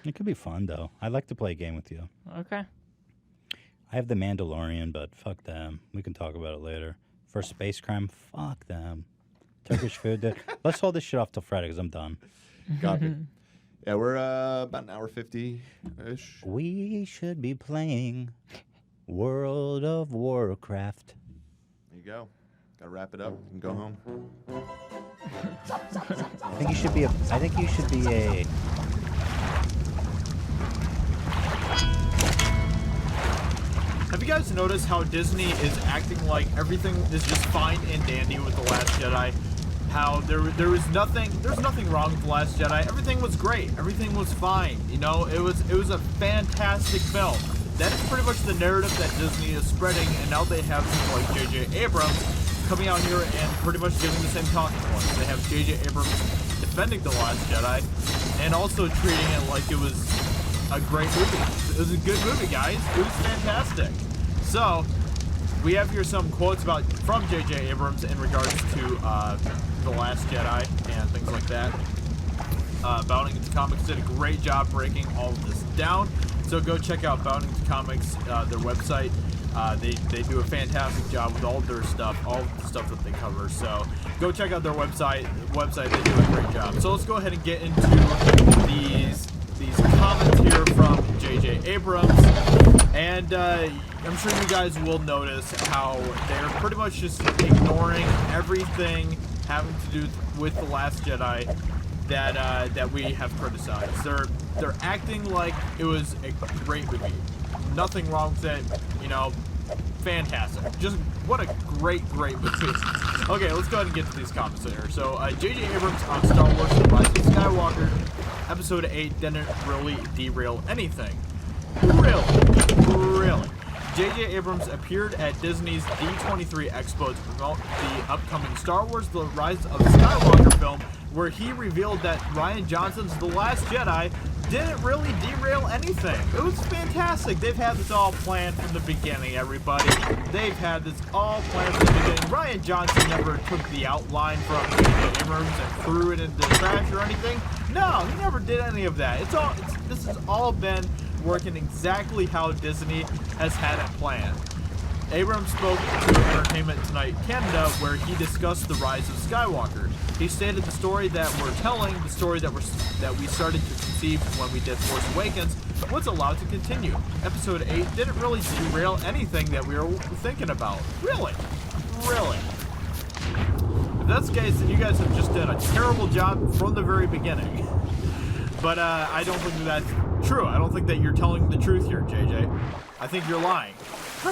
It could be fun, though. I'd like to play a game with you. Okay. I have the Mandalorian, but fuck them. We can talk about it later. For space crime, fuck them. Turkish food. Let's hold this shit off till Friday because I'm done. Copy. Yeah, we're about an hour 50-ish. We should be playing World of Warcraft. There you go. Gotta wrap it up and go home. I think you should be a. Have you guys noticed how Disney is acting like everything is just fine and dandy with The Last Jedi? How there's nothing wrong with The Last Jedi. Everything was great. Everything was fine. You know, it was a fantastic film. That is pretty much the narrative that Disney is spreading, and now they have people like J.J. Abrams coming out here and pretty much giving the same talking points. They have J.J. Abrams defending The Last Jedi and also treating it like it was a great movie. It was a good movie, guys. It was fantastic. So, we have here some quotes from J.J. Abrams in regards to The Last Jedi and things like that. Bounding Into Comics did a great job breaking all of this down. So go check out Bounding Into Comics, their website. They do a fantastic job with all of their stuff, all of the stuff that they cover. So go check out their website. They do a great job. So let's go ahead and get into these comments here from J.J. Abrams. And I'm sure you guys will notice how they're pretty much just ignoring everything having to do with The Last Jedi that we have criticized. They're acting like it was a great movie. Nothing wrong with it. You know, fantastic. Just what a great movie. Okay, let's go ahead and get to these comments here. So, J.J. Abrams on Star Wars The Rise of Skywalker, Episode 8 didn't really derail anything. Really. J.J. Abrams appeared at Disney's D23 Expo to promote the upcoming Star Wars The Rise of Skywalker film, where he revealed that Rian Johnson's The Last Jedi didn't really derail anything. It was fantastic. They've had this all planned from the beginning, everybody. They've had this all planned from the beginning. Rian Johnson never took the outline from J.J. Abrams and threw it into the trash or anything. No, he never did any of that. This has all been working exactly how Disney has had it planned. Abrams spoke to Entertainment Tonight Canada, where he discussed the rise of Skywalker. He stated the story that we're telling, the story that we started to conceive when we did Force Awakens, was allowed to continue. Episode 8 didn't really derail anything that we were thinking about. Really. If that's the case, then you guys have just done a terrible job from the very beginning. But I don't think that's true. I don't think that you're telling the truth here, JJ. I think you're lying.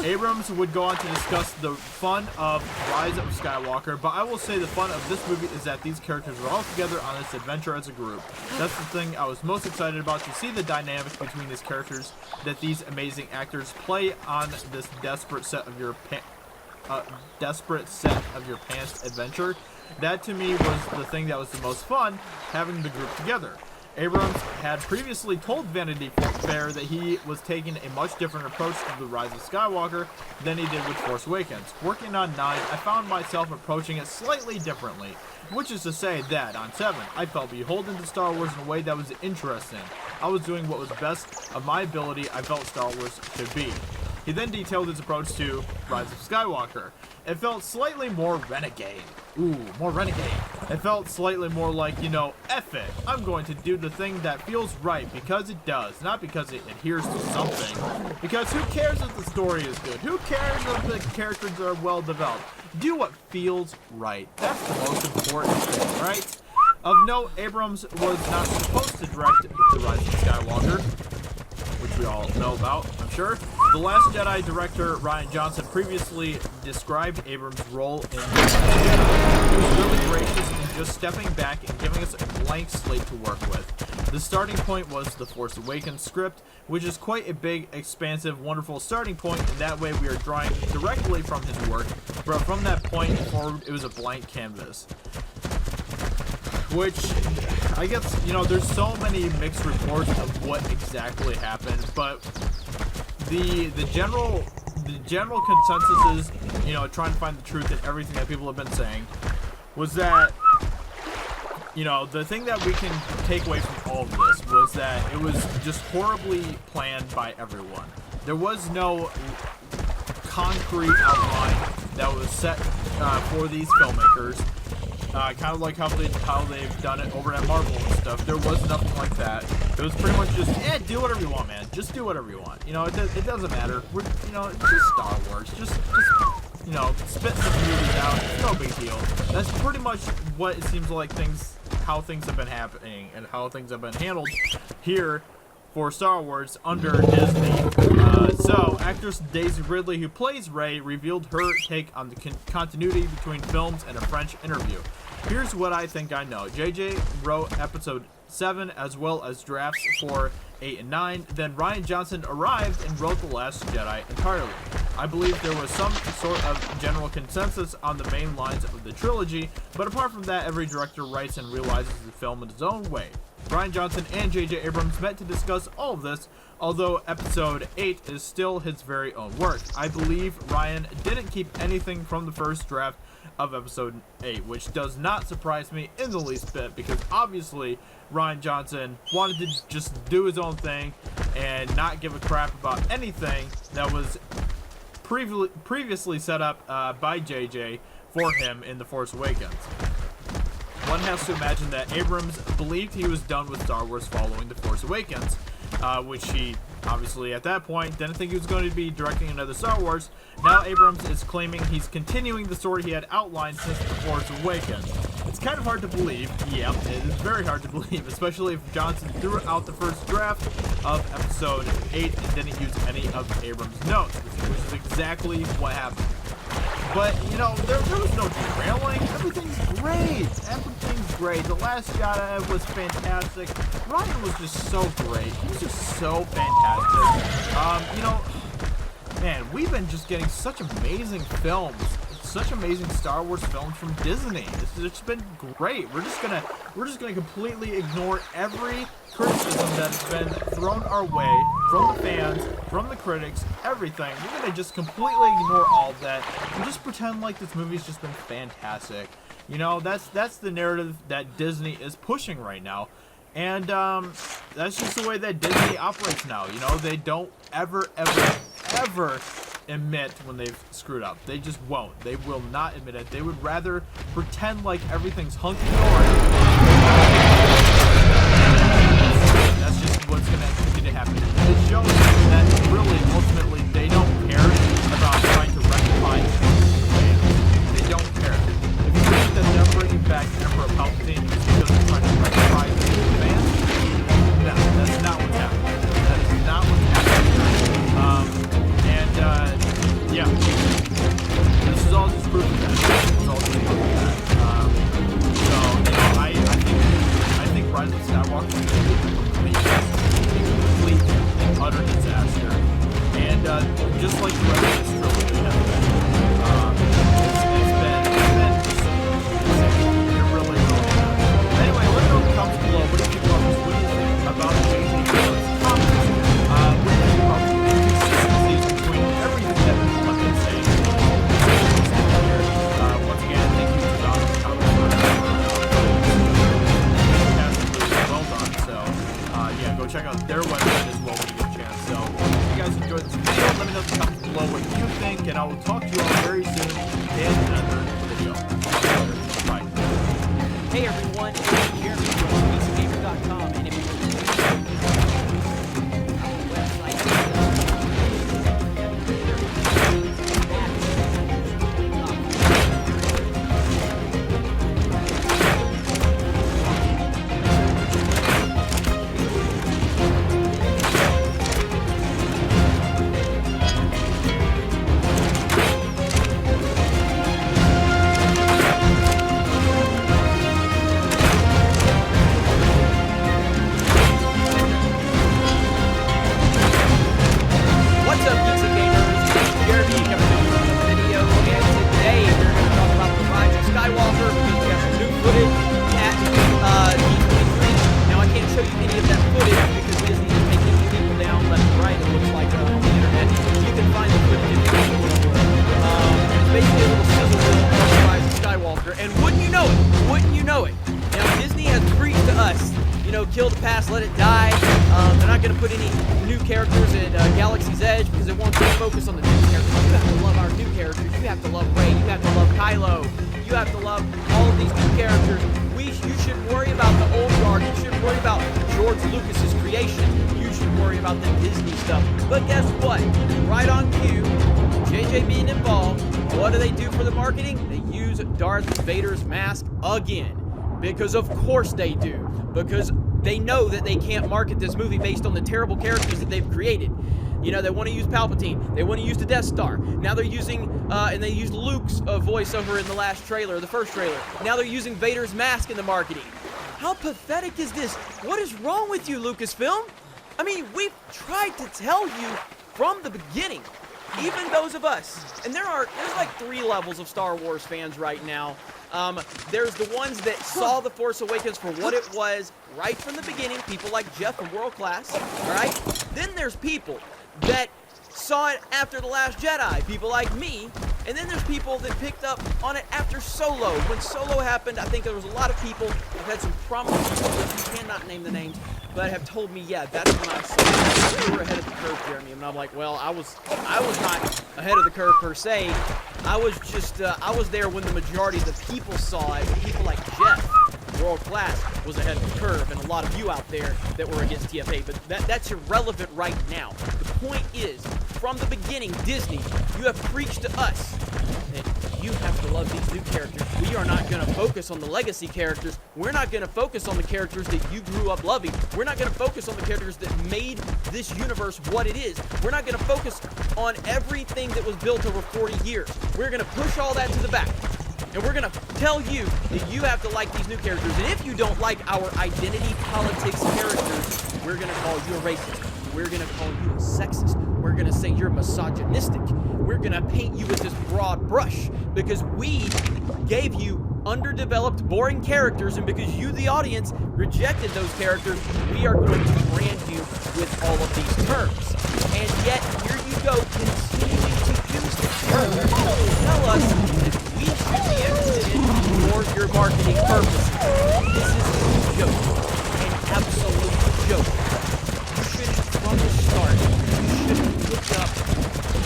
Abrams would go on to discuss the fun of Rise of Skywalker, but I will say the fun of this movie is that these characters are all together on this adventure as a group. That's the thing I was most excited about, to see the dynamic between these characters that these amazing actors play on this desperate set of your pants adventure. That to me was the thing that was the most fun, having the group together. Abrams had previously told Vanity Fair that he was taking a much different approach to The Rise of Skywalker than he did with Force Awakens. Working on 9, I found myself approaching it slightly differently, which is to say that on 7, I felt beholden to Star Wars in a way that was interesting. I was doing what was best of my ability I felt Star Wars should be. He then detailed his approach to Rise of Skywalker. It felt slightly more renegade. Ooh, more renegade. It felt slightly more like, you know, F it. I'm going to do the thing that feels right because it does, not because it adheres to something. Because who cares if the story is good? Who cares if the characters are well developed? Do what feels right. That's the most important thing, right? Of note, Abrams was not supposed to direct The Rise of Skywalker, which we all know about, I'm sure. The Last Jedi director Rian Johnson previously described Abrams' role in The Last Jedi. He was really gracious in just stepping back and giving us a blank slate to work with. The starting point was the Force Awakens script, which is quite a big, expansive, wonderful starting point, and that way we are drawing directly from his work, but from that point forward, it was a blank canvas. Which, I guess, you know, there's so many mixed reports of what exactly happened, but the general consensus is, you know, trying to find the truth in everything that people have been saying, was that, you know, the thing that we can take away from all of this was that it was just horribly planned by everyone. There was no concrete outline that was set for these filmmakers. Kind of like how they've done it over at Marvel and stuff. There was nothing like that. It was pretty much just, do whatever you want, man. Just do whatever you want. You know, it doesn't matter. It's just Star Wars. Just spit some movies out. It's no big deal. That's pretty much what it seems like how things have been happening and how things have been handled here for Star Wars under Disney. So, actress Daisy Ridley, who plays Rey, revealed her take on the continuity between films in a French interview. Here's what I think I know. JJ wrote episode 7 as well as drafts for 8 and 9. Then Rian Johnson arrived and wrote The Last Jedi entirely. I believe there was some sort of general consensus on the main lines of the trilogy, but apart from that, every director writes and realizes the film in his own way. Rian Johnson and J.J. Abrams met to discuss all of this, although episode 8 is still his very own work. I believe Rian didn't keep anything from the first draft of episode 8, which does not surprise me in the least bit, because obviously Rian Johnson wanted to just do his own thing and not give a crap about anything that was previously set up by JJ for him in The Force Awakens. One has to imagine that Abrams believed he was done with Star Wars following The Force Awakens, which he obviously at that point didn't think he was going to be directing another Star Wars. Now Abrams is claiming he's continuing the story he had outlined since The Force Awakens. It's kind of hard to believe. Yep, it is very hard to believe, especially if Johnson threw out the first draft of episode 8 and didn't use any of Abrams' notes, which is exactly what happened. But, you know, there was no derailing. Everything's great. Everything's great. The Last Jedi was fantastic. Ryan was just so great. He was just so fantastic. You know, man, we've been just getting such amazing films. Such amazing Star Wars films from Disney. It's been great. We're just gonna completely ignore every criticism that's been thrown our way from the fans, from the critics, everything. We're gonna just completely ignore all of that and just pretend like this movie's just been fantastic. You know, that's the narrative that Disney is pushing right now. And that's just the way that Disney operates now. You know, they don't ever admit when they've screwed up. They just won't. They will not admit it. They would rather pretend like everything's hunky-dory. That's just what's going to continue to happen. It shows that really, ultimately, they don't care about trying to rectify things. They don't care. If you think that they're bringing back Emperor Palpatine because they're trying to rectify fans, no, that's not what's happening. That is not what's happening. Yeah, this is all just proof of that. This is all just proof of that. So, you know, I think Rise of Skywalker is going to be a complete and utter disaster. And just like the rest of this trilogy has been, it's been insane. It really has. Anyway, let me know in the comments below. What do you think about this? What do you think about J.J. Abrams' comments? What do you think about the inconsistencies between everything that has been saying? Once again, thank you to John for coming for fantastically well done. So, yeah, go check out their website as well when you get a chance. So, if you guys enjoyed this video, let me know in the comments below what you think, and I will talk to you all very soon in another video. Bye. Hey everyone, it's Jeremy from BCGamer.com, and if you're going to put any new characters in Galaxy's Edge because it wants to focus on the new characters. You have to love our new characters. You have to love Rey. You have to love Kylo. You have to love all of these new characters. You should worry about the old guard. You should worry about George Lucas's creation. You should worry about the Disney stuff. But guess what? Right on cue, JJ being involved, what do they do for the marketing? They use Darth Vader's mask again. Because of course they do. Because they know that they can't market this movie based on the terrible characters that they've created. You know, they want to use Palpatine. They want to use the Death Star. Now they're using, and they used Luke's voiceover in the last trailer, the first trailer. Now they're using Vader's mask in the marketing. How pathetic is this? What is wrong with you, Lucasfilm? I mean, we've tried to tell you from the beginning, even those of us, and there's like 3 levels of Star Wars fans right now. There's the ones that saw The Force Awakens for what it was right from the beginning, people like Jeff from World Class, all right? Then there's people that saw it after The Last Jedi, people like me, and then there's people that picked up on it after Solo. When Solo happened, I think there was a lot of people, I've had some prominent people that you cannot name the names, but have told me, yeah, that's when I saw it. You were ahead of the curve, Jeremy. And I'm like, well, I was not ahead of the curve per se. I was just, I was there when the majority of the people saw it. People like Jeff, World Class, was ahead of the curve, and a lot of you out there that were against TFA. But that's irrelevant right now. The point is, from the beginning, Disney, you have preached to us that you have to love these new characters. We are not going to focus on the legacy characters. We're not going to focus on the characters that you grew up loving. We're not going to focus on the characters that made this universe what it is. We're not going to focus on everything that was built over 40 years. We're going to push all that to the back. And we're going to tell you that you have to like these new characters. And if you don't like our identity politics characters, we're going to call you a racist. We're going to call you a sexist. We're going to say you're misogynistic. We're going to paint you with this broad brush because we gave you underdeveloped, boring characters, and because you, the audience, rejected those characters, we are going to brand you with all of these terms. And yet, here you go, continuing to use the characters to tell us that we should be interested in for your marketing purposes. This is a joke, an absolute joke. You should, from the start, you should have picked up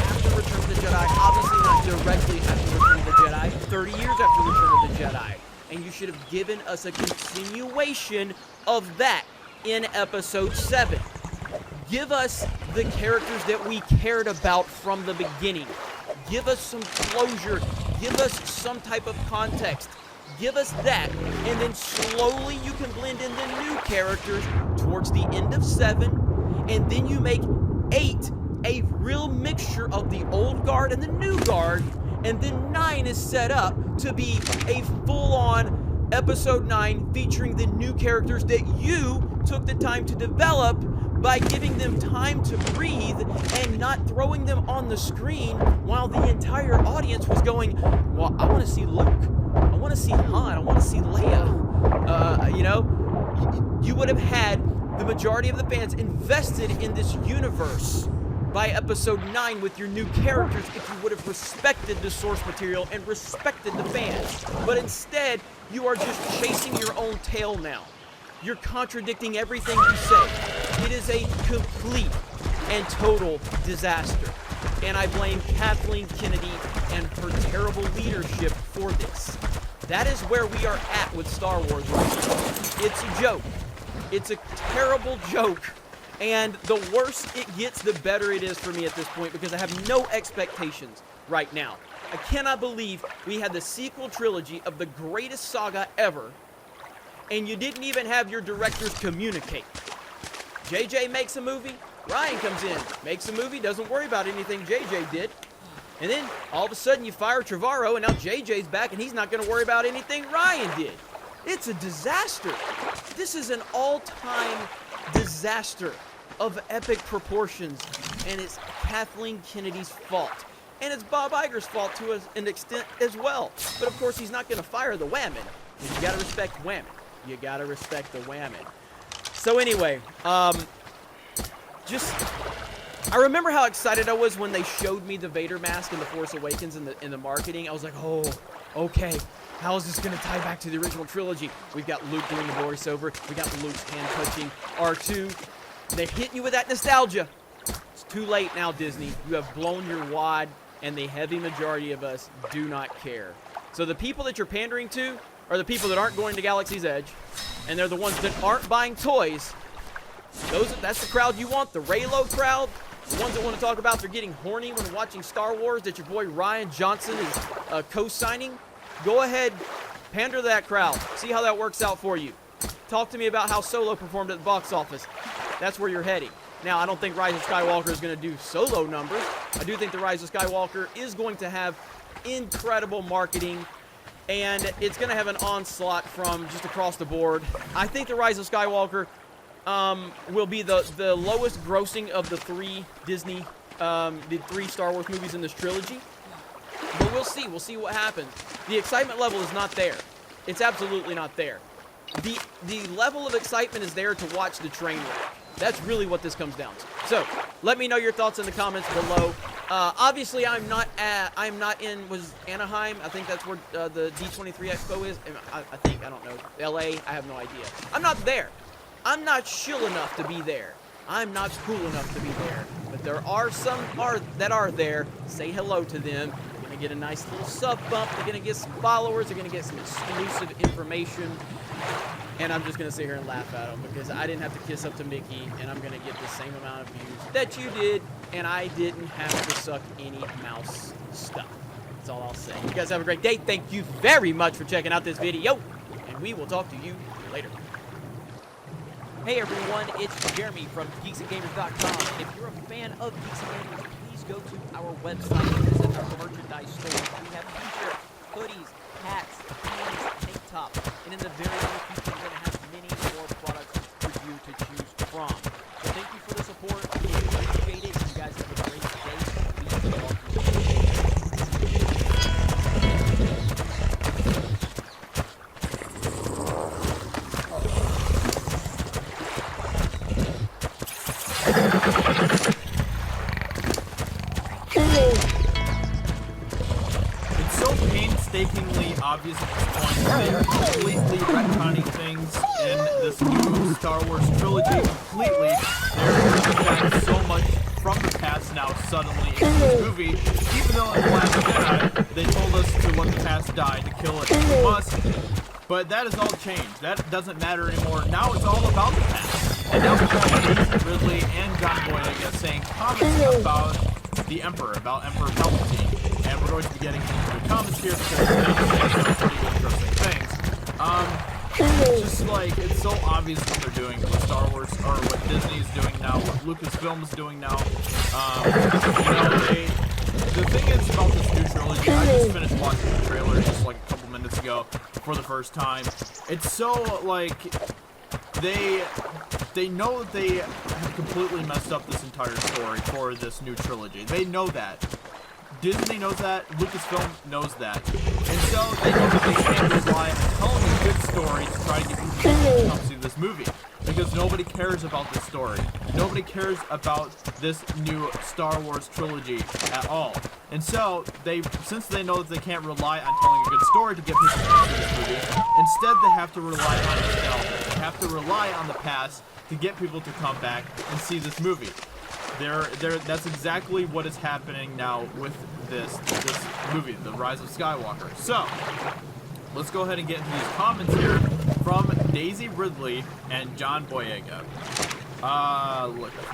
after Return of the Jedi, obviously not directly after Return of the Jedi, 30 years after Return of the Jedi. And you should have given us a continuation of that in Episode 7. Give us the characters that we cared about from the beginning. Give us some closure. Give us some type of context. Give us that, and then slowly you can blend in the new characters towards the end of 7, and then you make 8 a real mixture of the old guard and the new guard, and then 9 is set up to be a full-on Episode 9 featuring the new characters that you took the time to develop by giving them time to breathe and not throwing them on the screen while the entire audience was going, well, I want to see Luke. I want to see Han. I want to see Leia. You know, you would have had the majority of the fans invested in this universe by Episode 9 with your new characters if you would have respected the source material and respected the fans. But instead, you are just chasing your own tail now. You're contradicting everything you say. It is a complete and total disaster. And I blame Kathleen Kennedy and her terrible leadership for this. That is where we are at with Star Wars right now. It's a joke. It's a terrible joke. And the worse it gets, the better it is for me at this point because I have no expectations right now. I cannot believe we had the sequel trilogy of the greatest saga ever, and you didn't even have your directors communicate. JJ makes a movie, Ryan comes in, makes a movie, doesn't worry about anything JJ did. And then all of a sudden you fire Trevorrow and now JJ's back and he's not going to worry about anything Ryan did. It's a disaster. This is an all-time disaster of epic proportions, and it's Kathleen Kennedy's fault. And it's Bob Iger's fault to an extent as well. But of course he's not going to fire the whammon. You got to respect whammon. You gotta respect the whammon. So anyway, I remember how excited I was when they showed me the Vader mask in The Force Awakens in the marketing. I was like, oh, okay. How is this gonna tie back to the original trilogy? We've got Luke doing the voiceover. We got Luke's hand touching R2. They're hitting you with that nostalgia. It's too late now, Disney. You have blown your wad, and the heavy majority of us do not care. So the people that you're pandering to are the people that aren't going to Galaxy's Edge, and they're the ones that aren't buying toys. That's the crowd you want, the Raylo crowd, the ones that want to talk about they're getting horny when watching Star Wars that your boy Ryan Johnson is co-signing. Go ahead, pander to that crowd. See how that works out for you. Talk to me about how Solo performed at the box office. That's where you're heading. Now, I don't think Rise of Skywalker is going to do Solo numbers. I do think the Rise of Skywalker is going to have incredible marketing, and it's going to have an onslaught from just across the board. I think the Rise of Skywalker will be the lowest grossing of the three Disney, the three Star Wars movies in this trilogy. But we'll see. We'll see what happens. The excitement level is not there. It's absolutely not there. The level of excitement is there to watch the train wreck. That's really what this comes down to. So, let me know your thoughts in the comments below. Obviously, I'm not in Anaheim. I think that's where the D23 Expo is. I don't know. LA, I have no idea. I'm not there. I'm not shill enough to be there. I'm not cool enough to be there. But there are some that are there. Say hello to them. You're going to get a nice little sub bump. They're going to get some followers. They're going to get some exclusive information. And I'm just going to sit here and laugh at them because I didn't have to kiss up to Mickey, and I'm going to get the same amount of views that you did, and I didn't have to suck any mouse stuff. That's all I'll say. You guys have a great day. Thank you very much for checking out this video, and we will talk to you later. Hey everyone, it's Jeremy from geeksandgamers.com. If you're a fan of Geeks and Gamers, please go to our website and visit our merchandise store. We have t-shirts, hoodies, hats, pins, tank tops, and in the very near future, we're going to have many more products for you to choose from. So thank you for the support. We appreciate it. You guys have a great day. Please talk to you. It's so painstakingly obvious at this point that they are completely retconning things in this new Star Wars trilogy completely. They're bringing back so much from the past now suddenly into this movie, even though in The Last Jedi they told us to let the past die, to kill it if we must. But that has all changed. That doesn't matter anymore. Now it's all about the past. And now we have Daisy Ridley and John Boyega saying comments about the Emperor, about Emperor Palpatine. And we're going to be getting into the comments here because they say some pretty interesting things. It's just like, it's so obvious what they're doing with Star Wars, or what Disney's doing now, what Lucasfilm's doing now. The thing is about this new trilogy, I just finished watching the trailer just like a couple minutes ago for the first time. It's so, like, they know that they have completely messed up this entire story for this new trilogy. They know that. Disney knows that, Lucasfilm knows that. And so they know that they can't rely on telling a good story to try to get people to come see this movie. Because nobody cares about this story. Nobody cares about this new Star Wars trilogy at all. And so, since they know that they can't rely on telling a good story to get people to come see this movie, instead they have to rely on nostalgia. They have to rely on the past to get people to come back and see this movie. That's exactly what is happening now with this movie, The Rise of Skywalker. So, let's go ahead and get into these comments here from Daisy Ridley and John Boyega.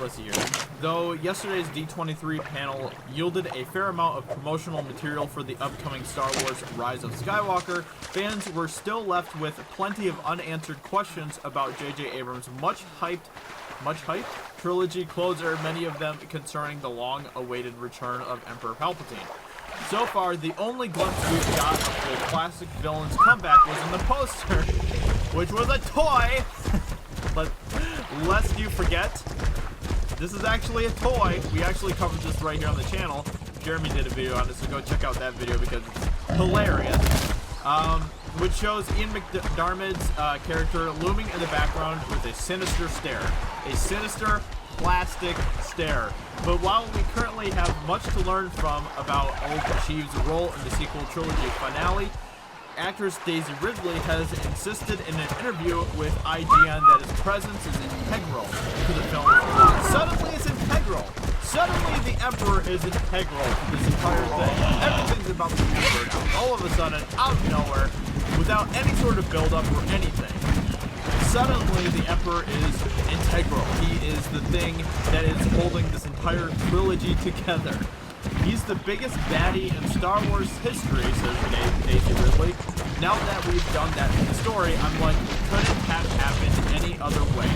Let's see here. Though yesterday's D23 panel yielded a fair amount of promotional material for the upcoming Star Wars Rise of Skywalker, fans were still left with plenty of unanswered questions about J.J. Abrams' much hyped trilogy closer, many of them concerning the long-awaited return of Emperor Palpatine. So far, the only glimpse we've got of the classic villain's comeback was in the poster, which was a toy. But lest you forget, this is actually a toy. We actually covered this right here on the channel. Jeremy did a video on it, so go check out that video because it's hilarious. Which shows Ian McDiarmid's character looming in the background with a sinister stare. A sinister plastic stare. But while we currently have much to learn from about old Sheev's role in the sequel trilogy finale, actress Daisy Ridley has insisted in an interview with IGN that his presence is integral to the film. Suddenly it's integral. Suddenly the Emperor is integral to this entire thing. Everything's about the Emperor now. All of a sudden, out of nowhere, without any sort of build-up or anything. Suddenly the Emperor is integral. He is the thing that is holding this entire trilogy together. He's the biggest baddie in Star Wars history, says Daisy Ridley. Now that we've done that in the story, I'm like, it couldn't have happened any other way.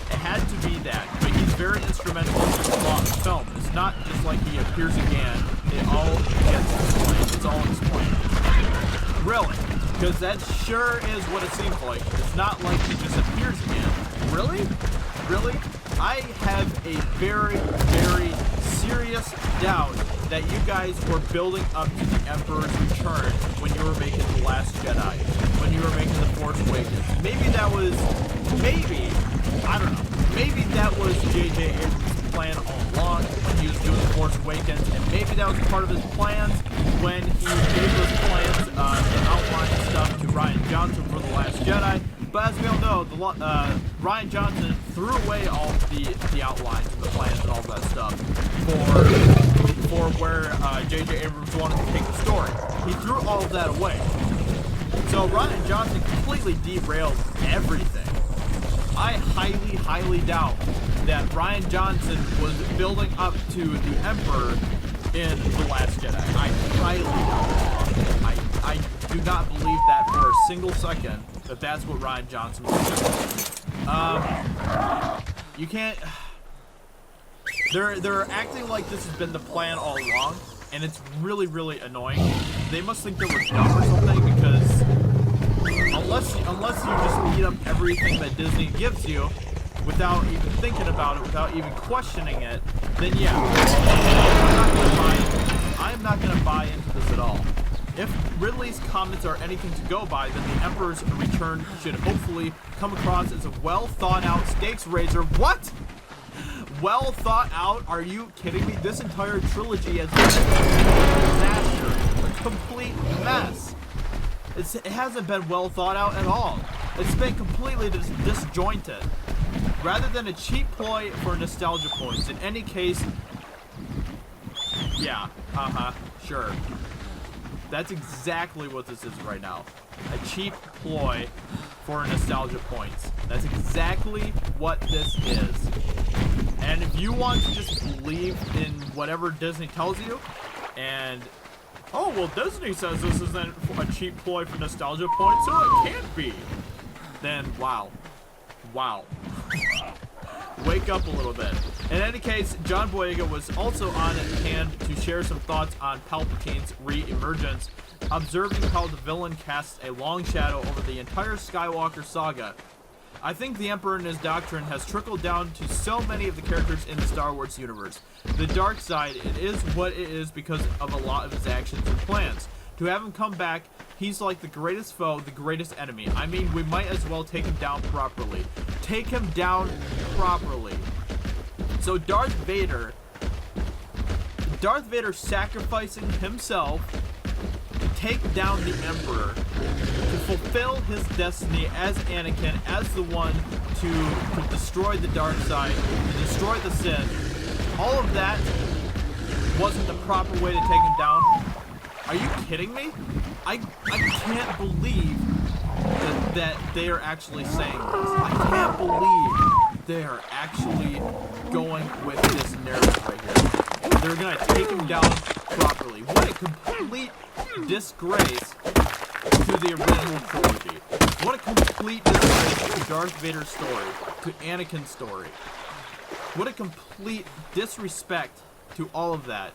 It had to be that, but he's very instrumental in the plot of the film. It's not just like he appears again, it all gets explained. It's all explained. Really? Because that sure is what it seems like. It's not like he just appears again. Really? Really? I have a very, very serious doubt that you guys were building up to the Emperor's return when you were making The Last Jedi, when you were making The Force Awakens. Maybe that was, I don't know, maybe that was J.J. Abrams' plan all along when he was doing The Force Awakens, and maybe that was part of his plans when he gave those plans and outlined stuff to Rian Johnson for The Last Jedi. But as we all know, Rian Johnson threw away all the outlines and the plans and all that stuff for where J.J. Abrams wanted to take the story. He threw all of that away. So Rian Johnson completely derailed everything. I highly, highly doubt that Rian Johnson was building up to the Emperor in The Last Jedi. I highly doubt it. I do not believe that for a single second that that's what Rian Johnson was doing. You can't... They're acting like this has been the plan all along, and it's really, really annoying. They must think that we're dumb or something, because unless you just eat up everything that Disney gives you without even thinking about it, without even questioning it, then yeah, I'm not gonna buy into this at all. If Ridley's comments are anything to go by, then the Emperor's return should hopefully come across as a well-thought-out stakes raiser. What? Well thought out? Are you kidding me? This entire trilogy has been a disaster, a complete mess. It hasn't been well thought out at all. It's been completely disjointed. Rather than a cheap ploy for nostalgia points. In any case, yeah, sure. That's exactly what this is right now. A cheap ploy for nostalgia points. That's exactly what this is. And if you want to just believe in whatever Disney tells you, and oh well, Disney says this isn't a cheap ploy for nostalgia points, so it can't be. Then wow, wake up a little bit. In any case, John Boyega was also on hand to share some thoughts on Palpatine's re-emergence, observing how the villain casts a long shadow over the entire Skywalker saga. I think the Emperor and his doctrine has trickled down to so many of the characters in the Star Wars universe. The dark side, it is what it is because of a lot of his actions and plans. To have him come back, he's like the greatest foe, the greatest enemy. I mean, we might as well take him down properly. Take him down properly. So Darth Vader sacrificing himself to take down the Emperor, to fulfill his destiny as Anakin, as the one to destroy the dark side, to destroy the Sith. All of that wasn't the proper way to take him down. Are you kidding me? I can't believe that they are actually saying this. I can't believe they are actually going with this narrative right here. They're gonna take him down properly. What a complete disgrace to the original trilogy. What a complete disgrace to Darth Vader's story, to Anakin's story. What a complete disrespect to all of that.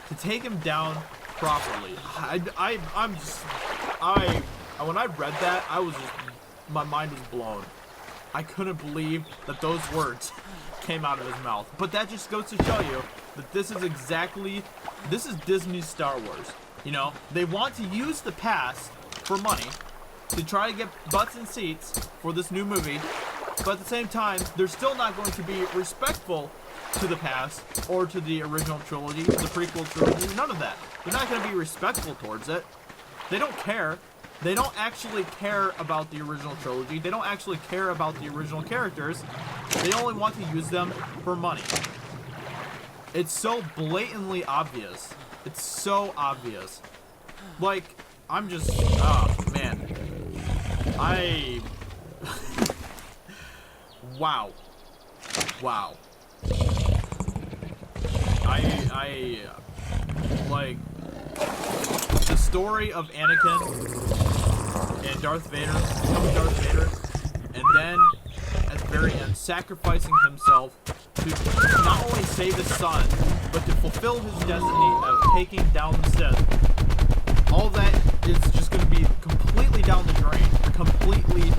To take him down properly. When I read that, my mind was blown. I couldn't believe that those words came out of his mouth. But that just goes to show you that this is Disney's Star Wars. You know, they want to use the past for money to try to get butts and seats for this new movie, but at the same time, they're still not going to be respectful to the past or to the original trilogy, the prequel trilogy, none of that. They're not going to be respectful towards it. They don't care. They don't actually care about the original trilogy. They don't actually care about the original characters. They only want to use them for money. It's so blatantly obvious. It's so obvious. Like, I'm just, oh man. Wow. Wow. Like, the story of Anakin and Darth Vader, becoming Darth Vader, and then, at the very end, sacrificing himself to not only save his son, but to fulfill his destiny of taking down the Sith. All that is just going to be completely down the drain. Completely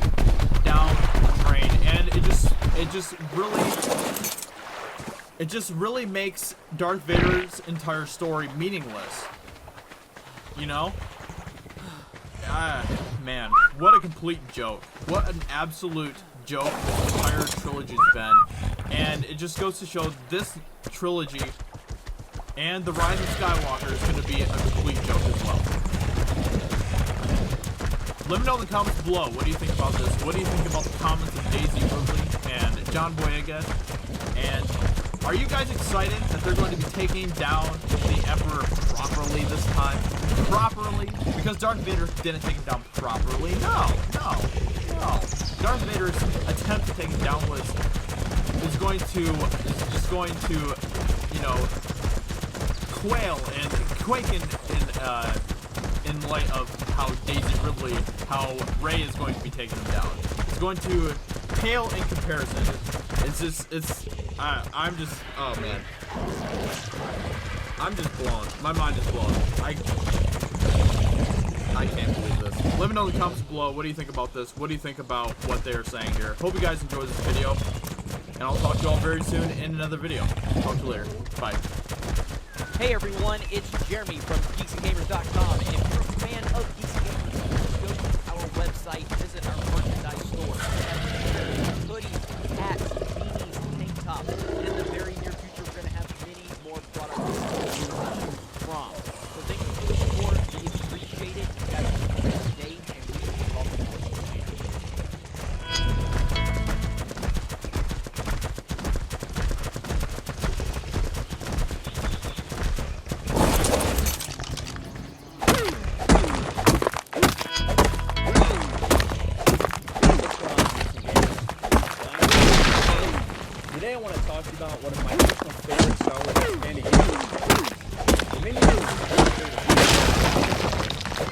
down the drain. And it just really makes Darth Vader's entire story meaningless. You know? Man, what a complete joke. What an absolute joke this entire trilogy's been. And it just goes to show this trilogy and The Rise of Skywalker is going to be a complete joke as well. Let me know in the comments below, what do you think about this? What do you think about the comments of Daisy Ridley and John Boyega? And are you guys excited that they're going to be taking down the Emperor properly this time? Properly? Because Darth Vader didn't take him down properly. No. Darth Vader's attempt to take him down is just going to, you know, quail and quake in light of how Daisy Ridley, how Rey is going to be taking him down. It's going to pale in comparison. I'm just, oh man. I'm just blown. My mind is blown. I can't believe this. Let me know in the comments below, what do you think about this? What do you think about what they're saying here? Hope you guys enjoyed this video. And I'll talk to you all very soon in another video. Talk to you later. Bye. Hey everyone, it's Jeremy from geeksandgamers.com, and if you're a fan of Geeks and Gamers, go to our website, visit our merchandise store. We have hoodies, hats, beanies, tank tops, and in the very near future we're going to have many more products to choose from. So thank you for the support, we appreciate it. You guys have a great day, and we will be talking to you later. Today I want to talk to you about one of my personal favorite Star Wars expanded universes. The main reason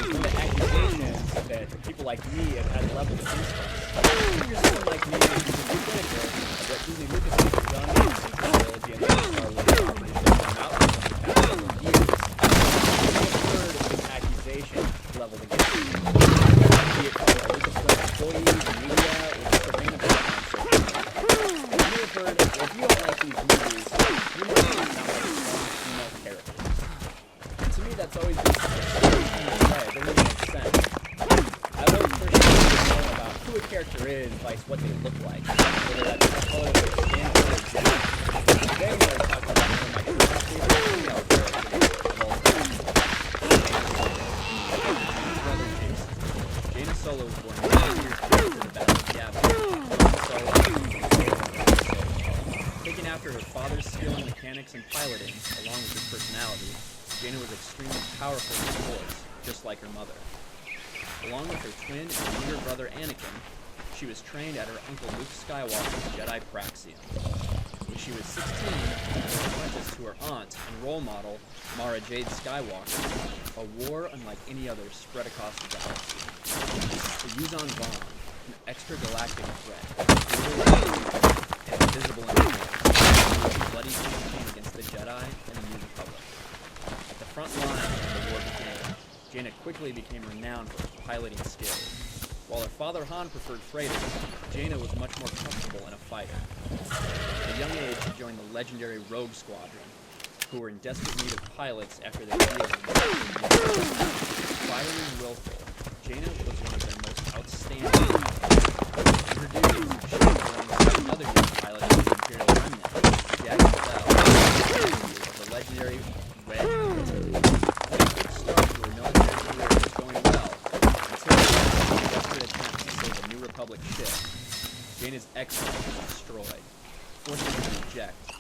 one of the accusations that people like me have had leveled against us. If you're someone like me who's been critical of what Disney Lucas has done with the sequel trilogy and the Star Wars properties that come out in the past several years, you have heard of this accusation leveled against you. Be it from Lucasfilm employees, media, or just a random fan on social media. You have heard, well, if you don't like these movies, you must not like strong female characters. And to me, that's always been such a strange thing to say. It doesn't make sense. I've always personally wanted to know about who a character is, vice what they look like. Whether that's the color of their skin or their gender. Today, I'm going to talk about one of my favorite female characters of all time. Brother Jason. Jaina Solo was born 9 years after the Battle of Yavin. Taken after her father's skill in mechanics and piloting, along with his personality, Jaina was extremely powerful in the Force, just like her mother. Along with her twin and younger brother Anakin, she was trained at her uncle Luke Skywalker's Jedi Praxium. When she was 16, she was apprenticed to her aunt and role model, Mara Jade Skywalker. A war unlike any other spread across the galaxy. The Yuuzhan Vong, an extragalactic threat, and invisible in a bloody campaign against the Jedi and the New Republic. At the front line when the war began, Jaina quickly became renowned for her piloting skills. While her father Han preferred freighters, Jaina was much more comfortable in a fighter. At a young age, she joined the legendary Rogue Squadron, who were in desperate need of pilots after their heroes were fiery and willful, Jaina was one of their most outstanding pilots. In her duties, she was alongside another young pilot of the Imperial Remnant, Jack Bell, of the legendary Red. When a quick start to her military career was going well, forcing her to eject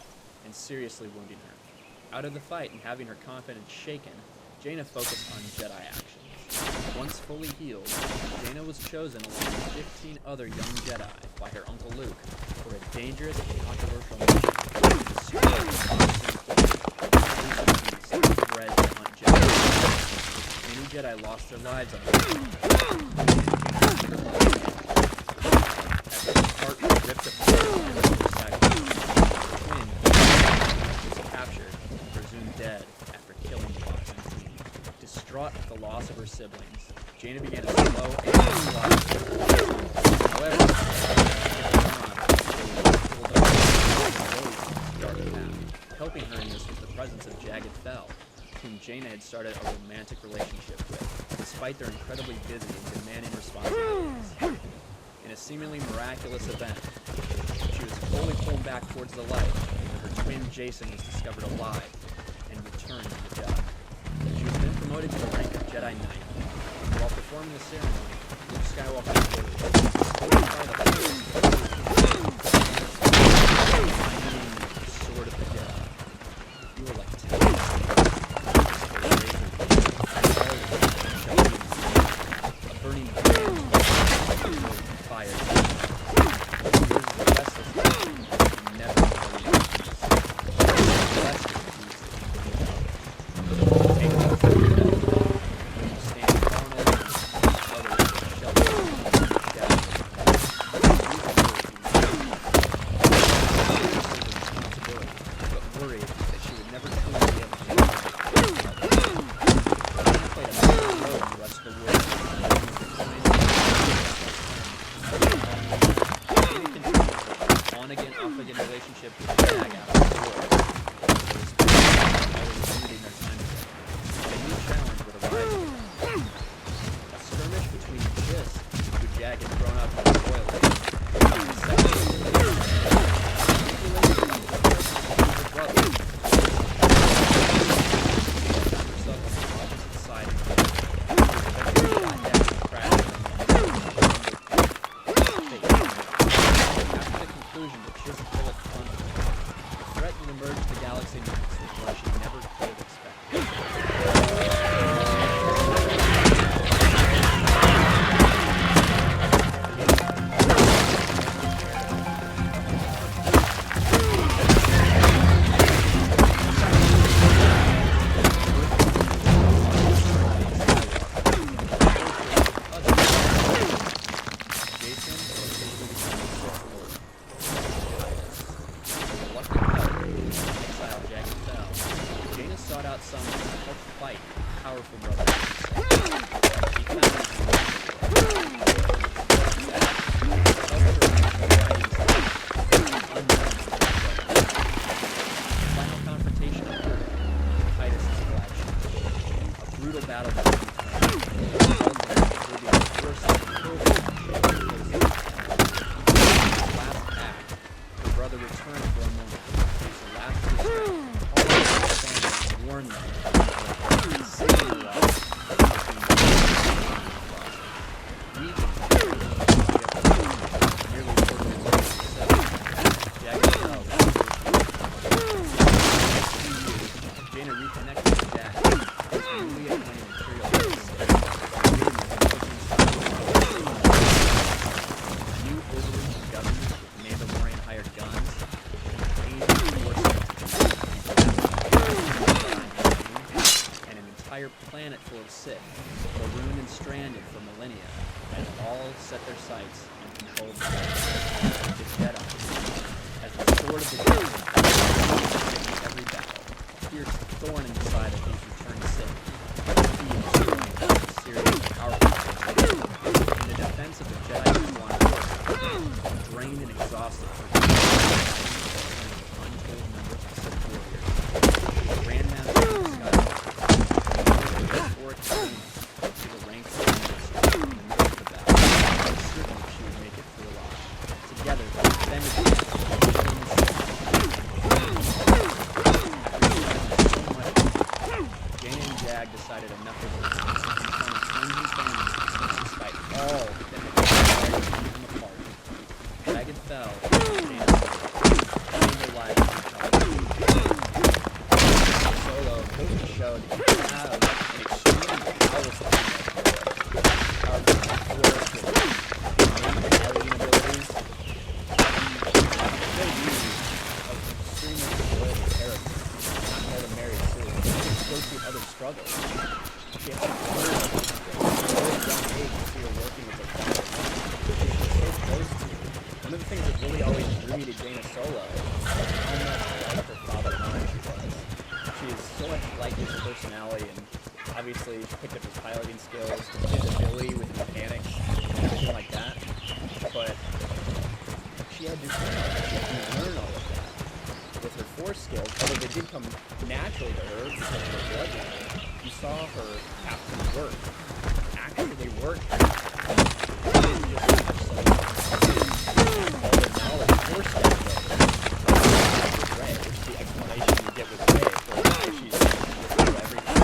and seriously wounding her. Out of the fight and having her confidence shaken, Jaina focused on Jedi actions. Once fully healed, Jaina was chosen along with 15 other young Jedi by her uncle Luke for a dangerous and controversial mission to destroy the exclusive bred to hunt Jedi. Many Jedi lost their lives on this mission. As her heart was ripped apart by the sacrifice, Twin was captured and presumed dead after killing the boxing queen. Distraught at the loss of her siblings, Jaina began a slow and painful life. However, helping her in this was the presence of Jagged Fell, whom Jaina had started a romantic relationship with, despite their incredibly busy and demanding responsibilities. In a seemingly miraculous event, she was fully pulled back towards the light when her twin Jason was discovered alive and returned to the Jedi. She was then promoted to the rank of Jedi Knight. While performing the ceremony, Luke Skywalker stated, "Spoken by the Force, the sword of the Jedi. You are like a burning brand, fire. Yours is the best of never on-again, off-again relationship with Jag after the war. Always ending their time together. But a new challenge would arise. A skirmish between Chiss, who Jag had grown up with royally, and the second brother. Found herself on the opposite side of the Chiss Philip Hunter. The threat that emerged to the galaxy next was one she never could have expected. Sought out someone to help fight powerful brothers. He found final confrontation occurred. Titus's flagship. A brutal battle between last act, her brother returned for a moment. He was the last warn them Jaina reconnected with Dad, his newly appointed Imperial new overreach government with Mandalorian hired guns and an entire planet full of Sith, marooned and stranded for millennia, had all set their sights on controlled the Jedi. As the sword of the Jedi, every battle, pierced the thorn in the side of these returned Sith. Serious, powerful, in the defense of the Jedi who wanted drained and exhausted for untold numbers of Sith warriors. Grandmaster Skywalker to the rank of the battle. Certainly she would make it through alive. Together, they defended the struggled. She had to learn at a very young age to see her working with her father. She was so close to her. One of the things that really always drew me to Jaina Solo was how much like her father Mine she was. She is so much like his personality, and obviously she picked up his piloting skills, his ability with mechanics, and everything like that. But she had to learn all of that with her force skills, although they did come naturally to her because of her bloodline. You saw her have to work, actually work. She didn't just have all the knowledge, force skills, with Rey, which is the explanation you get with Rey for why she's everything.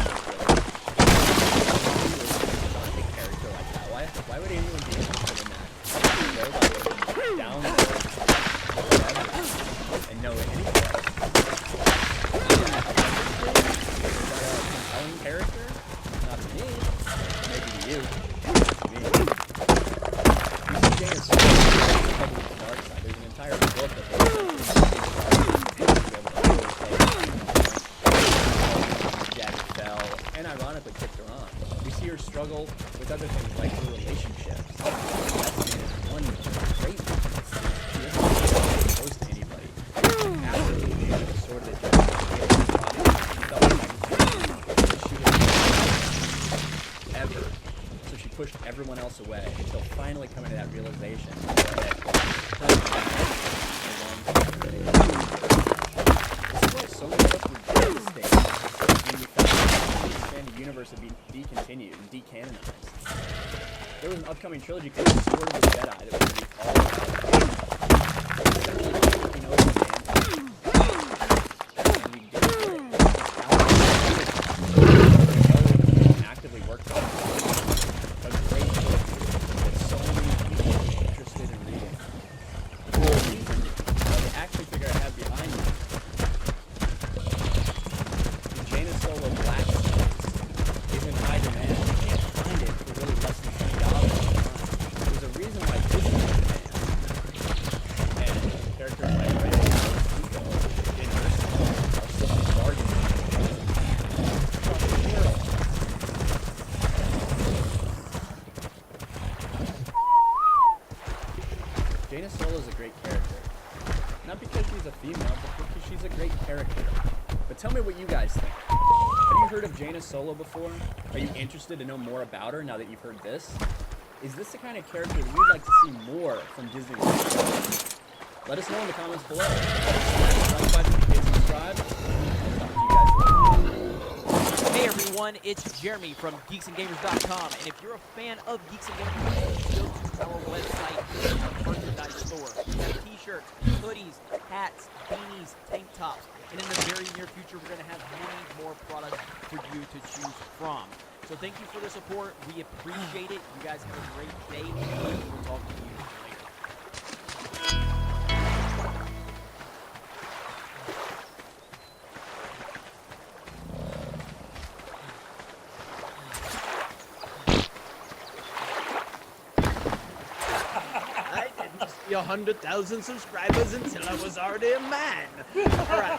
A character like that. Why would anyone be interested in that? Down and know anything. Is that a compelling character? Not to me. Maybe to you. To me. You see Jaina Solo on the dark side. There's an entire book of her. Jagged fell, and ironically kicked her on. We see her struggle with other things like her relationships. That's one great one. She doesn't get close to anybody. After losing the sword that she felt like she was ever. So she pushed everyone else away until finally coming to that realization that this is why so many of us were devastated when we found out the expanded universe had been decontinued and decanonized. There was an upcoming trilogy called Sword of the Jedi that was going to be all about essentially taking over the mantle. And we did it. Actively worked on a great book that so many people are interested in reading. They actually figure out how behind it. The Jaina Solo Black is in high demand. You can't find it for really less than $20. There's a reason why this is in demand. And characters like Rey and Nico in her are such a bargain. Jaina Solo is a great character. Not because she's a female, but because she's a great character. But tell me what you guys think. Have you heard of Jaina Solo before? Are you interested to know more about her now that you've heard this? Is this the kind of character that you'd like to see more from Disney? Let us know in the comments below. Like button, hit subscribe. Talk to you guys later. Hey everyone, it's Jeremy from geeksandgamers.com, and if you're a fan of Geeks and Gamers, go to our website, our merchandise store. We have t-shirts, hoodies, hats, beanies, tank tops, and in the very near future, we're going to have many more products for you to choose from. So thank you for the support. We appreciate it. You guys have a great day, and we'll talk to you later. I didn't see 100,000 subscribers until I was already a man. All right.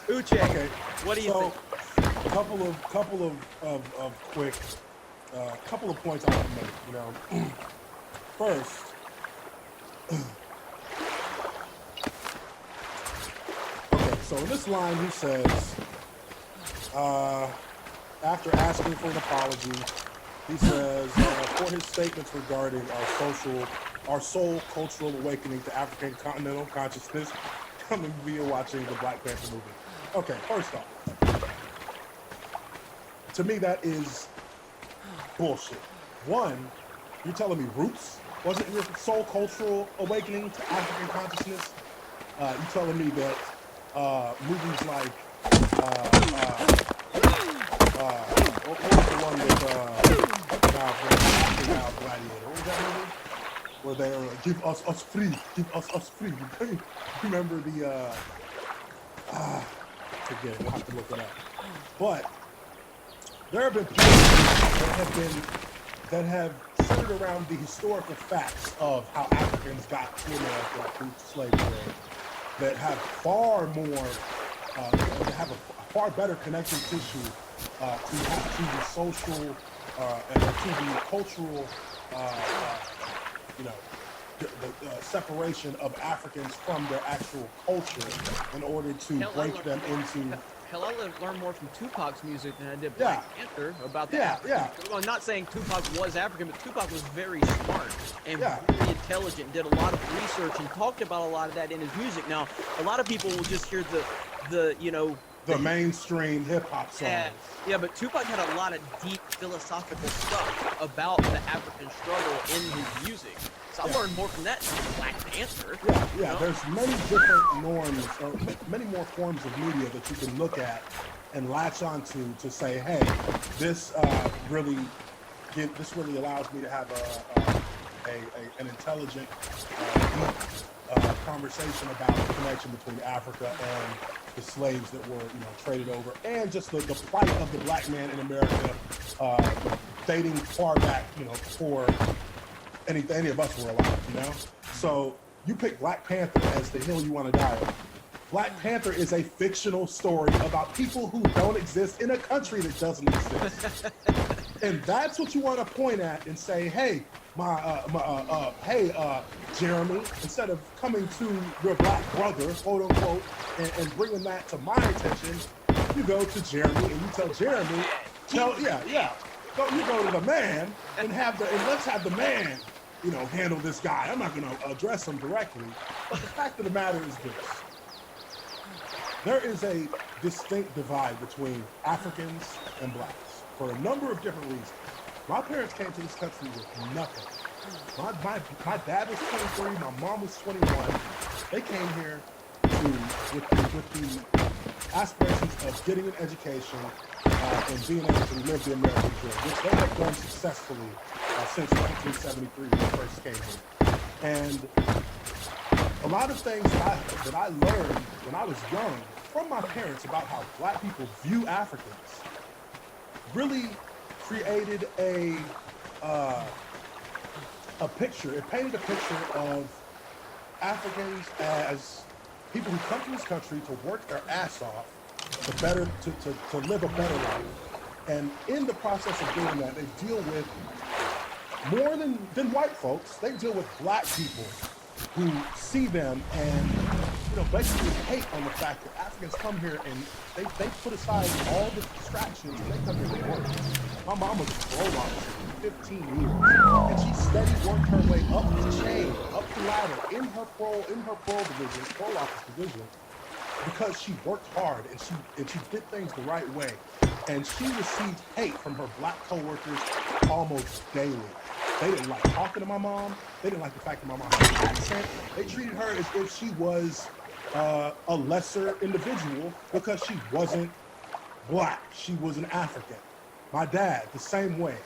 Uche, Okay, what do you think? A couple of quick, couple of points I want to make. You know, first, okay. So in this line, he says, after asking for an apology, he says for his statements regarding our soul cultural awakening to African continental consciousness, coming via watching the Black Panther movie. Okay, first off. To me, that is bullshit. One, you're telling me Roots wasn't your soul cultural awakening to African consciousness? You're telling me that movies like what was the one with Gladiator? What was that movie? Where they were give us free. Remember the forget it. We'll have to look it up. But there have been people that have centered around the historical facts of how Africans got to America through slavery that have far more, that have a far better connective tissue to the social and to the cultural, you know, the separation of Africans from their actual culture in order to Hell, break them into. Hell, I learned more from Tupac's music than I did Yeah. Black Panther about the Yeah, African. yeah. Well, I'm not saying Tupac was African, but Tupac was very smart and Yeah. very intelligent, did a lot of research, and talked about a lot of that in his music. Now, a lot of people will just hear the you know, The mainstream hip hop songs. yeah, but Tupac had a lot of deep philosophical stuff about the African struggle in his music. So I learned more from that than Black Panther. Yeah, you know? There's many different norms, or many more forms of media that you can look at and latch onto to say, hey, this really allows me to have an intelligent, deep conversation about the connection between Africa and the slaves that were, traded over, and just the plight of the black man in America, dating far back, before any of us were alive, So you pick Black Panther as the hill you want to die on. Black Panther is a fictional story about people who don't exist in a country that doesn't exist. And that's what you want to point at and say, hey, Jeremy, instead of coming to your black brother, quote unquote, and bringing that to my attention, you go to Jeremy and you tell Jeremy, you go to the man and let's have the man, handle this guy. I'm not going to address him directly, but the fact of the matter is this. There is a distinct divide between Africans and blacks for a number of different reasons. My parents came to this country with nothing. My dad was 23, my mom was 21. They came here with the aspirations of getting an education and being able to live the American dream, which they have done successfully since 1973 when they first came here. And a lot of things that I learned when I was young from my parents about how black people view Africans really created a picture. It painted a picture of Africans as people who come to this country to work their ass off to live a better life. And in the process of doing that, they deal with more than white folks. They deal with black people who see them and basically hate on the fact that Africans come here and they put aside all the distractions and they come here to work. My mom was a parole officer for 15 years, and she steady worked her way up the chain, up the ladder in her parole office division, because she worked hard and she did things the right way. And she received hate from her black coworkers almost daily. They didn't like talking to my mom. They didn't like the fact that my mom had an accent. They treated her as if she was a lesser individual because she wasn't black. She was an African. My dad, the same way,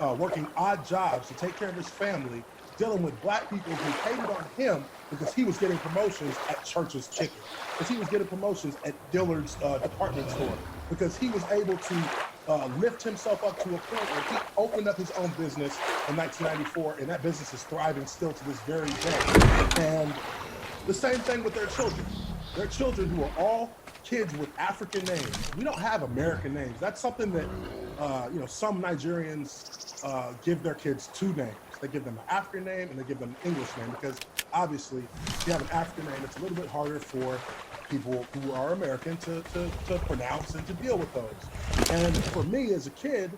working odd jobs to take care of his family, dealing with black people who hated on him because he was getting promotions at Church's Chicken, because he was getting promotions at Dillard's department store, because he was able to lift himself up to a point where he opened up his own business in 1994, and that business is thriving still to this very day. And the same thing with their children. Their children who are all kids with African names. We don't have American names. That's something that, some Nigerians give their kids two names. They give them an African name and they give them an English name, because obviously if you have an African name, it's a little bit harder for people who are American to pronounce and to deal with those. And for me as a kid,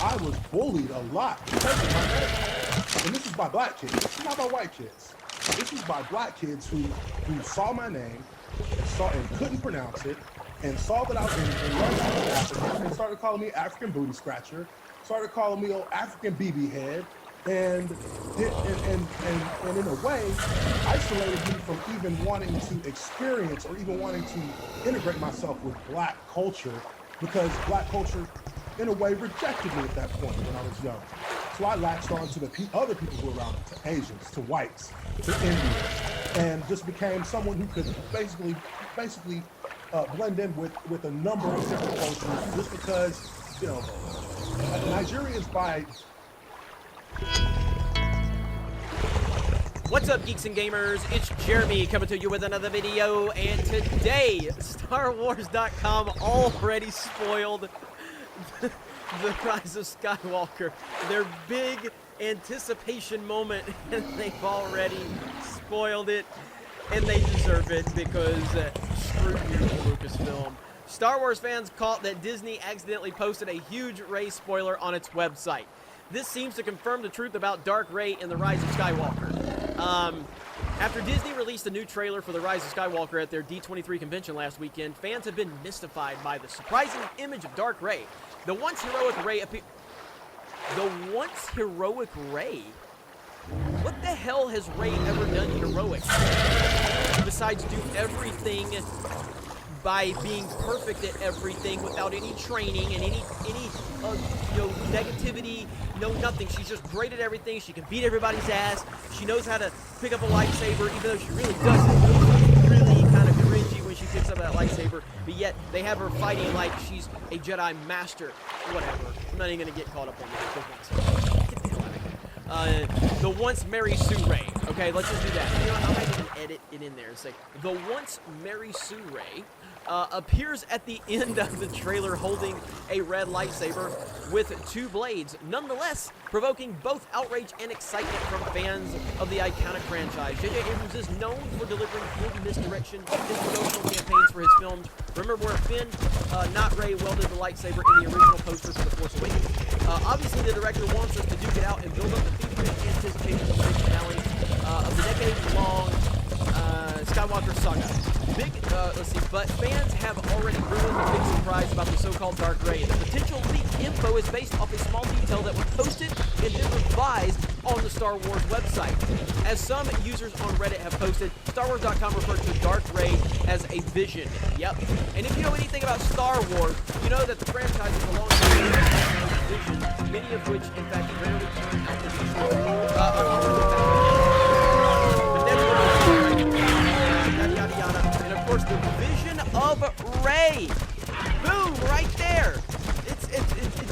I was bullied a lot because of my name. And this is by black kids. This is not by white kids. This is by black kids who saw my name and couldn't pronounce it, and saw that I was in African, and started calling me African booty scratcher, started calling me old African BB head, and in a way isolated me from even wanting to experience or even wanting to integrate myself with black culture, because black culture in a way rejected me at that point when I was young. So I latched on to the other people who were around me, to Asians, to whites, to Indians, and just became someone who could basically blend in with a number of different cultures, just because, Nigerians by... What's up, geeks and gamers? It's Jeremy coming to you with another video, and today, StarWars.com already spoiled the Rise of Skywalker, their big anticipation moment, and they've already spoiled it, and they deserve it because screw you, Lucasfilm. Star Wars fans caught that Disney accidentally posted a huge Rey spoiler on its website. This seems to confirm the truth about Dark Rey and the Rise of Skywalker. After Disney released a new trailer for the Rise of Skywalker at their D23 convention last weekend, fans have been mystified by the surprising image of Dark Rey. The once heroic Rey What the hell has Rey ever done heroic? Besides do everything by being perfect at everything without any training and any negativity, no nothing. She's just great at everything. She can beat everybody's ass. She knows how to pick up a lightsaber, even though she really doesn't. She's really kind of cringy when she picks up that lightsaber, but yet they have her fighting like she's a Jedi master. Whatever. I'm not even gonna get caught up on that. The once Mary Sue Rey. Okay, let's just do that. You know what? I might even edit it in there and say the once Mary Sue Rey appears at the end of the trailer holding a red lightsaber with two blades, nonetheless provoking both outrage and excitement from fans of the iconic franchise. J.J. Abrams is known for delivering good misdirection in his promotional campaigns for his films. Remember where Finn, not Rey, welded the lightsaber in the original poster for The Force Awakens. Obviously, the director wants us to duke it out and build up the theater in anticipation of the big finale of the decade-long Skywalker saga. But fans have already ruined the big surprise about the so-called Dark Rey. The potential leaked info is based off a small detail that was posted and then revised on the Star Wars website. As some users on Reddit have posted, StarWars.com referred to Dark Rey as a vision. Yep. And if you know anything about Star Wars, you know that the franchise is a long vision, many of which, in fact, rarely turn out to be true. And of course, the vision of Rey. Boom, right there. It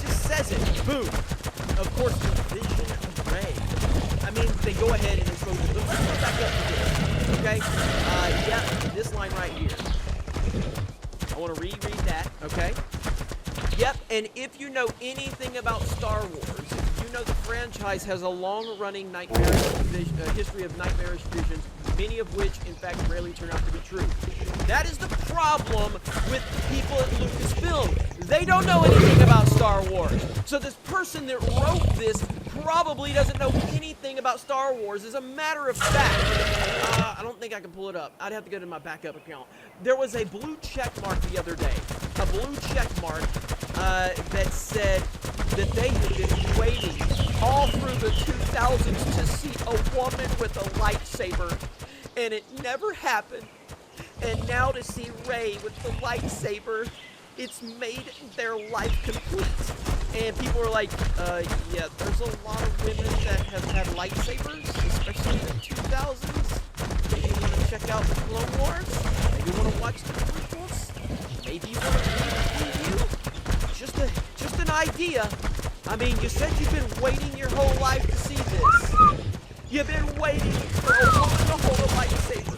just says it. Boom. Of course, the vision of Rey. I mean, they go ahead and expose it. Let's go back up to this. Okay? Yeah, this line right here. I want to reread that. Okay? Yep, and if you know anything about Star Wars, you know the franchise has a long-running history of nightmarish visions, many of which, in fact, rarely turn out to be true. That is the problem with people at Lucasfilm. They don't know anything about Star Wars. So this person that wrote this probably doesn't know anything about Star Wars. As a matter of fact, I don't think I can pull it up. I'd have to go to my backup account. There was a blue check mark the other day. A blue check mark that said that they had been waiting all through the 2000s to see a woman with a lightsaber, and it never happened. And now to see Rey with the lightsaber, it's made their life complete. And people are like, yeah, there's a lot of women that have had lightsabers, especially in the 2000s. Maybe you want to check out the Clone Wars? Maybe you want to watch the prequels? Maybe you want to read a preview? Just an idea. I mean, you said you've been waiting your whole life to see this. You've been waiting for a woman to hold a lightsaber.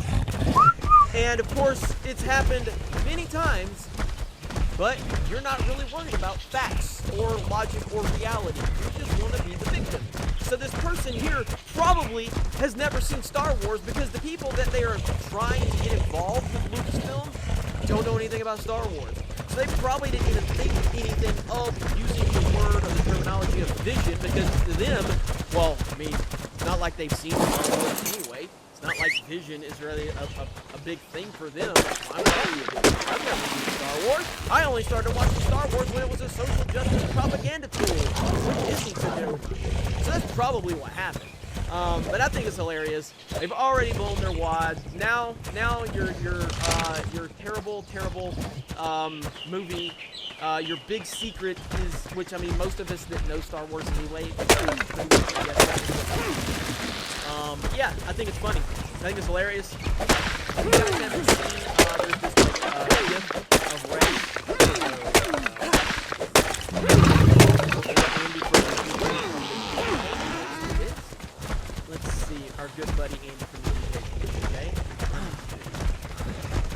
And of course, it's happened many times, but you're not really worried about facts or logic or reality. You just want to be the victim. So this person here probably has never seen Star Wars because the people that they are trying to get involved with Lucasfilm don't know anything about Star Wars. So they probably didn't even think anything of using the word or the terminology of vision because to them, well, I mean, it's not like they've seen Star Wars anyway. It's not like vision is really a big thing for them. I'm telling you, I've never seen Star Wars. I only started watching Star Wars when it was a social justice propaganda tool for Disney to do. So that's probably what happened. But I think it's hilarious. They've already blown their wad. Now your terrible movie. Your big secret is, which I mean, most of us that know Star Wars anyway. Yeah, I think it's funny. I think it's hilarious. If you guys haven't seen, there's this like GIF of Rey. Let's see, our good buddy Andy from the okay?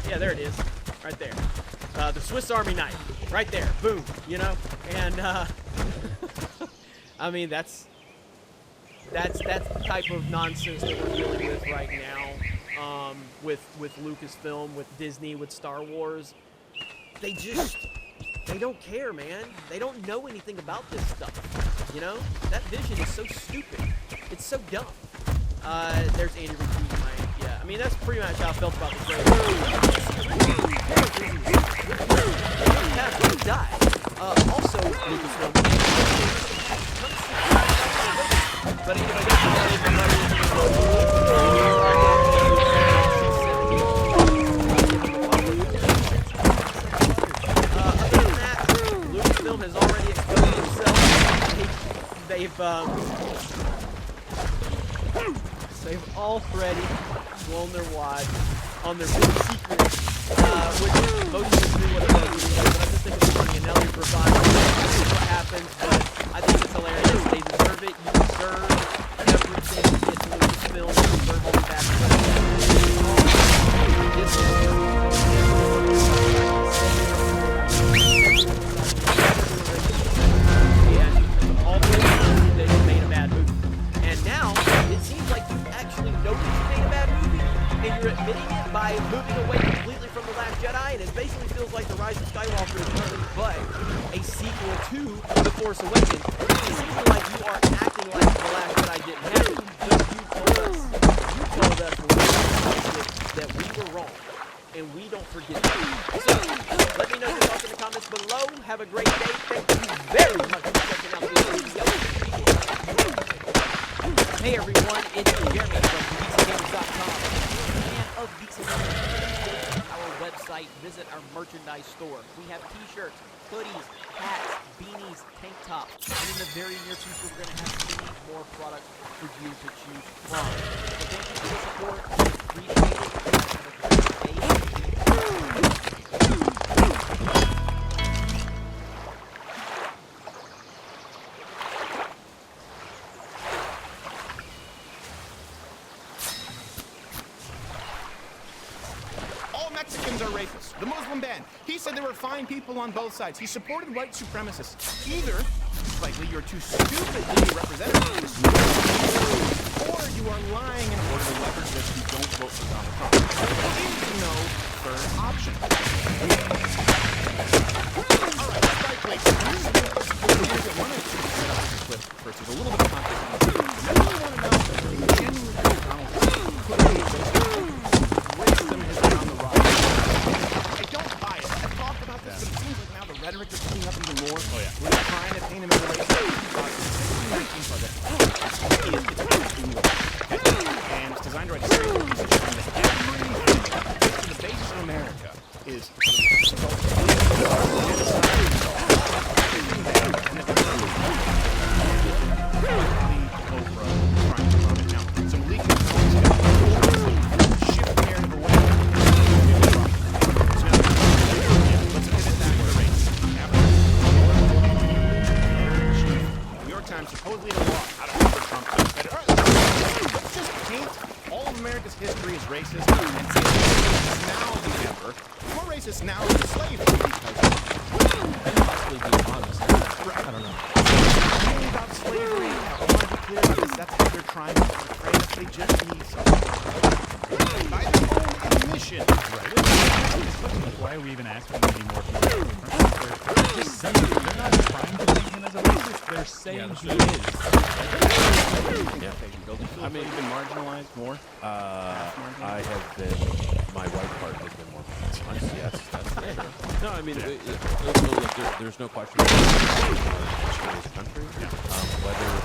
Yeah, there it is, right there. The Swiss Army knife, right there, boom, you know? And, I mean, that's the type of nonsense that we're dealing with right now, with Lucasfilm, with Disney, with Star Wars. They don't care, man. They don't know anything about this stuff, you know? That vision is so stupid. It's so dumb. There's Andy repeating yeah. I mean, that's pretty much how I felt about the trailer. He died. Also, Lucasfilm. But anyway, other than that, Lucasfilm has already exposed himself. They've already blown their wad on their big secret, which most of us knew what it was anyway, but I just think it's funny, and now they provide what happens, but I think it's hilarious. They deserve it. You deserve everything to get to Lucasfilm. You deserve all the back. And all the they made a bad movie. And now, it seems like you actually know that you made a bad movie, and you're admitting it by moving away completely from The Last Jedi, and it basically feels like The Rise of Skywalker is nothing but a sequel to The Force Awakens. It seems like you are acting like The Last Jedi didn't happen, but you told us when we watched it that we were wrong, and we don't forget that. So, let me know your thoughts in the comments below. Have a great day. Thank you very much for checking out this video. Hey everyone, it's Jeremy from GeeksyGamers.com and of GeeksyGamers. Our website, visit our merchandise store. We have t-shirts, hoodies, hats, beanies, tank tops, and in the very near future we're going to have many more products for you to choose from. So thank you for the support. Appreciate it. Have a great day. Mexicans are racist. The Muslim ban. He said there were fine people on both sides. He supported white supremacists. Either, slightly, you're too stupid to be representative of this movement, or you are lying in order to leverage this you don't vote for Donald Trump. There is no third option. All right, right place. Here's one of the set up this clip first. There's a little bit of context. I really want to know if genuinely Donald Trump could be racism has been on the rise. I don't buy it. I've talked about this, but it seems like now the rhetoric is picking up even more. Oh, yeah. We're trying to paint him as a racist. And it's designed to write a series of pieces showing that everything the basis of America is some leaking shift narrative away. Let's pivot back to race. New York Times supposedly had a law out of Trump said, all right, let's just paint all of America's history as racist and say it's now than ever. More racist now than slavery because and possibly be honest. Right. I don't know. About slavery, I want to be clear about this. That's what they're trying to portray. They just need something. By their own admission. Right. Why are we even asking them anymore? They're just saying it. They're not trying to paint him as a racist. They're saying he is. I mean, you've been marginalized more. I have been. My white part has been more marginalized. Yes, that's fair. No, I mean, there's no question about this country.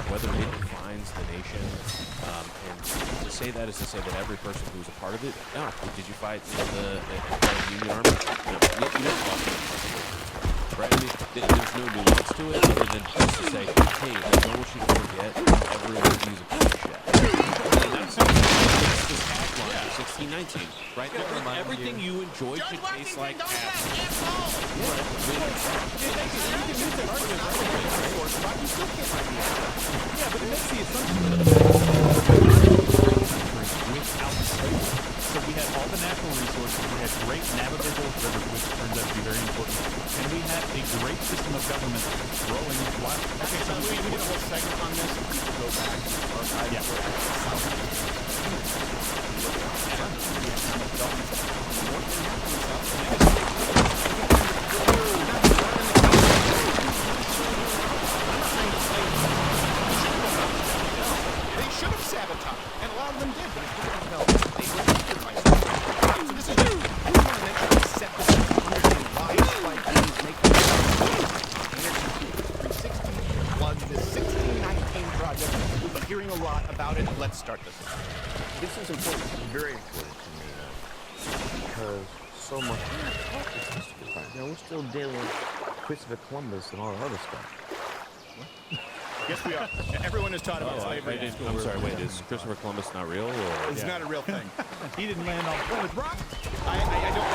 Whether it defines the nation, and to say that is to say that every person who's a part of it. No, did you fight in the Union Army? No, you didn't fight in the right? I mean, there's no nuance to it other than just to say, hey, I don't want you to forget everyone views a piece of shit. And that's this tagline for 1619, right? Everything you enjoy should taste like ass. without slavery. So we had all the natural resources, we had great navigable rivers, which turns out to be very important, and we had a great system of government growing wild. Okay, so we did a whole segment on this. Go back to the archive. Yeah. They should have sabotaged, and a lot of them did, but it didn't develop. They were sacrificed. So this is just, we want to make sure we set this up to understand why like these make Energy 360 was this 1619 project. We'll be hearing a lot about it. Let's start this. This is important, very important to me, because so much. You know, we're still dealing with Christopher Columbus and all the other stuff. Yes, we are. Everyone is taught about slavery. I'm sorry, wait, is Christopher Columbus not real? Or? It's not a real thing. He didn't land on Plymouth Rock. I don't.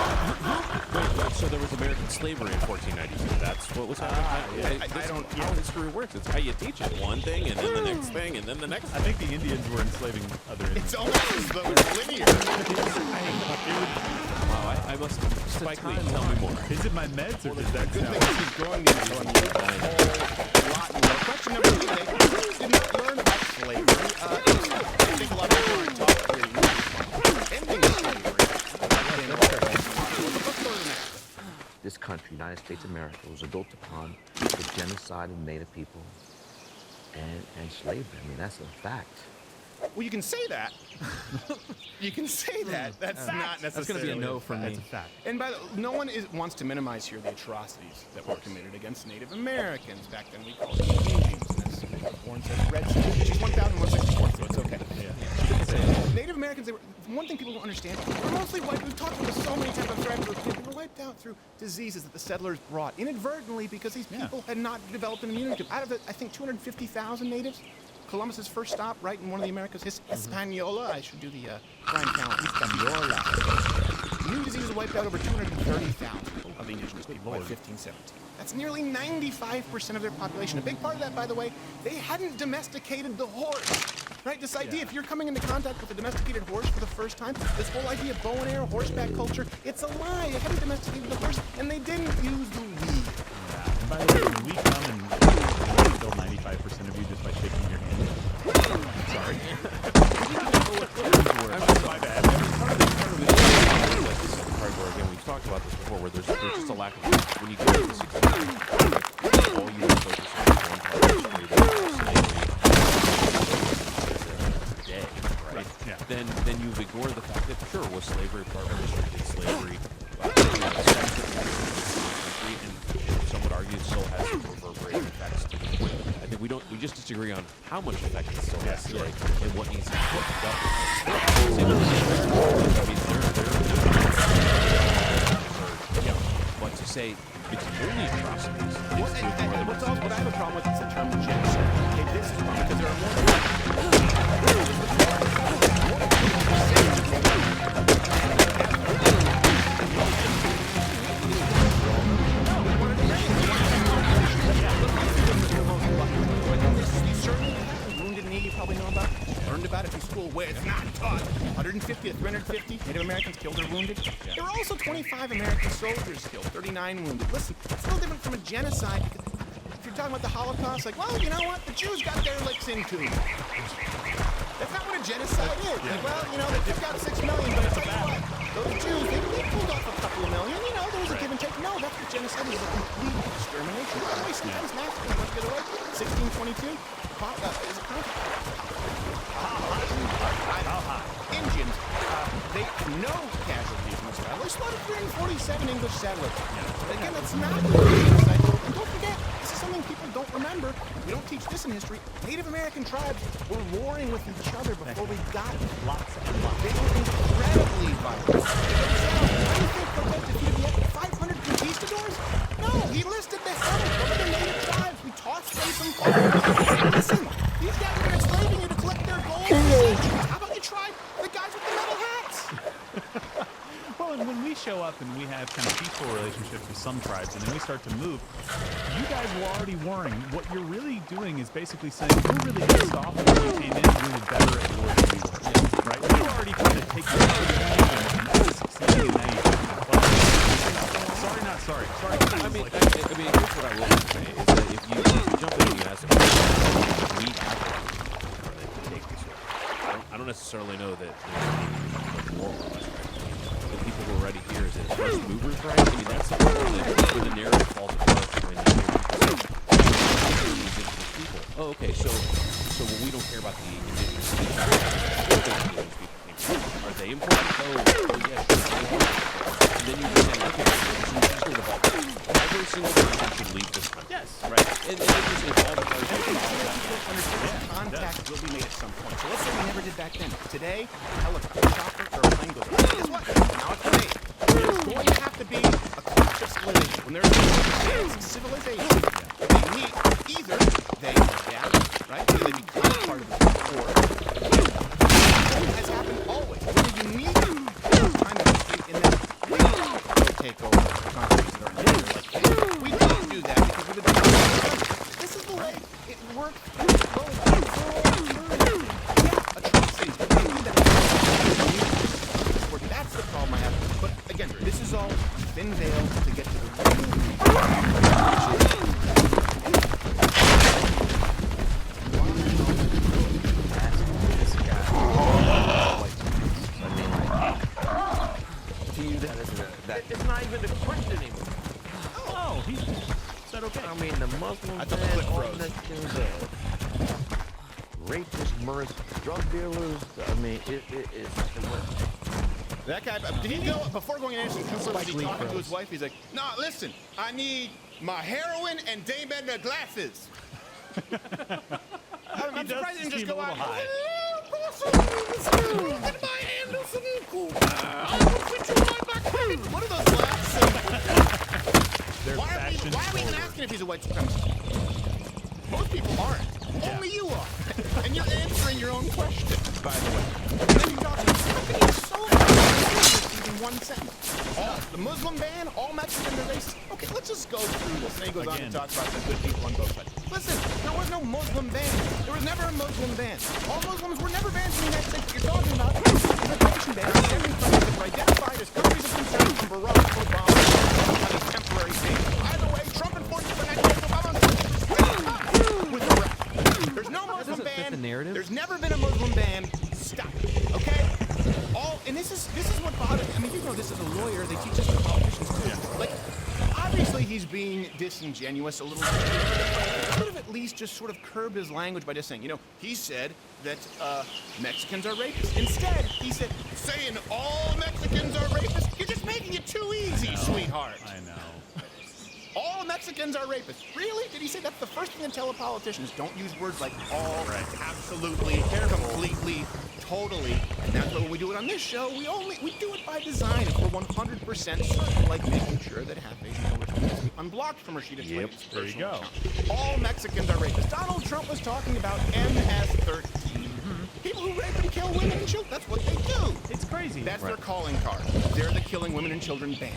Wait, so there was American slavery in 1492. That's what was happening? I don't. How history works. It's how you teach it. One thing, and then the next thing, and then the next I think the Indians were enslaving other Indians. It's almost as though it's linear. Wow, I must spike me. Tell me more. Is it my meds or does that Good sound? thing he's growing these a whole lot more. Question number 2, they did not learn about slavery. I think a lot of people aren't taught really ending slavery. Let's go to the next one. This country, United States of America, was built upon the genocide of Native people and slavery. I mean, that's a fact. Well, you can say that. You can say that. That's not necessarily. That's going to be a no for me. And by the no one wants to minimize here the atrocities that were committed against Native Americans. Back then, we called them Indians. And as Warren says, Red State. She's 1,164, so it's okay. Yeah. Native Americans, they were, one thing people don't understand, they were mostly wiped. We've talked about this so many times. I'm sorry, they were wiped out through diseases that the settlers brought inadvertently because these people had not developed an immunity. Out of the, I think, 250,000 natives, Columbus's first stop, right in one of the Americas, Hispaniola. I should do the crime count. Hispaniola. New diseases wiped out over 230,000 of the indigenous people by 1517. That's nearly 95% of their population. A big part of that, by the way, they hadn't domesticated the horse. Right? This idea, if you're coming into contact with a domesticated horse for the first time, this whole idea of bow and arrow, horseback culture, it's a lie. They hadn't domesticated the horse, and they didn't use the weed. Yeah. And by the way, when we come and kill 95% of you just by shaking your hand. Sorry. My bad. Part of it is like this is the part where, again, we've talked about this before, where there's just a lack of, when you get into this experience, all you focus on is one part of history, today, right? Yeah. Then you've ignored the fact that, sure, was slavery part of history? Did slavery and some would argue it still has reverberating effects to the point. I think we just disagree on how much effect it still has today and what needs to be put up. But to say it's only atrocities is to ignore the What I have a problem with is the term genocide. Okay, this is wrong because there are more. You certainly have wounded knee. You probably know about. Learned about it in school where it's not taught. 150 to 350 Native Americans killed or wounded. There were also 25 American soldiers killed, 39 wounded. Listen, it's no different from a genocide. If you're talking about the Holocaust, like, well, you know what? The Jews got their licks in too. That's not what a genocide is. Like, well, you know, they've got 6 million, but I tell you what, those Jews, they pulled off a couple of million. You know, there was a give and take. No, that's what genocide is, a complete extermination. By the way, Stephen's massacre, went the other way, 1622, is a conflict. Indians, they no casualties in this battle. They slaughtered 347 English settlers. Again, that's not the genocide. And don't forget, this is something people don't remember. We don't teach this in history. Native American tribes were warring with each other before we got lots of them. They were incredibly violent. How do you think Cortez defeated 500 conquistadors? No, he listed the hell of the native tribes. We tossed them some farms. Listen, these guys were enslaving you to collect their gold. How about you try the guys with the metal hats? Well, and when we show up and we have kind of peaceful relationships with some tribes, and then we start to move, you guys were already warring. What you're really doing is basically saying, we're really pissed off when we came in, we were better at war than we were. Right? We were trying to take your and succeeding, and now you jump in the class. Sorry, not sorry. Sorry. I mean, here's what I will say is that if you jump in and you ask them, we have to take this way. I don't necessarily know that there's more or less right. The people who are already here is it first movers right? I mean, that's the problem where the narrative falls apart when you hear people. Oh, okay, so well, we don't care about the indigenous people. Are they important? Oh yes. And then you pretend, okay, so we're just going to evolve. Every single person should leave this country. Yes. Right? And it just evolved as Contact will be made at some point. So let's say we never did back then. Today, a helicopter, chopper, or a plane goes up. Guess what? Now it's made. There's going to have to be a clash of civilization. When there's a civilization, they need either they adapt, right? Either they become part of it, or it has happened always. When you need time to escape in that we don't take over countries that are new. Like, we don't do that because we would this is the way it works. That's the problem I have. But again, this is all thin veil to get to It's not even a question anymore. Oh, he said okay. I mean, the Muslims, I thought the clip all froze. Mexicans, rapists, murderers, drug dealers. I mean, it's that guy. Did he go before going to Anderson Cooper? Was he talking to his wife? He's like, "Nah, listen, I need my heroin and Dame Edna glasses." I'm surprised he didn't just go out. What are those laughs? Why are we even asking if he's a white supremacist? Most people aren't. Only you are. And you're answering your own question, by the way. And then you talk about how can you so in one sentence? The Muslim ban, all Mexicans are racist. Okay, let's just go through this. And he goes on to talk about the good people on both sides. Listen, there was no Muslim ban. There was never a Muslim ban. All Muslims were never banned from the United States. You're talking about immigration bans. Every country that were identified as countries of concern from Barack Obama on a temporary basis. Either way, Trump enforced the United States. Obama with the rest. There's no Muslim ban. There's never been a Muslim ban. Stop it, okay? And this is what bothers me. I mean, you know this as a lawyer. They teach us the politicians too. Yeah. Like, obviously he's being disingenuous a little bit. He could have at least just sort of curbed his language by just saying, he said that Mexicans are rapists. Instead, he said, saying all Mexicans are rapists? You're just making it too easy, sweetheart. I know. All Mexicans are rapists. Really? Did he say that's the first thing to tell politicians? Don't use words like all, absolutely, completely, totally. And that's why when we do it on this show, we do it by design. If we're 100% certain, like making sure that half Asian know which one is unblocked from Rashida Tlaib's there you go. account. All Mexicans are rapists. Donald Trump was talking about MS-13. People who rape and kill women and children. That's what they do. It's crazy. That's their calling card. They're the killing women and children band.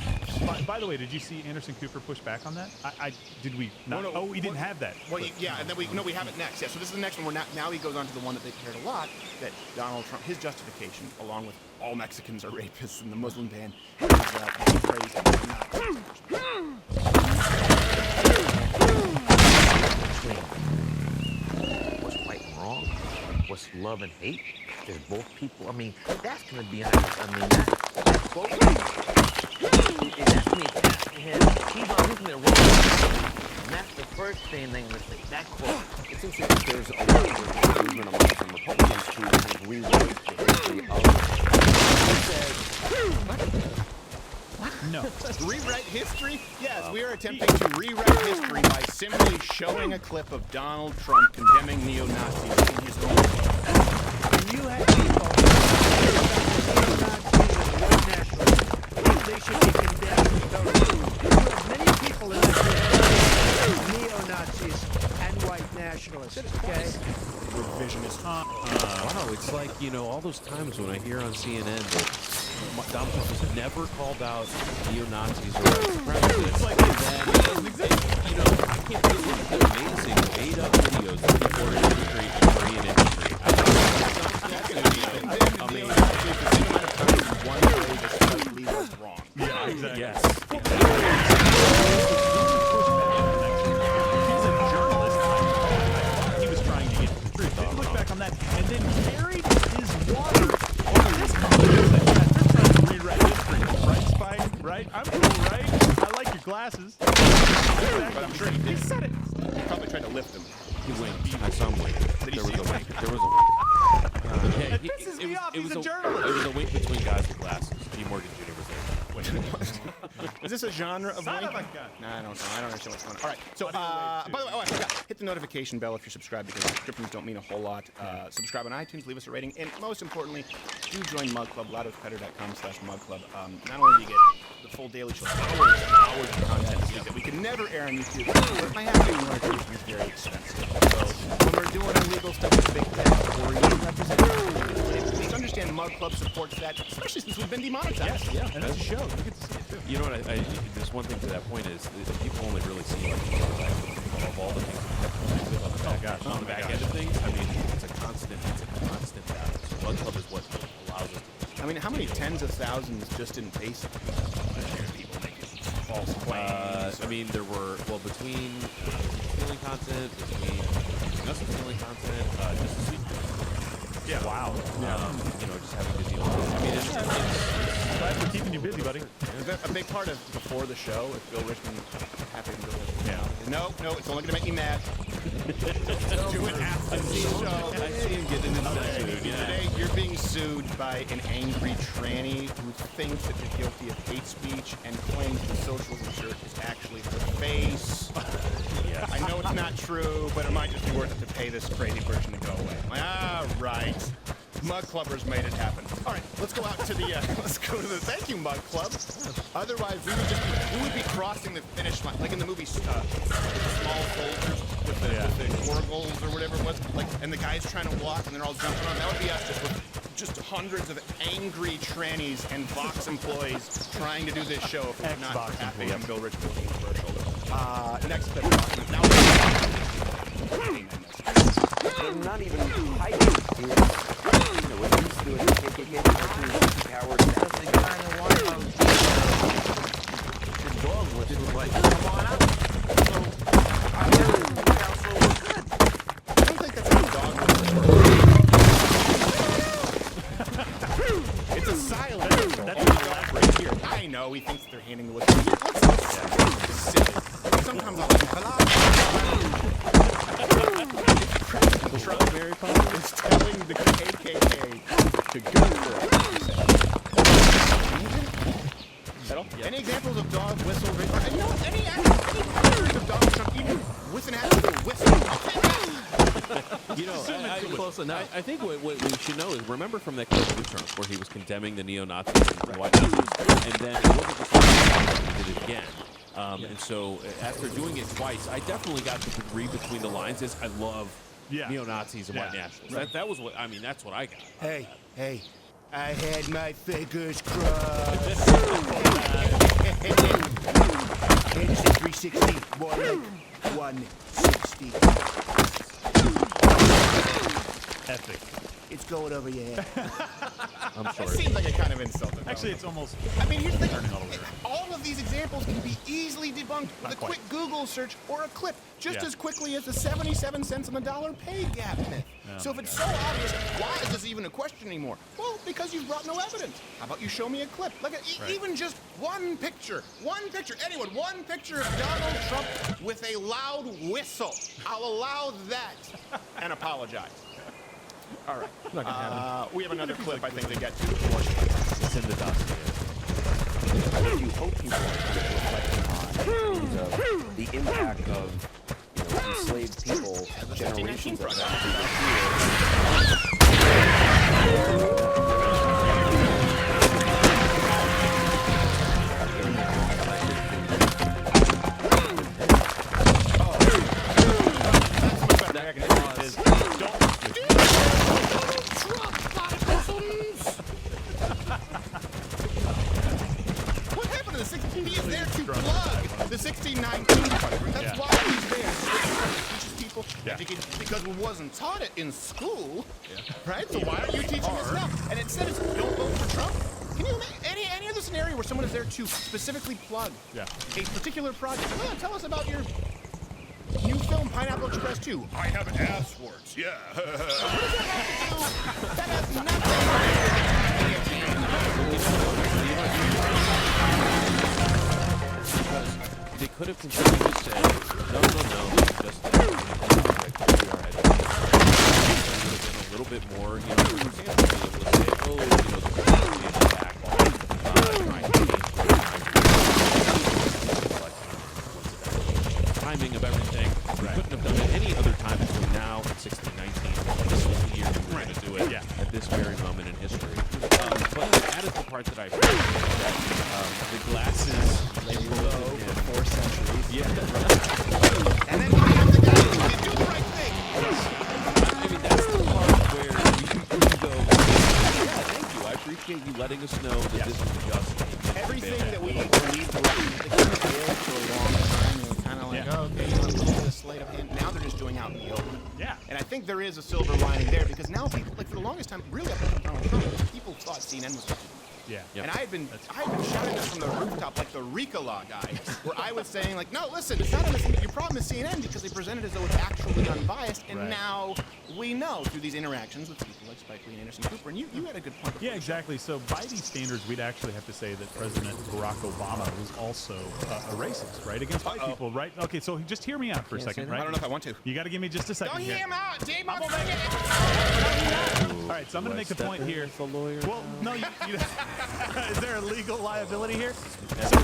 By the way, did you see Anderson Cooper push back on that? Did we not? No, we didn't have that. Well, yeah, and then we have it next. Yeah, so this is the next one. Now he goes on to the one that they cared a lot, that Donald Trump, his justification, along with all Mexicans are rapists and the Muslim ban, is crazy. what's right and wrong, what's love and hate. There's both people. I mean, that's gonna be. I mean, that's quote. That's me asking him. He's on looking at wrong. And that's the first thing they're gonna say. That quote. It seems like there's a lot of movement among some Republicans to kind of rewrite the history of. No. Rewrite history? Yes, we are attempting to rewrite history by simply showing a clip of Donald Trump condemning neo-Nazis in his own. And you have people they should be condemned. You have many people in that neo-Nazis and white nationalists, okay? Revisionist. Wow, it's like, all those times when I hear on CNN that Donald Trump has never called out neo-Nazis or white supremacists. It's like, and then, it doesn't exist. I can't believe the amazing made-up videos that people are in the Korean industry. I mean, actually, it's the same amount of time one way the slightly was wrong. Yeah, exactly. Yes. He's a journalist. I thought he was trying to get to the truth. Then look back on that, and then carried his water on this company. They're trying to rewrite history, right, Spike? Right? I'm cool, right? I like your glasses. But I'm sure he said it. He probably tried to lift him. He winked. I saw him wink. Did he There was see a him? wink. There was a wink. Yeah, That pisses me off. He's a journalist. It was a wink between guys with glasses. P. Morgan Jr. was there. Is this a genre of Son wink? of a gun. Nah, I don't know. I don't understand what's going on. All right. So, by the way, I forgot. Hit the notification bell if you're subscribed because subscriptions don't mean a whole lot. Subscribe on iTunes, leave us a rating, and most importantly, do join Mug Club, loudospedder.com/Mug Club. Not only do you get the full daily show, hours and hours of content that we can never air on YouTube, but I have to notification is very expensive. So when we're doing illegal stuff with Big Tech or even representing, please understand Mug Club supports that, especially since we've been demonetized. Yeah, and that's a show. You get to see it too. You know what? There's one thing to that point is people only really see like of all the things on the back end of things. I mean, it's a constant battle. So Mug Club is what allows us to. I mean, how many tens of thousands just in basic people making false claims? I mean, there were between stealing content, between us stealing content, just this week. Yeah. Wow. You know, just having to deal with it. I mean, it's glad we're keeping you busy, buddy. A big part of before the show, if Bill Richmond happened to Bill Richmond. Yeah. No, it's only going to make me mad. Do it after the show. I see him getting into that mood. Today, you're being sued by an angry tranny who thinks that you're guilty of hate speech and claims the socialism shirt is actually her face. Yes. I know it's not true, but it might just be worth it to pay this crazy person to go away. Right. Mug Clubbers made it happen. All right, let's go out to the. Let's go to the. Thank you, Mug Club. Otherwise, we would be crossing the finish line, like in the movie Small Soldiers with the Gorgles or whatever it was. Like, and the guy's trying to walk, and they're all jumping on. That would be us, just hundreds of angry trannies and Vox employees trying to do this show if we're not happy on Bill Richmond commercial. Next bit. Now. They're not even hiding. You know, what he's doing, the KKK, Howard, that's the kind of one of the dog was like, come on out. So, I good. I don't think that's how dog works. It's a silent whistle. That's right here. I know, he thinks they're handing the whistle. Silly. Sometimes I'll Trump is telling the KKK to go for it. Any examples of dog whistle? You know what? Any pictures of Donald Trump even with an actual whistle? You know, close enough. I think what we should know is remember from that clip of Trump where he was condemning the neo-Nazis and white Nazis, and then it wasn't just he did it again. And so after doing it twice, I definitely got to read between the lines. Is I love neo-Nazis and white nationalists. That was what I mean. That's what I got. Hey, I had my fingers crossed. It's a 360, more like 160. Epic. It's going over your head. I'm sorry. It seems like a kind of insult. Actually, it's almost. I mean, here's the thing. All of these examples can be easily debunked with a quick Google search or a clip, just as quickly as the 77 cents on the dollar pay gap myth. So if it's so obvious, why is this even a question anymore? Well, because you've brought no evidence. How about you show me a clip? Like even just one picture. Anyone, one picture of Donald Trump with a loud whistle. I'll allow that and apologize. All right. Not gonna happen. We have another clip, I think, to get to. It's in the dossier. You hope people are reflecting on the impact of enslaved people generations ago. He is there to plug the 1619 part. That's why he's there. He teaches people school? Yeah. Because we wasn't taught it in school, right? So why aren't you teaching us now? And instead it's don't vote for Trump. Can you imagine any other scenario where someone is there to specifically plug a particular project? Oh, tell us about your new film, Pineapple Express 2. I have ass warts, yeah. What does that have to do? That has Because they could have continued to say, no, this is just a project we are heading to. It would have been a little bit more, for example, be able to say, oh, this is going to be an attack on trying to change the timing of everything. We couldn't have done it any other time between now and 1619. This was the year we were going to do it at this very moment in history. But that is the part that I heard, that the glasses for 4 centuries. Yeah. And then you have the guy who do the right thing. I mean, that's the part where you can go, yeah, thank you. I appreciate you letting us know that this is just everything that we believed was for a long time. It was kind of like, oh, okay, you want a little bit of sleight of hand. Now they're just doing out in the open. Yeah. And I think there is a silver lining there because now people, like for the longest time, really up until Donald Trump, people thought CNN was. Yeah. And I had been shouting this from the rooftop like the RICO law guy, where I was saying like, no, listen, it's not your problem is CNN because they present it as though it's actually unbiased, and now we know through these interactions with people like Spike Lee and Anderson Cooper, and you had a good point. Yeah, exactly. So by these standards, we'd actually have to say that President Barack Obama was also a racist, right? Against white people, right? Okay, so just hear me out for a second, right? I don't know if I want to. You got to give me just a second Don't here. hear him out, Dave. All right, so I'm going to make the point here. Well, no, is there a legal liability here? So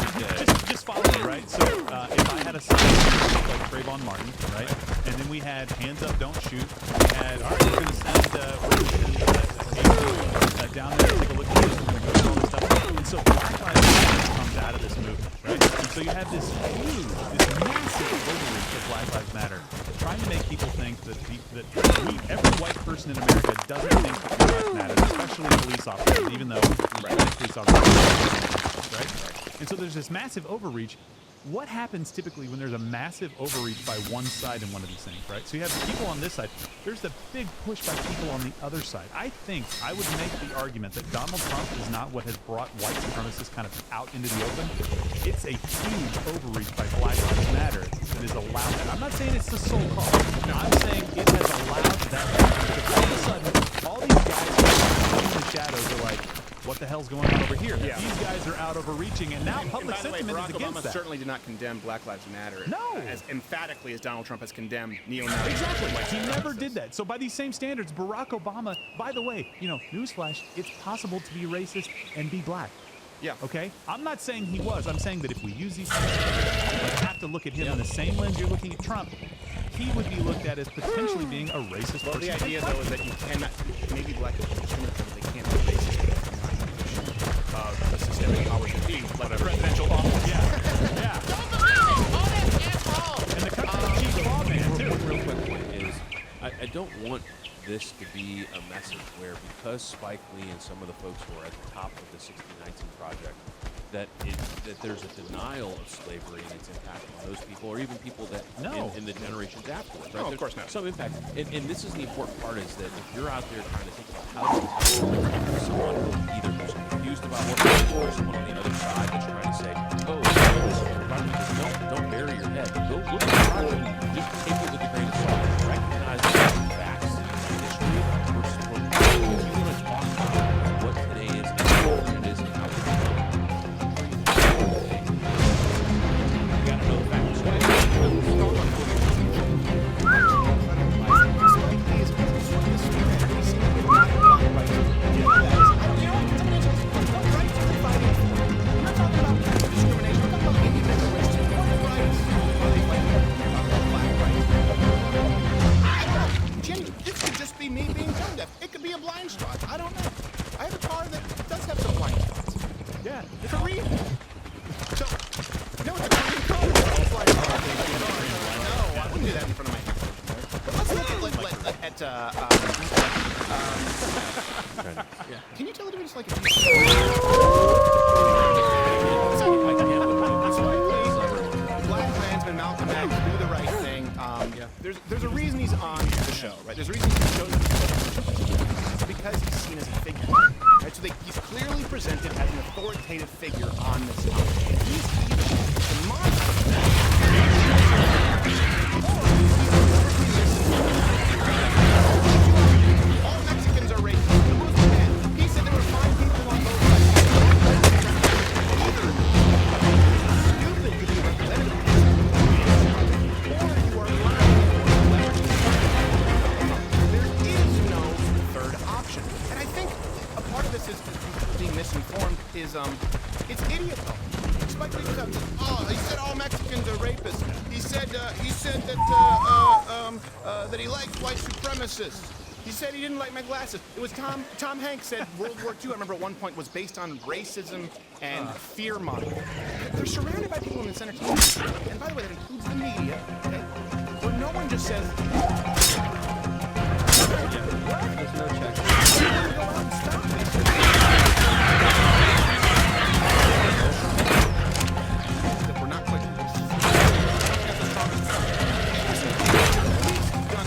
just follow me, right? So if I had a sign like Trayvon Martin, right, and then we had hands up, don't shoot. We had, all right, we're going to send down there to take a look at this. We're going to do all this stuff. And so Black Lives Matter comes out of this movement, right? And so you have this massive overreach of Black Lives Matter, trying to make people think that every white person in America doesn't think that Black Lives Matter, especially police officers, even though police officers, right? And so there's this massive overreach. What happens typically when there's a massive overreach by one side in one of these things, right? So you have people on this side. There's the big push by people on the other side. I think I would make the argument that Donald Trump is not what has brought white supremacists kind of out into the open. It's a huge overreach by Black Lives Matter that has allowed that. I'm not saying it's the sole cause. No, I'm saying it has allowed that to happen. Because all of a sudden, all these guys in the shadows are like, what the hell's going on over here? Yeah. These guys are out overreaching, and now public sentiment is against Obama that. certainly did not condemn Black Lives Matter as emphatically as Donald Trump has condemned neo-Nazis. Exactly. He never did that. So by these same standards, Barack Obama, by the way, newsflash, it's possible to be racist and be black. Yeah. Okay? I'm not saying he was. I'm saying that if we use these things, we have to look at him in the same lens you're looking at Trump. He would be looked at as potentially being a racist person. The idea, though, is that you cannot, maybe black people discriminate, but they can't be racist. The systemic powers that be, like a presidential office. Yeah. Don't believe me! All that asshole! And the country's chief lawman, too. One real quick point is, I don't want this to be a message where because Spike Lee and some of the folks who are at the top of the 1619 project, that there's a denial of slavery and its impact on those people, or even people that in the generations afterwards. Right? No, of course not. Some impact, and this is the important part: is that if you're out there trying to think about how to someone either who's confused about what it is, or someone on the other side that's trying to say, "Oh, this is don't bury your head. Go look at the project. Just take it with a grain of salt. Recognize the facts in history versus what if you want to talk about what today is and what it is and how it's become. You gotta know the facts. This could just be me being tone deaf. It could be a blind spot. I don't know. I have a car that does have some blind spots. Yeah. It's a Korean. So, no, it's a Korean car. It's like, no, I wouldn't do that in front of my house. But let's look at Can you tell the difference like Black Klansman, Malcolm X, do the right thing. There's a reason Right? There's a reason he's chosen. It's because he's seen as a figure. Right? So he's clearly presented as an authoritative figure on this topic. And he's either the monster all Mexicans are racist. The Muslim man, he said there were fine people on both sides. Stupid to be representative. Or you are lying. There is no third option. And I think a part of this is being misinformed is it's idiot though. Spike Lee comes out and says, oh, he said all Mexicans are rapists. He said that that he likes white supremacists. He said he didn't like my glasses. It was Tom Hanks said World War II, I remember at one point, was based on racism and fear mongering. They're surrounded by people in this entertainment industry, and by the way, that includes the media, okay, where no one just says, There's no check. go out and stop this. That we're not quite done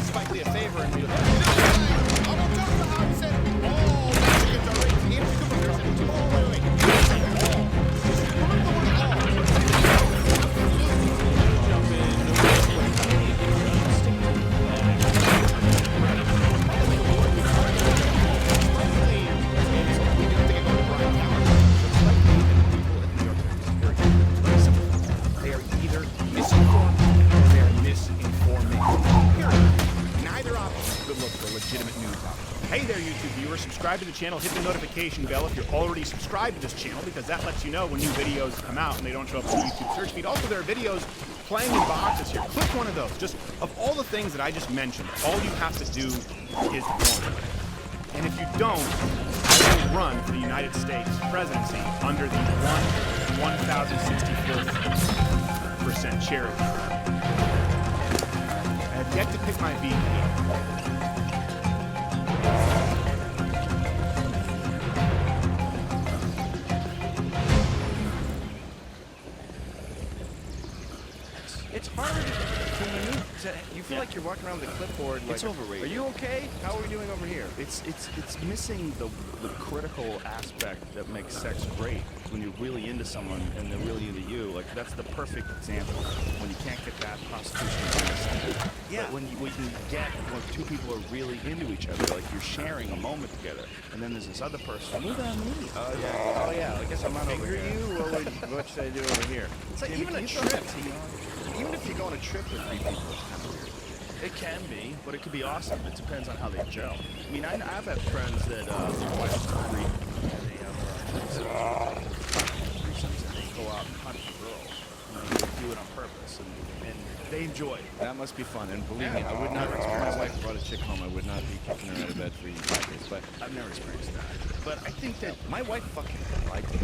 Spike Lee a favor and we I'm talking about how he said all Mexicans are racist. He actually took a picture and said, oh, wait. They are either misinformed or they are misinforming. Period. Neither option is good look for legitimate news outlet. Hey there, YouTube viewers. Subscribe to the channel. Hit the notification bell if you're already subscribed to this channel, because that lets you know when new videos come out and they don't show up in the YouTube search feed. Also, there are videos playing in boxes here. Click one of those. Just of all the things that I just mentioned, all you have to do is one. And if you don't, I will run for the United States presidency under the 1,064% charity. I have yet to pick my VP. It's hard you feel like you're walking around with a clipboard. Like, It's overrated. Are you okay? How are we doing over here? It's missing the critical aspect that makes sex great. When you're really into someone and they're really into you, like that's the perfect example. When you can't get that, prostitution is innocent. Yeah. But when you get when two people are really into each other, like you're sharing a moment together, and then there's this other person. Move on me. Oh yeah. I guess I'm on over here. What should I do over here? It's like even a trip. Even if you go on a trip with three people, it's kind of weird. It can be, but it could be awesome. It depends on how they gel. I mean, I've had friends that their wives are free, and they have threesomes, and they go out and hunt for girls. And they do it on purpose, and they enjoy it. That must be fun. And believe me, I would not. If my wife brought a chick home, I would not be kicking her out of bed for eating crackers. But I've never experienced that. But I think that my wife fucking liked it.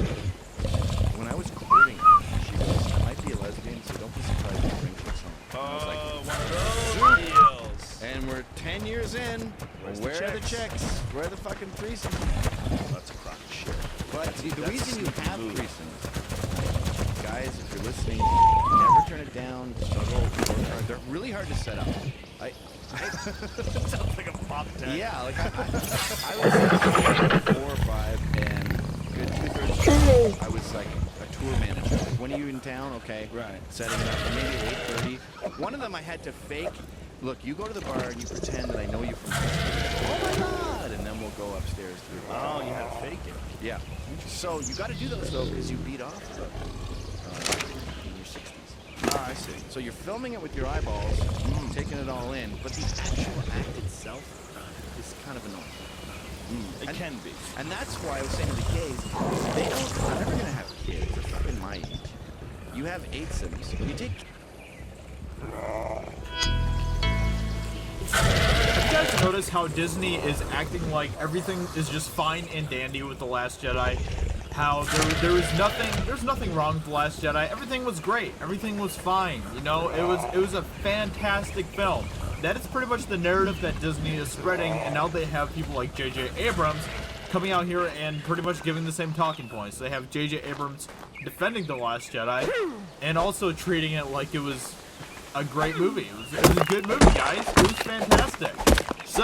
When I was courting her, she was, I might be a lesbian, so don't be surprised if I bring chicks home. And I was like, one of those deals. And we're 10 years in. Where are the chicks? Where are the fucking threesomes? That's a crock of shit. But the reason you have threesomes, guys, if you're listening, never turn it down. Struggle. They're really hard to set up. Sounds like a pop tag. Yeah, like I was 4 or 5, and good 2/3 I was like a tour manager. Like, when are you in town? Okay. Right. Setting it up. Maybe at 8:30. One of them I had to fake. Look, you go to the bar and you pretend that I know you from. Oh my God! And then we'll go upstairs to your bar. Oh, you had to fake it. Yeah. So you got to do those though, because you beat off the in your 60s. Ah, I see. So you're filming it with your eyeballs, taking it all in, but the actual act itself is kind of annoying. It can be. And that's why I was saying to the gays, they're never going to have kids. They're fucking my age. You have 8 sims. You take... Have you guys noticed how Disney is acting like everything is just fine and dandy with The Last Jedi? How there's nothing wrong with The Last Jedi. Everything was great. Everything was fine. You know, it was a fantastic film. That is pretty much the narrative that Disney is spreading, and now they have people like J.J. Abrams coming out here and pretty much giving the same talking points. They have J.J. Abrams defending The Last Jedi, and also treating it like it was a great movie. It was a good movie, guys. It was fantastic. So,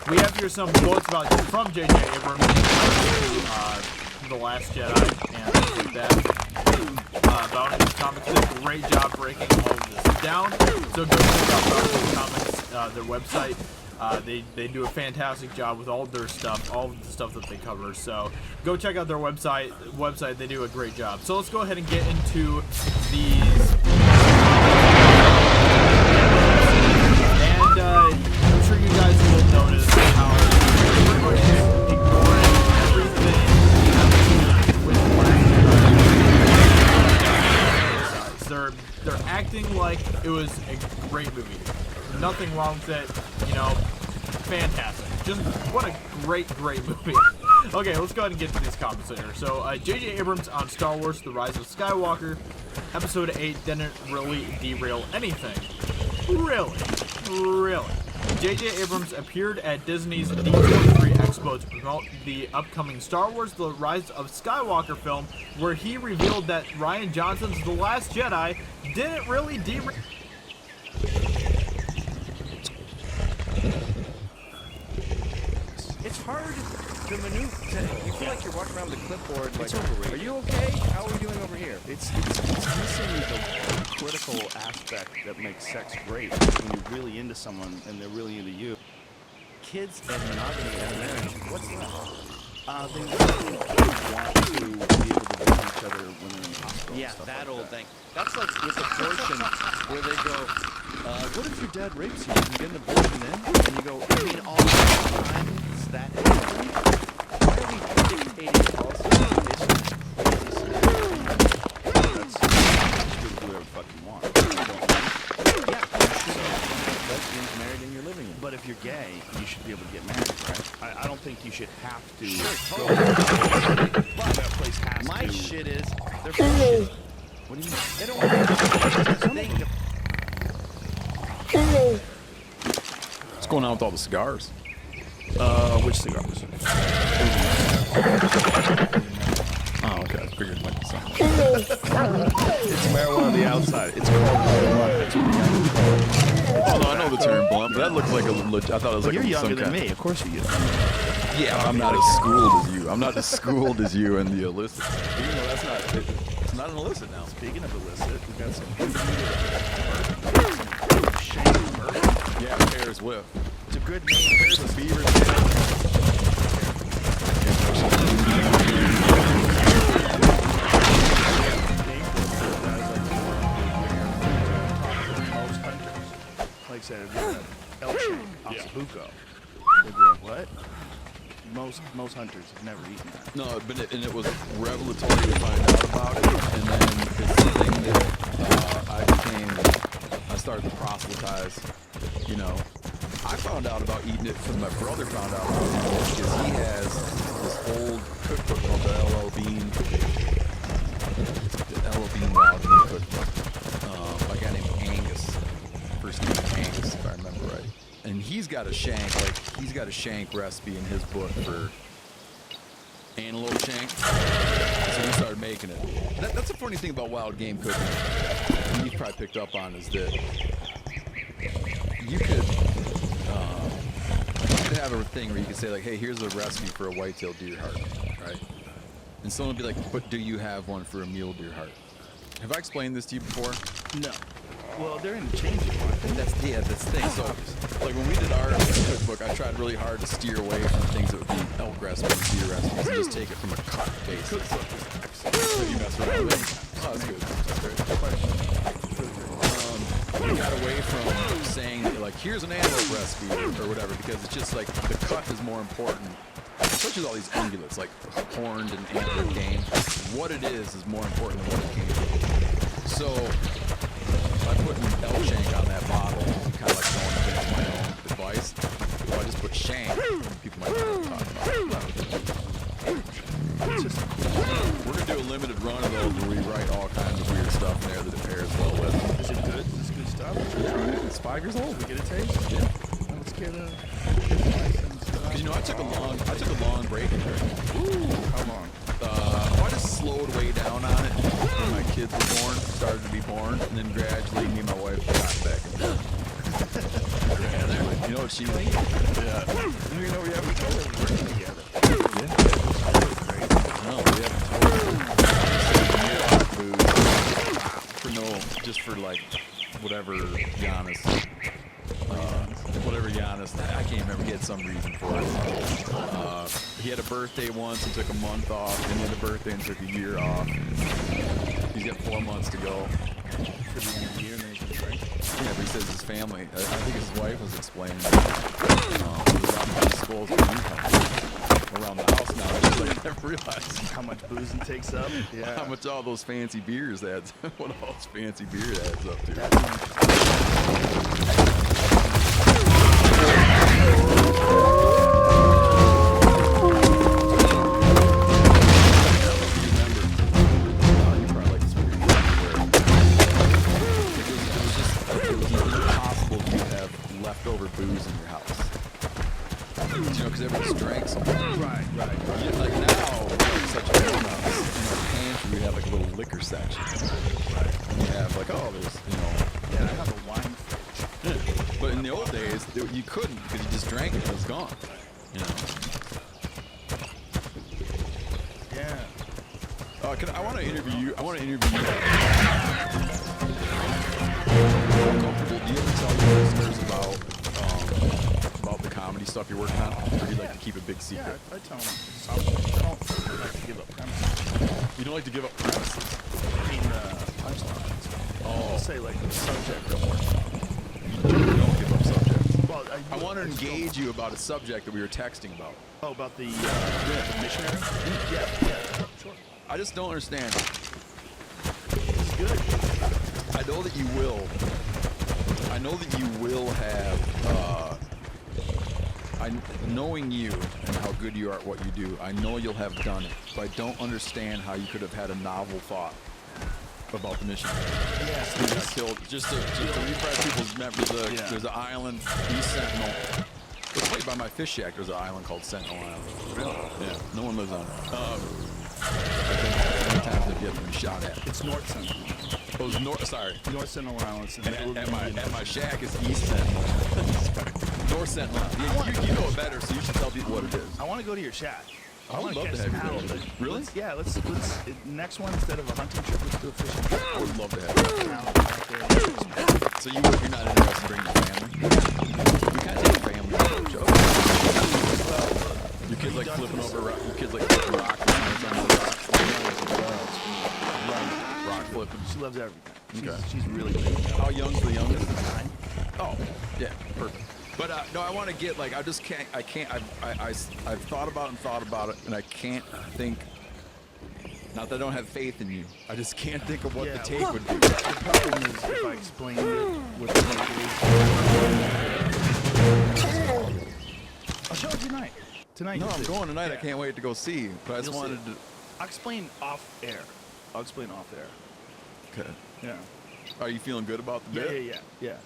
we have here some quotes from J.J. Abrams, The Last Jedi, and things like that. About his comics, did a great job breaking all of this down. So go check out Bounty Comics, their website. They do a fantastic job with all of their stuff, all of the stuff that they cover. So go check out their website. They do a great job. So let's go ahead and get into these. And I'm sure you guys will notice how pretty much ignoring everything with the Last Jedi. They're acting like it was a great movie. Nothing wrong with it, you know, fantastic. Just what a great movie. Okay, let's go ahead and get to these comments later. So, J.J. Abrams on Star Wars The Rise of Skywalker, Episode 8 didn't really derail anything. Really? J.J. Abrams appeared at Disney's D23 Expo to promote the upcoming Star Wars The Rise of Skywalker film, where he revealed that Rian Johnson's The Last Jedi didn't really derail. It's hard to maneuver. You feel like you're walking around with a clipboard. Like, are you okay? How are we doing over here? It's missing the critical aspect that makes sex great when you're really into someone and they're really into you. Kids and monogamy and marriage, what's that? They want to be able to visit each other when they're in the hospital. Yeah, and stuff that like old that. thing. That's like with abortion, where they go, what if your dad rapes you? Can you get an abortion then? And you go, I mean, all the time it's that happening? Why are we dictating also this crazy scenario? That's just do whatever the fuck you want. Yeah, lesbians married in your living room. But if you're gay, you should be able to get married, right? I don't think you should have to. Sure, go totally. that place has My to. shit is, they're bullshit. What do you mean? They don't want to What's going on with all the cigars? Which cigars? Oh, okay. I figured it might be something. It's marijuana on the outside. It's called marijuana. That's what we got. Oh, no, I know the term blunt, but that looked like a legit. I thought it was like You're younger some than kind. me. Of course you get. Yeah, I'm not as schooled as you. I'm not as schooled as you in the illicit. Even though that's not. It's not an illicit now. Speaking of illicit, we got some. Yeah, Pears Whip. It's a good name. Pears with beavers. Like I said, if you're an elk shank, ossobuco, they're going, what? Most hunters have never eaten that. No, but it was revelatory to find out about it, and then it's something that I started to proselytize. You know, I found out about eating it from my brother. Found out about it because he has this old cookbook called the LL Bean Wild Bean Cookbook. A guy named Angus, first name is Angus, if I remember right. And he's got a shank recipe in his book for antelope shank. So we started making it. That's the funny thing about wild game cooking, and you've probably picked up on, is that you could have a thing where you could say like, hey, here's a recipe for a white-tailed deer heart, right? And someone would be like, but do you have one for a mule deer heart? Have I explained this to you before? No. Well, they're interchangeable. I think that's the thing. So, like when we did our cookbook, I tried really hard to steer away from things that would be elk recipes, deer recipes, and just take it from a cut basis. So you mess around with it. Oh, that's good. That's great. We got away from saying like, here's an antelope recipe or whatever, because it's just like the cut is more important. Especially with all these ungulates, like horned and antlered game. What it is more important than what it came from. So I put an elk shank on that bottle, kind of like going against my own advice. Well, I just put shank, people might know what I'm talking about. We're going to do a limited run of those where we write all kinds of weird stuff in there that it pairs well with. Is it good? Is this good stuff? It's 5 years old. We get a taste? Yeah. Let's get a license. Because, you know, I took a long break in there. Ooh, how long? I just slowed way down on it when my kids were born, started to be born, and then gradually me and my wife got back into it. Yeah, You know what she was? Yeah. You know, we haven't told her we're working together. Yeah. No, we haven't told her. For no, just for like, whatever Giannis. Whatever Giannis, I can't remember. He had some reason for it. He had a birthday once and took a month off, and he had a birthday and took a year off. He's got 4 months to go. For the end of the year, and then he's gonna break. Yeah, but he says his family. I think his wife was explaining that. Disposal around the house now. Just like I never realized How much booze he takes up. Yeah. how much all those fancy beers adds. What all those fancy beer adds up to. Leftover booze in your house. You know, because everybody drinks. Right. Yeah, like now, like such a pantry, we have like a little liquor section. Right. And you have like, oh, there's, you know. Yeah, I have a wine fridge. Yeah. But in the old days, you couldn't because you just drank it and it was gone. You know. Yeah. I want to interview you. I want to interview you. Do you ever tell your listeners about the comedy stuff you're working on, or do you like to keep a big secret? Yeah, I tell them something. I don't like to give up premises. You don't like to give up premises? I mean, punchlines. I'll say like the subject I'm working on. You don't give up subjects. Well, I want to engage you about a subject that we were texting about. Oh, about the missionary? Yeah, sure. I just don't understand. It's good. I know that you will. I know that you will have, knowing you and how good you are at what you do, I know you'll have done it, but I don't understand how you could have had a novel thought about the mission. Yes. Who got killed. Just to refresh people's memories, there's an island, East Sentinel. It's right by my fish shack, there's an island called Sentinel Island. Really? Yeah, no one lives on it. I think how many times have you ever been shot at? It's North Sentinel. Oh, it's North Sentinel Island. At my shack is East Sentinel. North Sentinel. You know it better, so you should tell people what it is. I want to go to your shack. I would love to have you there. Really? Let's next one, instead of a hunting trip, let's do a fishing trip. I would love to have you. So you're not interested in bringing your family? You can't take your family to a joke. Your kids like flipping over rock. Your kids like flipping rock. Rock flipping. She loves everything. Okay. She's really good. How young's the youngest? 9. Oh, yeah, perfect. But no, I want to get like I can't. I've thought about it, and I can't think. Not that I don't have faith in you. I just can't think of what the take would be. The problem is if I explained it, what the take is. I'll show it tonight. Tonight. No, I'm going tonight. I can't wait to go see. But I just wanted to. I'll explain off air. Okay. Yeah. Are you feeling good about the bit? Yeah.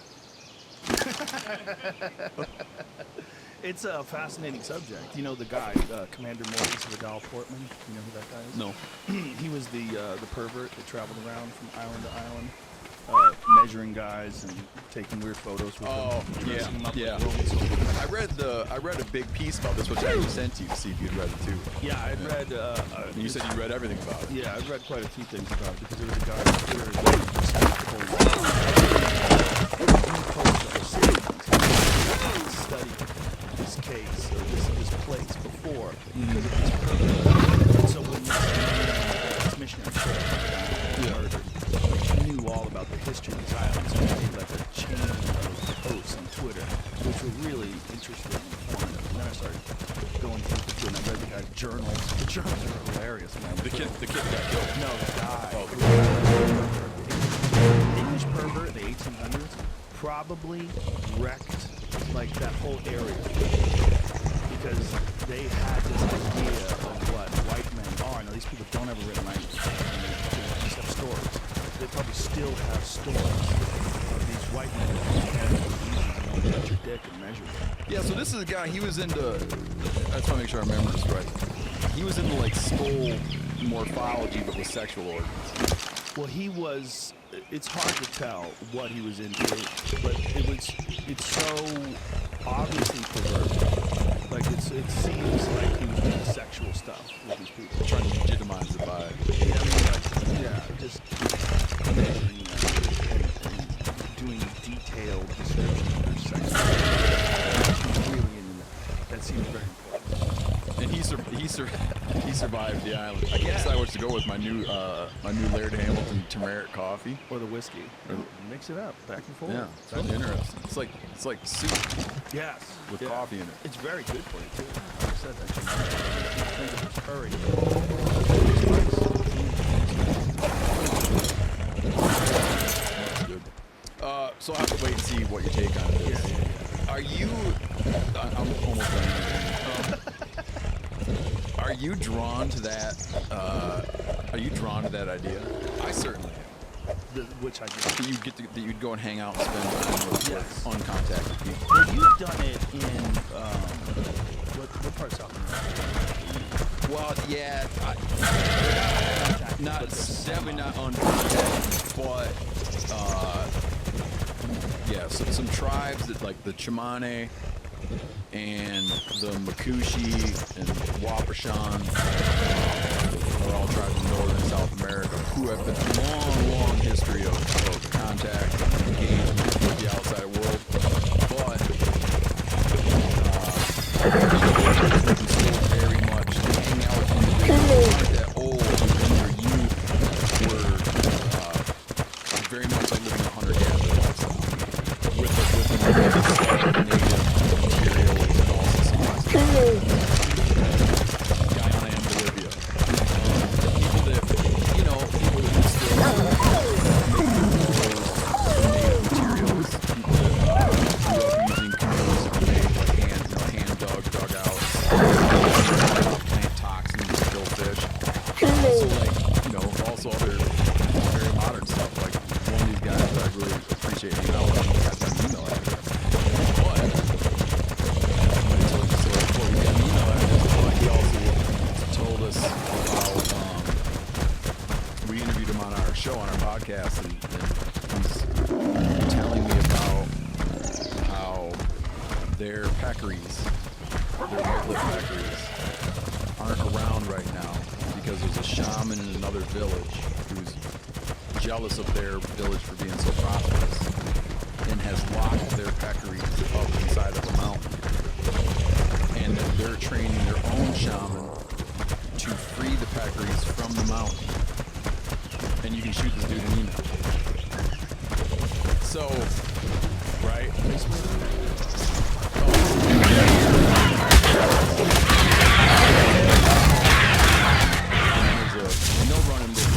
It's a fascinating subject. You know the guy, Commander Morris Vidal Portman? You know who that guy is? No. He was the pervert that traveled around from island to island, measuring guys and taking weird photos with them. Dressing them up with Roman soldiers. I read a big piece about this, which I actually sent to you to see if you'd read it too. Yeah, I'd read. You said you read everything about it. Yeah, I've read quite a few things about it because there was a guy on Twitter that studied this case or this place before because of this pervert. So when this missionary showed up, murdered, he knew all about the history of these islands. So he made like a chain of posts on Twitter, which were really interesting and informative. And then I started going through the Twitter and I read the guy's journals. The journals are hilarious, man. The kid got killed. No, the guy. Oh, the guy. The English pervert in the 1800s probably wrecked like that whole area because they had this idea of what white men are. Now these people don't have a written language. They just have stories. They probably still have stories of these white men who touch your dick and measure it. Yeah, so this is a guy, he was into, I just want to make sure I remember this right. He was into like skull morphology but with sexual organs. Well, he was, it's hard to tell what he was into, but it's so obviously perverted. Like it seems like he was doing sexual stuff with these people. Trying to legitimize it by. Yeah, I mean, like, yeah, just measuring and doing detailed descriptions of their sex. Really into that. That seems very important. And he survived the island. I guess I was to go with my new Laird Hamilton turmeric coffee or the whiskey. Mix it up, back and forth. Yeah, it's really interesting. It's like soup. Yes, with coffee in it. It's very good for you too. Like I said that curry. That's good. So I'll have to wait and see what your take on it is. Yeah. Are you? I'm almost done. Are you drawn to that? Are you drawn to that idea? I certainly am. Which idea? That you'd go and hang out and spend time with uncontacted people. Well, you've done it in what part of South America? Well, yeah, definitely not uncontacted, but yeah, some tribes that like the Chamane and the Makushi and Wapashan are all tribes in Northern and South America who have been long history of contact and engagement with the outside world. But still very much hang out with individuals like that old who in their youth were very much like living a hunter-gatherer lifestyle with the native materials and also some Guyana and Bolivia. People that, people that still make native materials, people that grew up using canoes that were made like hand-dug dugouts, plant toxins to kill fish. Also other very modern stuff. Like one of these guys that I really appreciate hanging out with, he's got an email address. But I told you so before we got an email address, but he also told us about we interviewed him on our show, on our podcast, and he's telling me about how their peccaries, their white-lip peccaries, aren't around right now because there's a shaman in another village who's jealous of their village for being so prosperous and has locked their peccaries up inside of a mountain, and that they're training their own shaman to free the peccaries from the mountain. And you can shoot this dude an email. So, right? No running little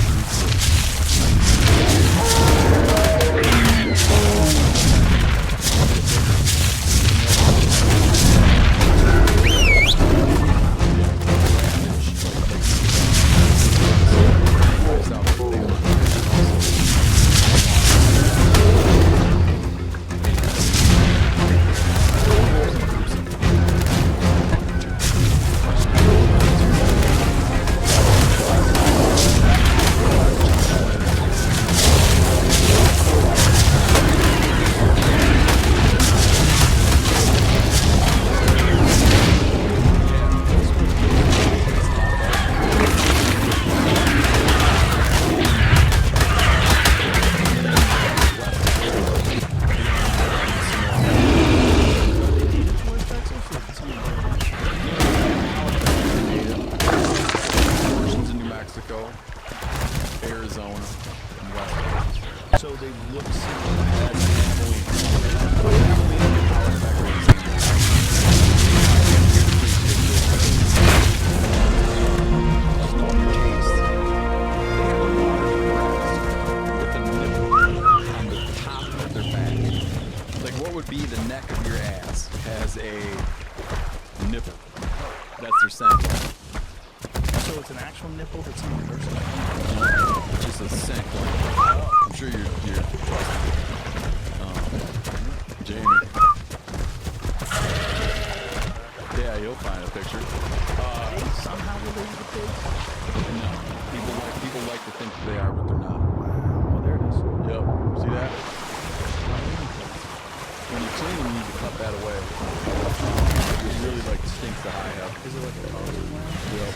when you clean them, you need to cut that away. It really like stinks the high up. Is it like a toxic lamb? Yep.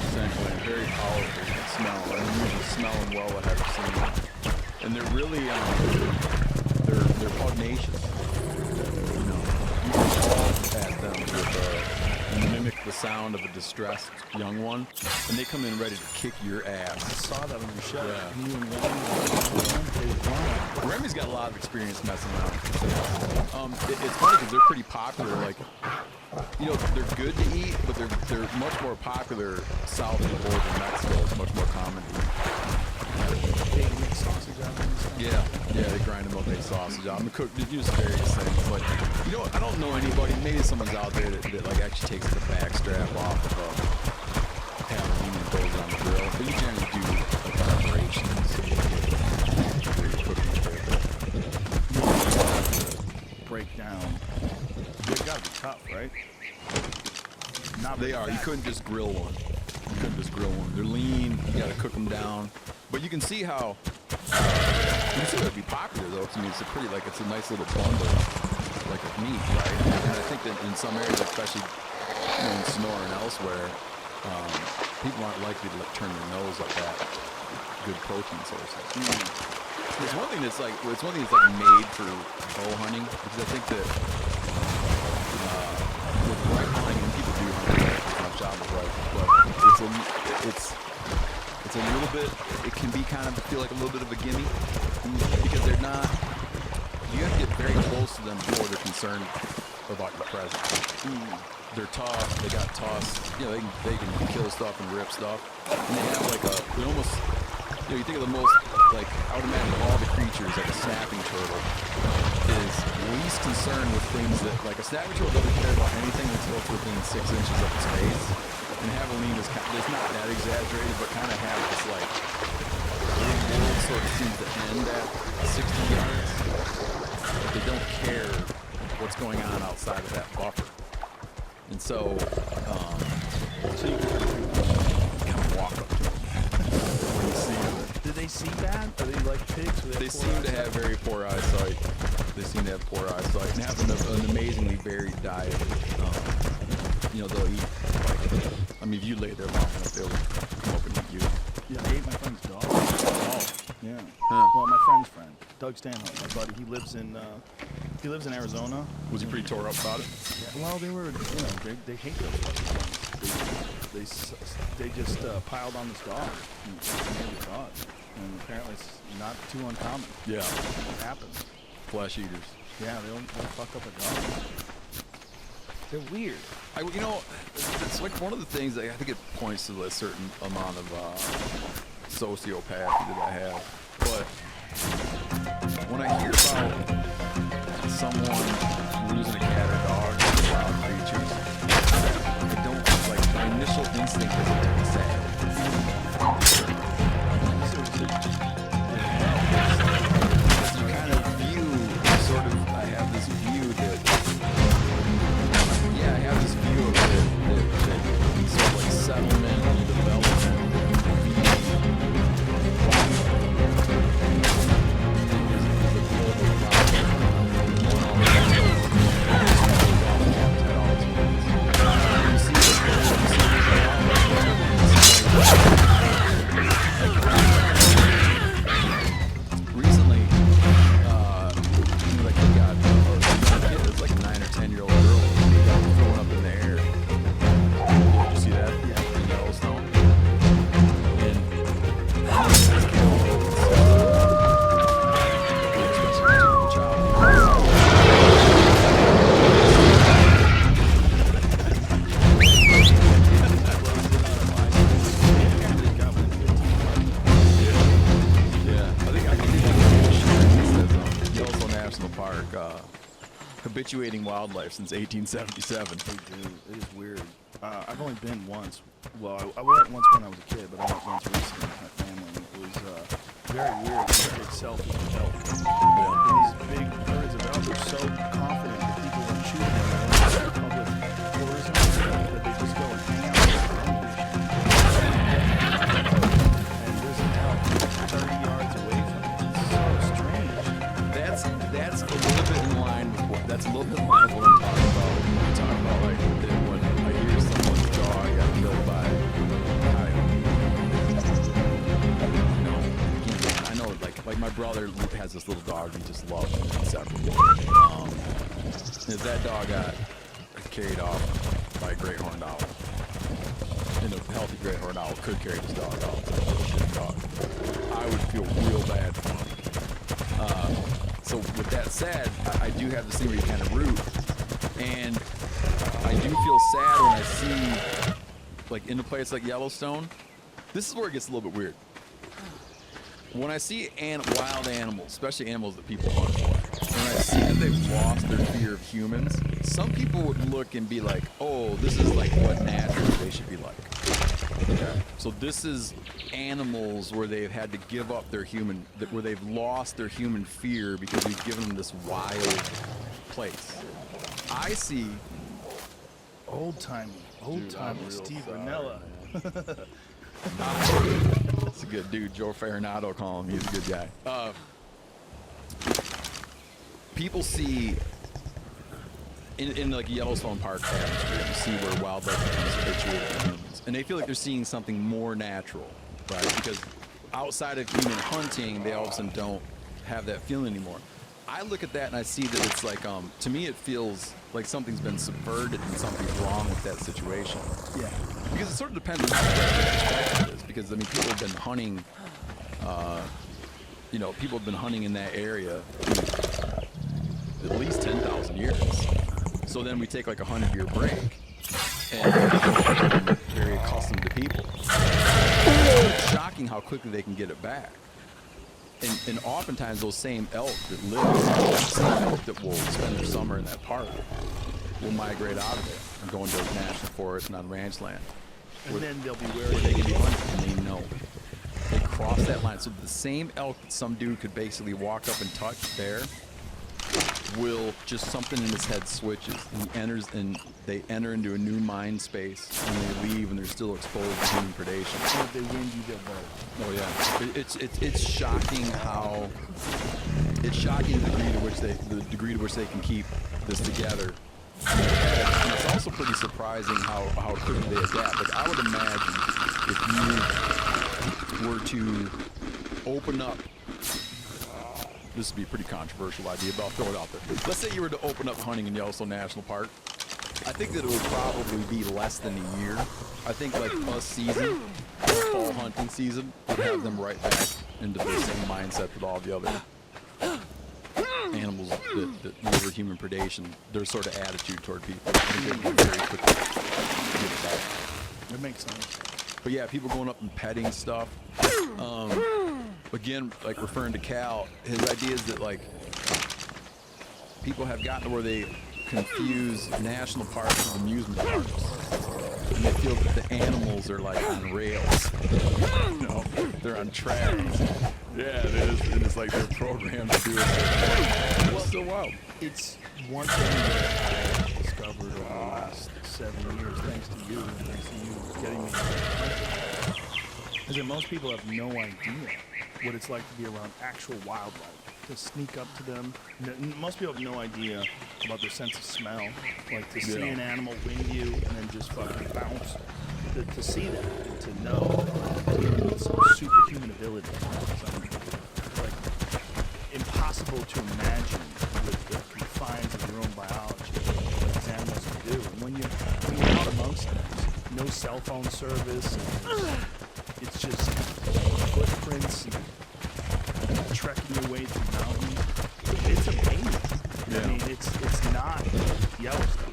Essentially, and very powerful smell. I mean, you can smell them well ahead of seeing them. And they're really, they're pugnacious. You know, you can call at them and mimic the sound of a distressed young one, and they come in ready to kick your ass. I saw that on your show. Yeah. You and Remy. Remy's got a lot of experience messing around. It's funny because they're pretty popular. Like, you know, they're good to eat, but they're much more popular south of the border in Mexico. It's much more common to eat. They make sausage out of them and stuff? Yeah, they grind them up, make sausage out of them. They use various things, but you know, I don't know anybody. Maybe someone's out there that like actually takes the back strap off of a halloumi and throws it on the grill. But you generally do like preparations. Break down. They gotta be tough, right? They are. You couldn't just grill one. They're lean. You gotta cook them down. But you can see how it'd be popular though. 'Cause, I mean, it's it's a nice little bundle, like of meat, right? And I think that in some areas, especially in Sonora and elsewhere, people aren't likely to turn their nose up at good protein sources. It's one thing that's like made for bow hunting, because I think that with rifle hunting, and people do hunt my job with rifles, but it's a little bit. It can be kind of feel like a little bit of a gimme, because they're not. You have to get very close to them before they're concerned about your presence. They're tough. They got tusks. You know, they can kill stuff and rip stuff. And they have like they almost. You know, you think of the most, like, I would imagine of all the creatures, like a snapping turtle is least concerned with things that, like, a snapping turtle doesn't care about anything until it's within 6 inches of its face. And javelina is it's not that exaggerated, but kind of have this, like, the world sort of seems to end at 60 yards. But they don't care what's going on outside of that buffer. And so you kind of walk up to them. Do they see bad? Are they like pigs? They seem to have very poor eyesight. And have an amazingly varied diet. You know, they'll eat. I mean, if you lay there long enough, they'll come up and eat you. Yeah, I ate my friend's dog. Oh, yeah. Huh. Well, my friend's friend, Doug Stanhope, my buddy. He lives in Arizona. Was he pretty tore up about it? Yeah. Well, they were. You know, they hate those fucking things. They just piled on this dog and made the dog. And apparently it's not too uncommon. Yeah. It happens. Flesh eaters. Yeah, they'll fuck up a dog. They're weird. You know, it's like one of the things that I think it points to a certain amount of sociopathy that I have. But when I hear about someone losing a cat or dog to wild creatures, I don't, like, my initial instinct is to be sad. You kind of view, I have this view that, I have this view of that sort of like settlement and development recently, like they got it's like a 9 or 10-year-old girl throwing up in the air. Did you see that? Yeah. In Yellowstone. Yellowstone National Park, habituating wildlife since 1877. They do. It is weird. I've only been once. Well, I went once when I was a kid, but I went once recently with my family. And it was very weird. These big selfies of elk. And these big herds of elk are so confident that people won't shoot them in public tourism that they just go and hang out with them. And there's an elk 30 yards away from it. It's so strange. That's a little bit in line with little bit like what I'm talking about. When you talk about like when I hear someone's dog got killed by a coyote. You know, I know like my brother has this little dog he just loves inseparably. If that dog got carried off by a great horned owl, and a healthy great horned owl could carry this dog off, I would feel real bad for him. So with that said, I do have the scenery kind of root, and I do feel sad when I see, like in a place like Yellowstone, this is where it gets a little bit weird. When I see wild animals, especially animals that people hunt for, when I see that they've lost their fear of humans, some people would look and be like, oh, this is like what naturally they should be like. Okay. So this is animals where they've had to give up their where they've lost their human fear because we've given them this wild place. I see old-timey Steve Ranella. That's a good dude. Joe Farinato call him. He's a good guy. People see in like Yellowstone Park atmosphere, you see where wildlife becomes habituated to humans, and they feel like they're seeing something more natural, right? Because outside of human hunting, they all of a sudden don't have that feeling anymore. I look at that and I see that it's like, to me, it feels like something's been subverted and something's wrong with that situation. Yeah. Because it sort of depends on how perspective it is. Because I mean, people have been hunting. People have been hunting in that area at least 10,000 years. So then we take like 100-year break, and they're very accustomed to people. It's shocking how quickly they can get it back. And oftentimes those same elk that that will spend their summer in that park will migrate out of it and go into national forest and on ranch land. And then they'll be where they can be hunted, and they know. They cross that line. So the same elk that some dude could basically walk up and touch there will just something in his head switches, and they enter into a new mind space, and they leave, and they're still exposed to human predation. So if they wind you, they'll bolt. Oh yeah, it's shocking how the degree to which they can keep this together. And it's also pretty surprising how quickly they adapt. Like I would imagine if you were to open up. This would be a pretty controversial idea, but I'll throw it out there. Let's say you were to open up hunting in Yellowstone National Park. I think that it would probably be less than a year. I think like a season, fall hunting season, would have them right back into the same mindset with all the other animals that live with human predation. Their sort of attitude toward people. I think they would very quickly get it back. That makes sense. But yeah, people going up and petting stuff. Again, like referring to Cal, his idea is that like people have gotten to where they confuse national parks with amusement parks, and they feel that the animals are like on rails. No, they're on tracks. Yeah, it is. And it's like they're programmed to do it. It's so wild. It's one thing that I've discovered over the last 7 years, thanks to you getting me is that most people have no idea what it's like to be around actual wildlife, to sneak up to them. Most people have no idea about their sense of smell, like to see an animal wind you and then just fucking bounce. To see that and to know it's superhuman ability. It's like impossible to imagine with the confines of your own biology what these animals can do. And when you're out amongst them, no cell phone service. It's just footprints and trekking your way through mountains. It's amazing. Yeah. I mean, it's not Yellowstone.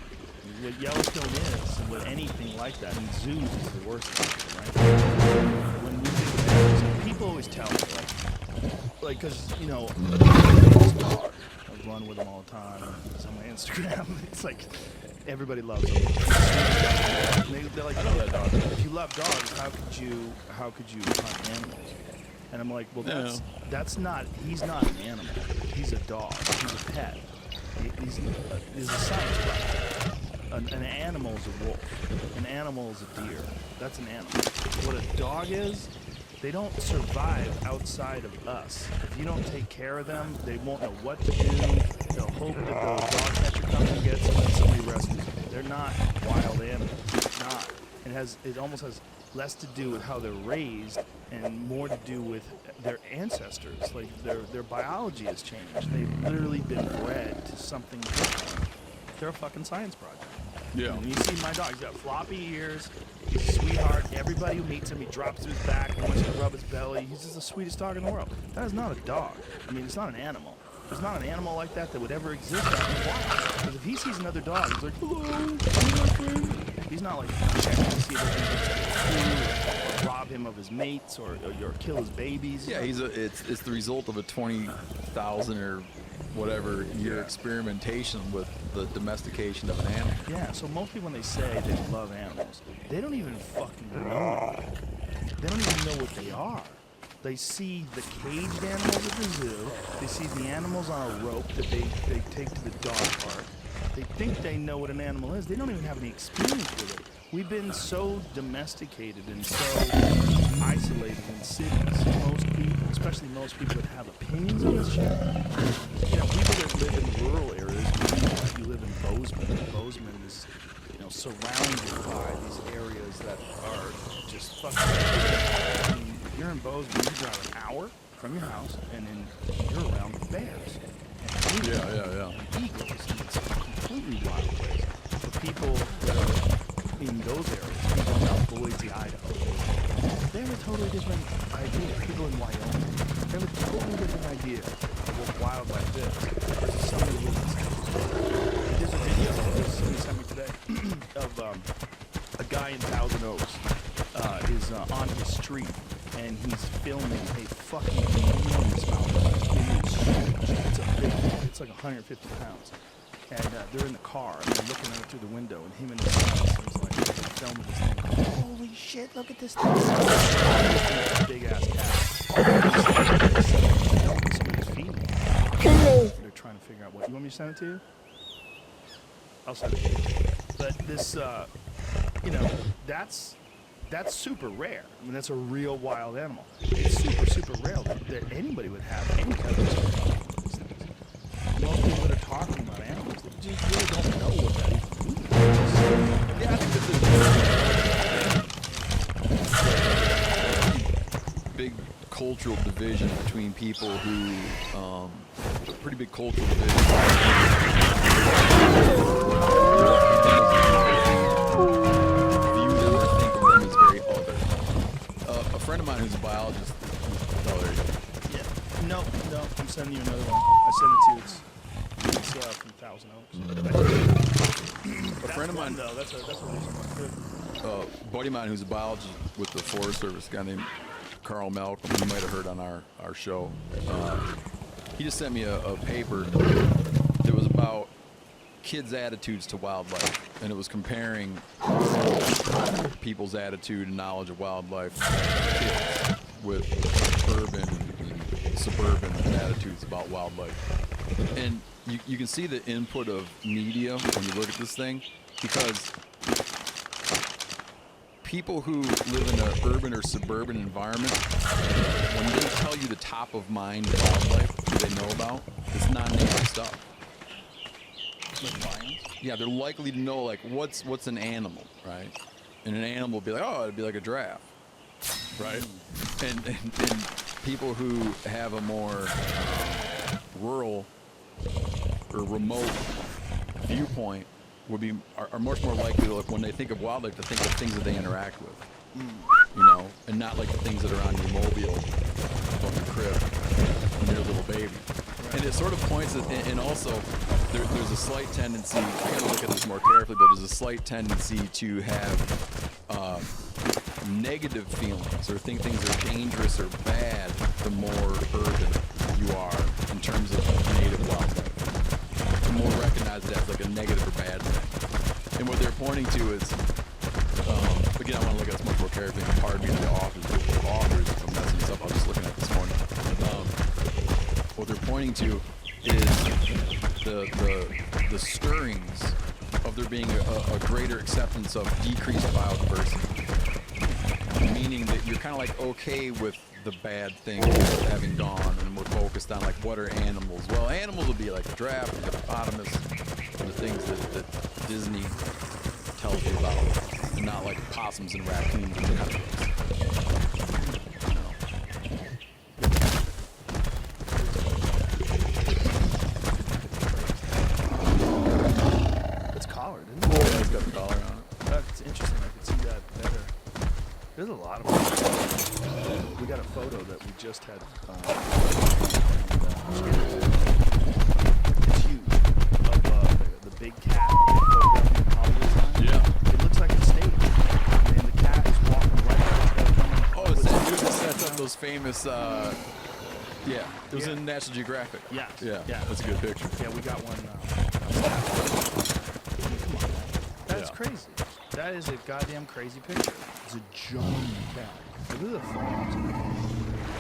What Yellowstone is, and what anything like that, and zoos is the worst thing, right? When we think of Yellowstone, people always tell me, like, because, you know, I run with them all the time. It's on my Instagram. It's like, everybody loves them. They're like, if you love dogs, how could you hunt animals? And I'm like, well, that's not. He's not an animal. He's a dog. He's a pet. He's a science project. An animal is a wolf. An animal is a deer. That's an animal. What a dog is They don't survive outside of us. If you don't take care of them, they won't know what to do. They'll hope that the dog catcher comes and gets them and somebody rescues them. They're not wild animals. It's not. It almost has less to do with how they're raised and more to do with their ancestors. Like their biology has changed. They've literally been bred to something different. They're a fucking science project. Yeah. And you see my dog, he's got floppy ears. He's a sweetheart. Everybody who meets him, he drops to his back and wants to rub his belly. He's just the sweetest dog in the world. That is not a dog. I mean, it's not an animal. There's not an animal like that would ever exist out in the wild. Because if he sees another dog, he's like, hello, hello, my friend. He's not like checking to see if he can rob him of his mates or kill his babies. Yeah, it's the result of a 20,000 or whatever year experimentation with the domestication of an animal. Yeah, so most people when they say they love animals, they don't even fucking know. They don't even know what they are. They see the caged animals at the zoo. They see the animals on a rope that they take to the dog park. They think they know what an animal is. They don't even have any experience with it. We've been so domesticated and so isolated in cities. Most people, especially most people that have opinions on this shit, people that live in rural areas, you live in Bozeman. Bozeman is, surrounded by these areas that are just fucking. I mean, you're in Bozeman, you drive an hour from your house, and then you're around bears. And Yeah. eagles. It's a completely wild place. The people that are in those areas, people in Boise, Idaho, they have a totally different idea. People in Wyoming, they have a totally different idea of what wildlife is versus somebody who lives in Texas. There's a video that somebody sent me today of a guy in Thousand Oaks is on his street, and he's filming a fucking enormous mountain. It is huge. It's a big one. It's like 150 pounds. And they're in the car, and they're looking at it through the window, and him and his son is like filming this thing. Holy shit, look at this thing. Big ass cat. Somebody's feeding it. They're trying to figure out what. You want me to send it to you? I'll send it to you. But this, that's super rare. I mean, that's a real wild animal. It's super, super rare that anybody would have any kind of experience with these things. Most people that are talking about animals, they just really don't know what that even means. Yeah, I think there's a big cultural division between people who, a pretty big cultural division. View them or think of them as very other. A friend of mine who's a biologist. Oh, there you go. Yeah. No, I'm sending you another one. I sent it to you. It's from Thousand Oaks. A friend of mine, though, that's a recent one. a buddy of mine who's a biologist with the Forest Service, a guy named Carl Malcolm, you might have heard on our show. He just sent me a paper that was about kids' attitudes to wildlife, and it was comparing people's attitude and knowledge of wildlife, kids, with urban and suburban attitudes about wildlife. And you can see the input of media when you look at this thing, because people who live in an urban or suburban environment, when they tell you the top of mind wildlife they know about, it's non-native stuff. Like lions? Yeah, they're likely to know, like, what's an animal, right? And an animal will be like, oh, it'd be like a giraffe, right? And people who have a more rural or remote viewpoint are much more likely to, like, when they think of wildlife, to think of things that they interact with, and not like the things that are on your mobile above your crib when you're a little baby. Right. And it sort of points at, and also there's a slight tendency, I gotta look at this more carefully, but there's a slight tendency to have negative feelings or think things are dangerous or bad the more urban you are in terms of native wildlife. The more recognized as like a negative or bad thing. And what they're pointing to is, again, I want to look at this much more carefully. Pardon me to the authors, if I'm messing this up, I was just looking at this morning. What they're pointing to is the stirrings of there being a greater acceptance of decreased biodiversity. meaning that you're kind of like okay with the bad things having gone, and we're focused on like what are animals. Well, animals will be like the giraffe, the hippopotamus, the things that Disney tells you about, and not like possums and raccoons and cockroaches. It's collared, isn't it? Yeah, it's got the collar on it. That's interesting. I can see that better. There's a lot of them. We got a photo that we just had. It's huge. Of the big cat photograph in the Hollywood sign. Yeah. It looks like a stage. I mean, the cat is walking right there. Oh, it's that dude that sets up those famous. Yeah, it was in National Geographic. Yes. Yeah, Yeah. that's a good picture. Yeah, we got one. Come on, man. That's crazy. That is a goddamn crazy picture. It's a giant cat. Look at the thumbs.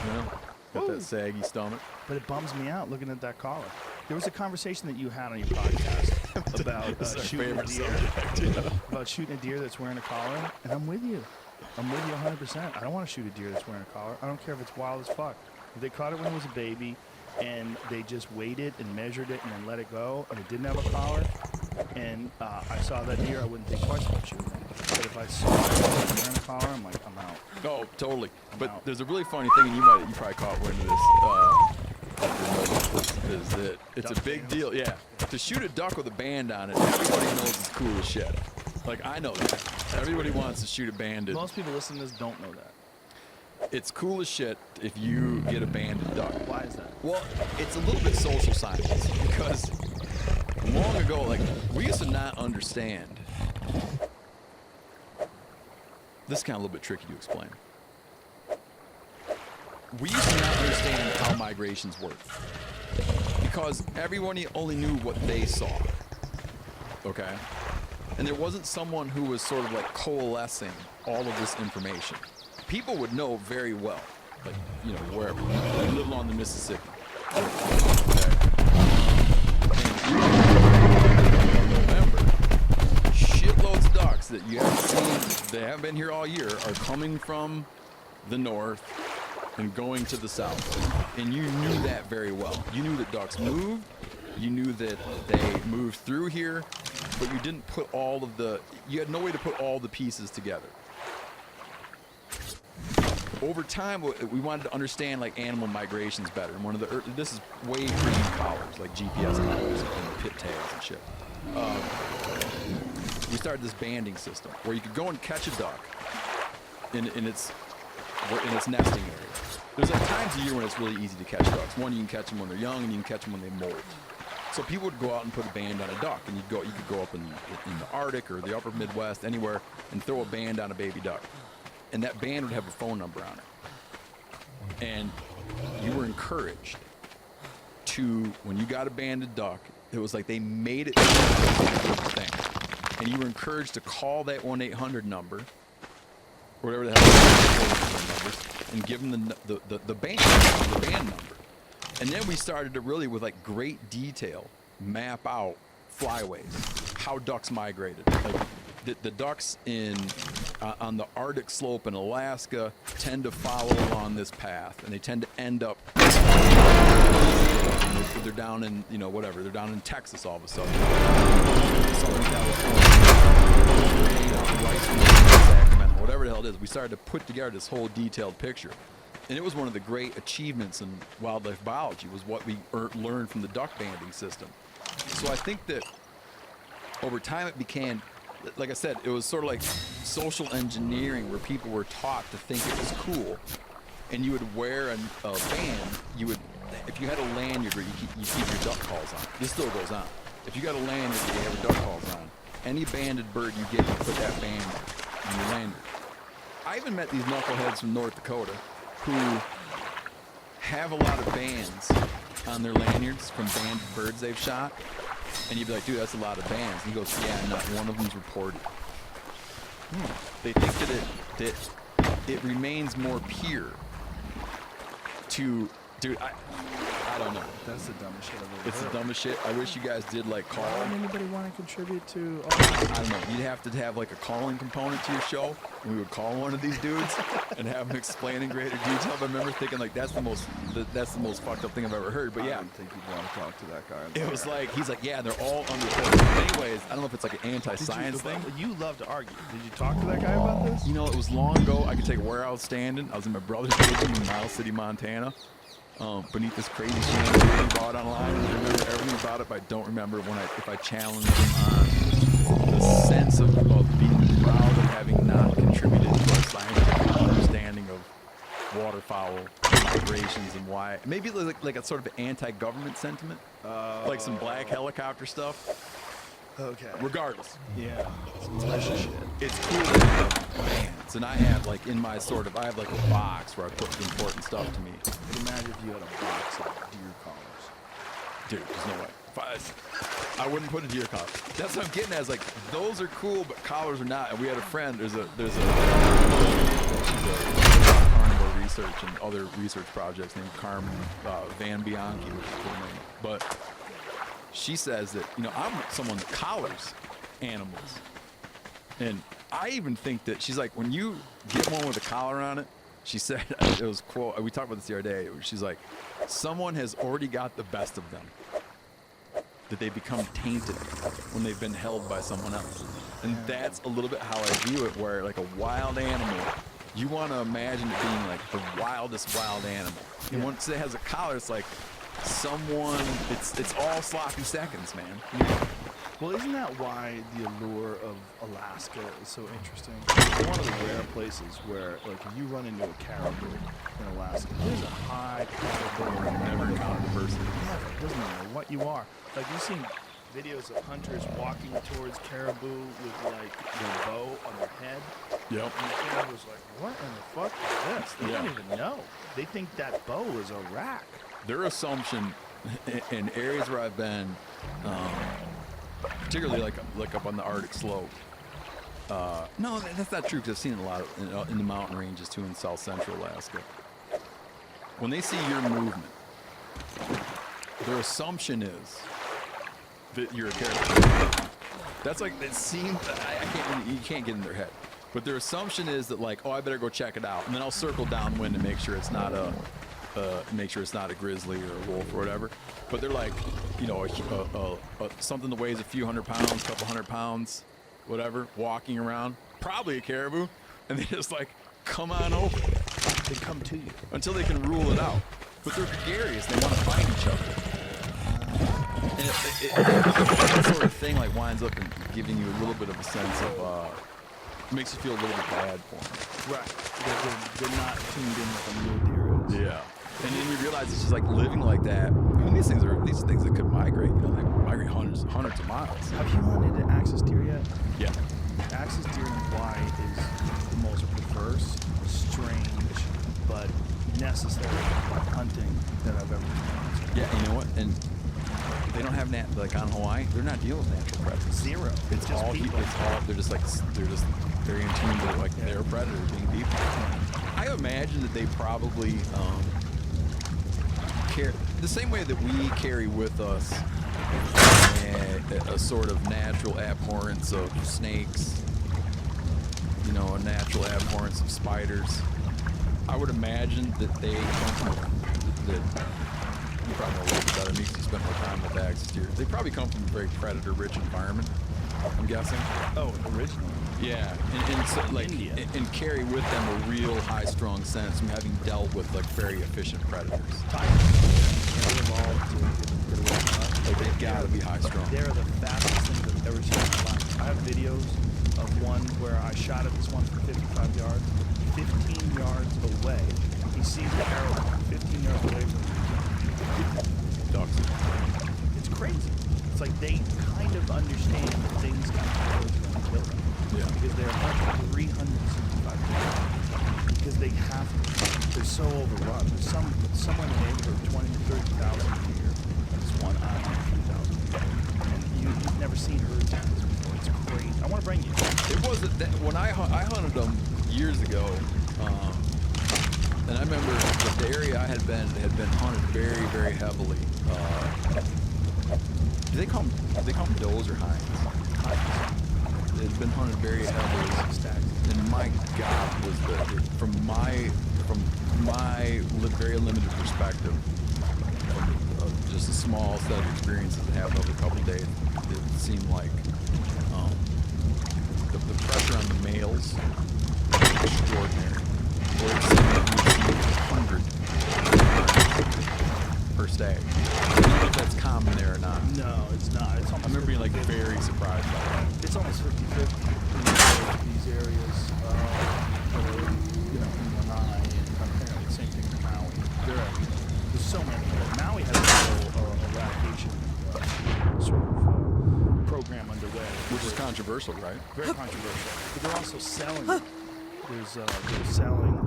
Yeah. Got that saggy stomach. But it bums me out looking at that collar. There was a conversation that you had on your podcast about It's our shooting a favorite deer. subject, yeah. About shooting a deer that's wearing a collar, and I'm with you. I'm with you 100%. I don't want to shoot a deer that's wearing a collar. I don't care if it's wild as fuck. If they caught it when it was a baby, and they just waited and measured it and then let it go, and it didn't have a collar, and I saw that deer, I wouldn't think twice about shooting it. But if I saw it wearing a collar, I'm like, I'm out. Oh, totally. But there's a really funny thing, and you probably caught wind of this. Is that it's a big deal. Yeah, to shoot a duck with a band on it, everybody knows it's cool as shit. Like I know that. Everybody wants to shoot a banded. Most people listening to this don't know that. It's cool as shit if you get a banded duck. Why is that? Well, it's a little bit social science because long ago, like we used to not understand. This is kind of a little bit tricky to explain. We used to not understand how migrations work because everyone only knew what they saw. Okay? And there wasn't someone who was sort of like coalescing all of this information. People would know very well, like, you know, wherever. They live along the Mississippi. Okay. November, shitloads of ducks that you haven't seen, they haven't been here all year, are coming from the north and going to the south. And you knew that very well. You knew that ducks moved. You knew that they moved through here, but you didn't put all of the, you had no way to put all the pieces together. Over time, we wanted to understand like animal migrations better. And one of the, this is way pre-collars, like GPS collars and pit tails and shit. We started this banding system where you could go and catch a duck in its nesting area. There's like times a year when it's really easy to catch ducks. One, you can catch them when they're young, and you can catch them when they molt. So people would go out and put a band on a duck, and you could go up in the Arctic or the upper Midwest, anywhere, and throw a band on a baby duck. And that band would have a phone number on it. And you were encouraged to, when you got a banded duck, it was like they made it thing. And you were encouraged to call that 1-800 number, or whatever the hell numbers, and give them the band number. And then we started to really, with like great detail, map out flyways, how ducks migrated. Like the ducks on the Arctic slope in Alaska tend to follow along this path, and they tend to end up. They're down in, you know, whatever. They're down in Texas all of a sudden. Southern California, Sacramento, whatever the hell it is. We started to put together this whole detailed picture. And it was one of the great achievements in wildlife biology, was what we learned from the duck banding system. So I think that over time it became, like I said, it was sort of like social engineering, where people were taught to think it was cool. And you would wear a band, if you had a lanyard where you keep your duck calls on, this still goes on. If you got a lanyard where you have your duck calls on, any banded bird you get, you put that band on your lanyard. I even met these knuckleheads from North Dakota who have a lot of bands on their lanyards from banded birds they've shot. And you'd be like, dude, that's a lot of bands. And he goes, yeah, not one of them's reported. They think that it remains more pure to, dude, I I don't know. That's the dumbest shit I've ever It's the heard. dumbest shit. I wish you guys did like call. Why would anybody want to contribute to? I don't know. You'd have to have like a calling component to your show. And we would call one of these dudes and have him explain in greater detail. But I remember thinking like that's the most fucked up thing I've ever heard. But I yeah, don't think you'd want to talk to that guy. it was like he's like, yeah, they're all underreported. Anyways, I don't know if it's like an anti-science thing. You love to argue. Did you talk to that guy about this? You know, it was long ago. I could take where I was standing. I was in my brother's kitchen in Miles City, Montana. Beneath this crazy chandelier he bought online. I remember everything about it, but I don't remember if I challenged him on the sense of being proud of having not contributed to our scientific understanding of waterfowl migrations and why. Maybe like a sort of anti-government sentiment, like some black helicopter stuff. Okay. Regardless. Yeah. Some delicious shit. It's cool to have bands, and I have like in my I have like a box where I put the important stuff to me. Imagine if you had a box of deer collars. Dude, there's no way. I wouldn't put a deer collar. That's what I'm getting at. Is like those are cool, but collars are not. And we had a friend. There's a carnivore research and other research projects named Carmen Van Bianchi, which is a cool name. But she says that I'm someone that collars animals, and I even think that she's like when you get one with a collar on it. She said it was quote. We talked about this the other day. She's like, someone has already got the best of them. That they become tainted when they've been held by someone else, and that's a little bit how I view it. Where like a wild animal, you want to imagine it being like the wildest wild animal. And once it has a collar, it's like someone. It's all sloppy seconds, man. Well, isn't that why the allure of Alaska is so interesting? It's one of the rare places where, like, if you run into a caribou in Alaska, there's a high probability of never encountered a person. Never. It doesn't matter what you are. Like, you've seen videos of hunters walking towards caribou with, like, their bow on their head. Yep. And the caribou's like, what in the fuck is this? They don't even know. They think that bow is a rack. Their assumption in areas where I've been, particularly like up on the Arctic slope. No, that's not true because I've seen it a lot in the mountain ranges too in south central Alaska. When they see your movement, their assumption is that you're a caribou. That's like it seems. You can't get in their head, but their assumption is that like, oh, I better go check it out, and then I'll circle downwind to make sure it's not a. Make sure it's not a grizzly or a wolf or whatever. But they're like, something that weighs a few hundred pounds, couple hundred pounds, whatever, walking around, probably a caribou, and they just like come on over. They come to you until they can rule it out. But they're gregarious; they want to find each other. And that sort of thing like winds up in giving you a little bit of a sense of. Makes you feel a little bit bad for them. Right. They're not tuned in with the mule deer is. Yeah. And then you realize it's just like living like that. I mean, these things that could migrate, they migrate hundreds of miles. Have you hunted an axis deer yet? Yeah. Axis deer in Hawaii is the most perverse, strange, but necessary hunting that I've ever experienced. Yeah, you know what? And they don't have like on Hawaii, they're not dealing with natural predators. Zero. It's just all people. They're just very in tune with like their predators being people. I imagine that they probably carry the same way that we carry with us a sort of natural abhorrence of snakes, a natural abhorrence of spiders. I would imagine that they come from you probably know a little bit better than me because you spent more time with axis deer. They probably come from a very predator-rich environment, I'm guessing. Oh, originally. Yeah, and so, like, and carry with them a real high-strung sense from having dealt with like very efficient predators. Like they've got to be high-strung. They're the fastest things I've ever seen in my life. I have videos of one where I shot at this one from 55 yards. 15 yards away, he sees the arrow 15 yards away from him. Ducks. It's crazy. It's like they kind of understand that things got to kill them. Yeah. Because they're 365 yards. Because they have to. They're so overrun. There's somewhere in the neighborhood of 20 to 30,000 here. This one island, 3,000. And you've never seen herds like this before. It's crazy. I want to bring you. It wasn't that when I hunted them years ago. And I remember the area I had been hunted very, very heavily. Do they call them does or hinds? It had been hunted very heavily. And my God, was from my very limited perspective, just a small set of experiences that happened over a couple of days, it seemed like the pressure on the males was extraordinary. Where it seemed like we would see 100 per stag. I don't know if that's common there or not. No, it's not. It's almost I remember being like very surprised by that. It's almost 50-50 in these areas. You know, in Lanai and apparently the same thing in Maui. There's so many. Maui has a whole eradication sort of program underway. Which is controversial, right? Very controversial. But they're also selling. They're selling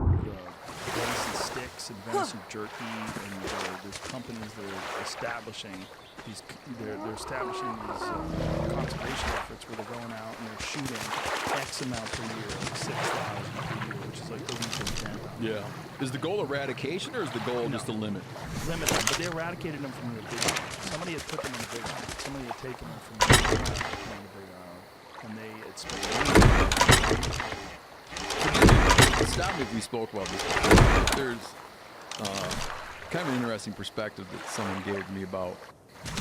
venison sticks and venison jerky, and there's companies that are establishing these. They're establishing these conservation efforts where they're going out and they're shooting X amount per year, like 6,000 per year, which is like the weekly count. Yeah. Is the goal eradication or is the goal just to limit? Limit them, but they eradicated them from the big island. Somebody had put them in the big island. Somebody had taken them from the big island, and they had spent. Stop me if we spoke about this. There's kind of an interesting perspective that someone gave me about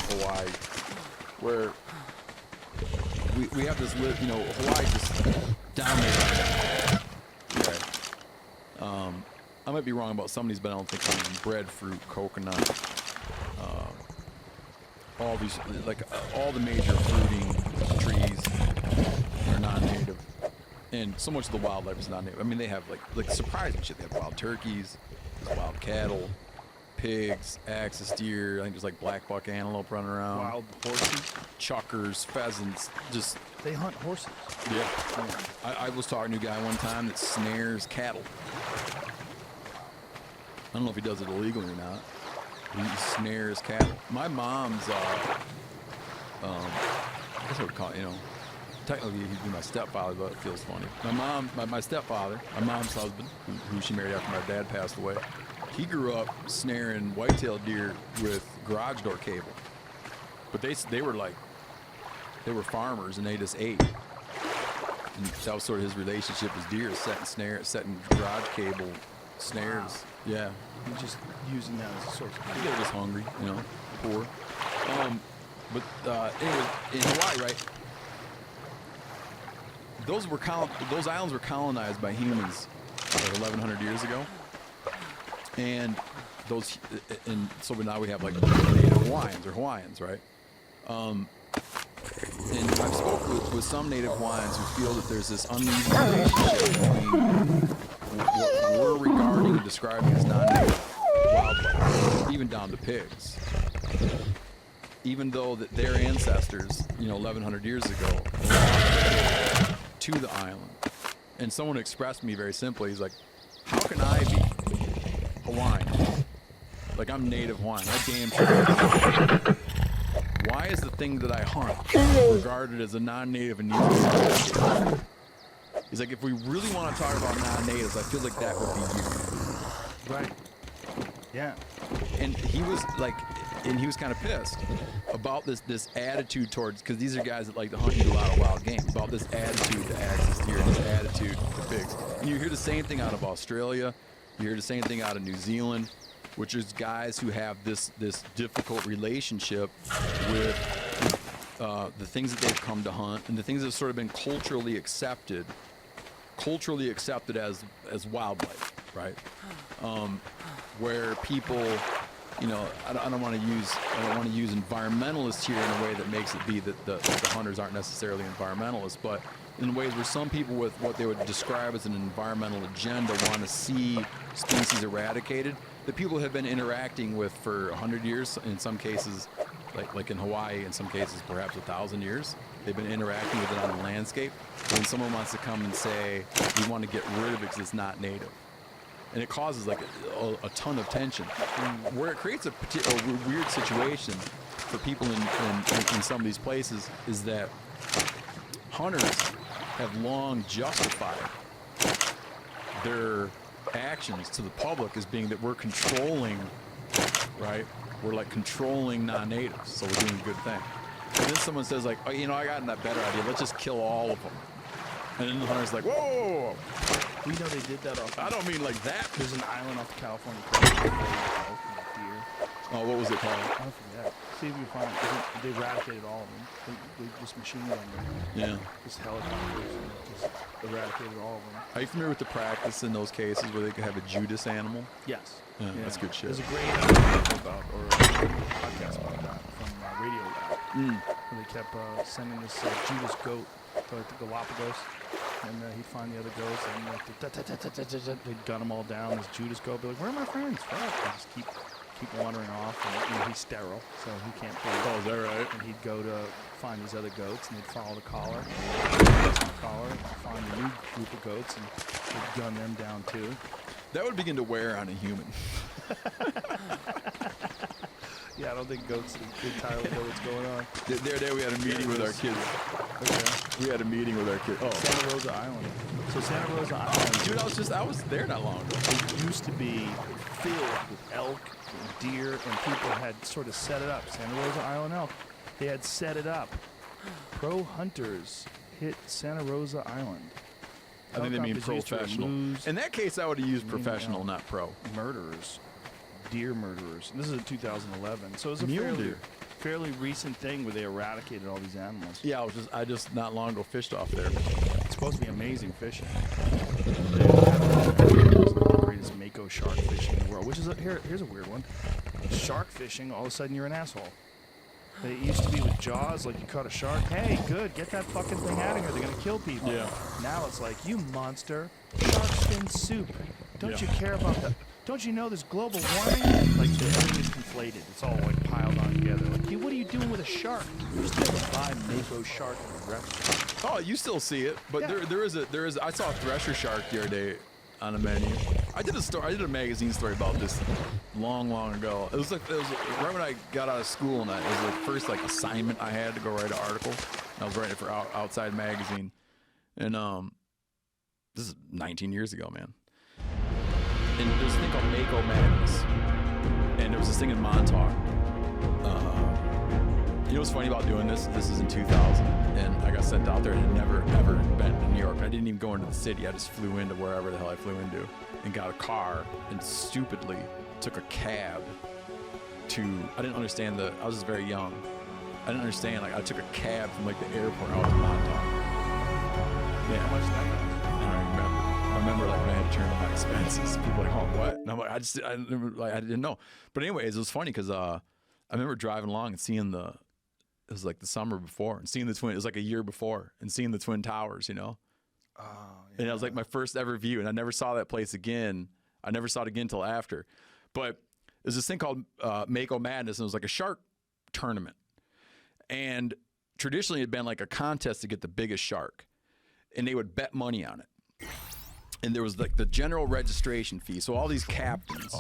Hawaii, where we have this, Hawaii just dominates. Okay. I might be wrong about some of these, but I don't think I'm breadfruit, coconut, all these, all the major fruiting trees are non-native. And so much of the wildlife is non-native. I mean, they have like surprising shit. They have wild turkeys, wild cattle, pigs, axis deer. I think there's like black buck antelope running around. Wild horses, chuckers, pheasants. Just they hunt horses. Yeah. I was talking to a guy one time that snares cattle. I don't know if he does it illegally or not. He snares cattle. My mom's, I guess I would call it, technically he'd be my stepfather, but it feels funny. My stepfather, my mom's husband, who she married after my dad passed away, he grew up snaring white-tailed deer with garage door cable. But they were farmers and they just ate. And that was sort of his relationship with deer, setting garage cable snares. Wow. Yeah. He's just using that as a source of food. They were just hungry, poor. But anyway, in Hawaii, right? Those islands were colonized by humans like 1,100 years ago, and so now we have like native Hawaiians, right? And I've spoken with some native Hawaiians who feel that there's this uneasy relationship between what we're regarding and describing as non-native wildlife, even down to pigs. Even though that their ancestors, 1,100 years ago, to the island. And someone expressed to me very simply, he's like, how can I be Hawaiian? Like, I'm native Hawaiian. I damn sure. Why is the thing that I hunt regarded as a non-native and needs to be? He's like, if we really want to talk about non-natives, I feel like that would be you. Right. Yeah. And he was kind of pissed about this attitude towards, because these are guys that like to hunt and do a lot of wild game, about this attitude to axis deer and this attitude to pigs. And you hear the same thing out of Australia, you hear the same thing out of New Zealand, which is guys who have this difficult relationship with the things that they've come to hunt and the things that have sort of been culturally accepted as wildlife, right? Where people, I don't want to use environmentalists here in a way that makes it be that the hunters aren't necessarily environmentalists, but in ways where some people with what they would describe as an environmental agenda want to see species eradicated, that people have been interacting with for 100 years, in some cases, like in Hawaii, in some cases perhaps 1,000 years. They've been interacting with it on the landscape. When someone wants to come and say, we want to get rid of it because it's not native. And it causes like a ton of tension, where it creates a weird situation for people in some of these places is that hunters have long justified their actions to the public as being that we're controlling, right? We're like controlling non-natives, so we're doing a good thing. And then someone says like, oh, you know, I got a better idea. Let's just kill all of them. And then the hunter's like, whoa, whoa, whoa. We know they did that off. I don't mean like that. There's an island off the California coast. Deer. Oh, what was it called? I forget. See if you find it. They eradicated all of them. They just machine gunned them. Yeah. Just helicopters and just eradicated all of them. Are you familiar with the practice in those cases where they could have a Judas animal? Yes. Yeah, that's good shit. There's a great article about, or a podcast about that from Radio Lab. Where they kept sending this Judas goat to like, the Galapagos. And he'd find the other goats and like, they'd gun them all down. This Judas goat be like, where are my friends? Fuck. They just keep wandering off. And you know, he's sterile, so he can't breathe. Oh, is that right? And he'd go to find these other goats, and they'd follow the collar. Find a new group of goats, and they'd gun them down too. That would begin to wear on a human. Yeah, I don't think goats entirely know what's going on. The other day we had a meeting with our kids. Okay. We had a meeting with our kids. Oh. Santa Rosa Island. So Santa Rosa Island. Dude, I was there not long ago. It used to be filled with elk and deer, and people had sort of set it up. Santa Rosa Island elk. They had set it up. Pro hunters hit Santa Rosa Island. I think they mean professional. In that case, I would have used professional, not pro. Murderers. Deer murderers. And this is in 2011. So it was a Mule deer. fairly recent thing where they eradicated all these animals. Yeah, I just not long ago fished off there. It's supposed to be amazing fishing. They have the greatest mako shark fishing in the world, which is here's a weird one. Shark fishing, all of a sudden you're an asshole. It used to be with Jaws, like you caught a shark. Hey, good, get that fucking thing out of here. They're gonna kill people. Yeah. Now it's like, you monster, shark fin soup. Don't you care about that? Don't you know there's global warming? Like everything is conflated. It's all like piled on together. Like, what are you doing with a shark? You used to be able to buy mako shark in a restaurant. Oh, you still see it, but Yeah. there is. I saw a thresher shark the other day on a menu. I did a magazine story about this long ago. It was right when I got out of school, and it was the first like assignment I had to go write an article. And I was writing it for Outside Magazine, and this is 19 years ago, man. And there's a thing called Mako Madness, and there was this thing in Montauk. You know what's funny about doing this? This is in 2000, and I got sent out there and had never ever been to New York. I didn't even go into the city. I just flew into wherever the hell I flew into, and got a car, and stupidly took a cab to. I didn't understand I was just very young. I didn't understand. Like I took a cab from like the airport out to Montauk. Yeah. How much did that cost? I don't remember. I remember like when I had to turn in my expenses. People were like, oh, what? And I'm like, I didn't know. But anyways, it was funny because I remember driving along and seeing it was like the summer before, and seeing the Twin, it was like a year before, and seeing the Twin Towers, you know? Oh, yeah. And it was like my first ever view, and I never saw that place again. I never saw it again until after. But there's this thing called Mako Madness, and it was like a shark tournament. And traditionally, it had been like a contest to get the biggest shark, and they would bet money on it. And there was like the general registration fee. So all these captains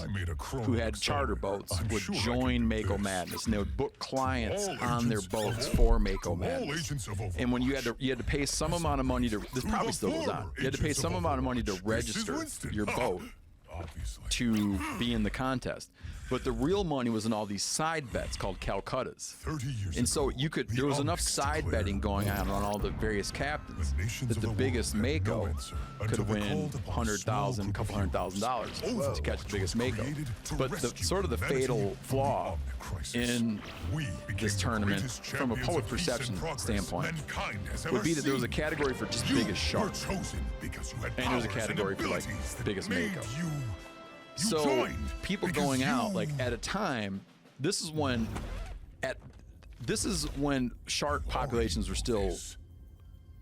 who had charter boats would join Mako Madness, and they would book clients on their boats for Mako Madness. And when you had to pay some amount of money to, this probably still goes on, you had to pay some amount of money to register your boat to be in the contest. But the real money was in all these side bets called Calcuttas. And so there was enough side betting going on all the various captains that the biggest Mako could win $100,000, couple $100,000 to catch the biggest Mako. But the fatal flaw in this tournament, from a public perception standpoint, would be that there was a category for just biggest shark, and there was a category for like biggest Mako. So people going out like at a time, this is when shark populations were still,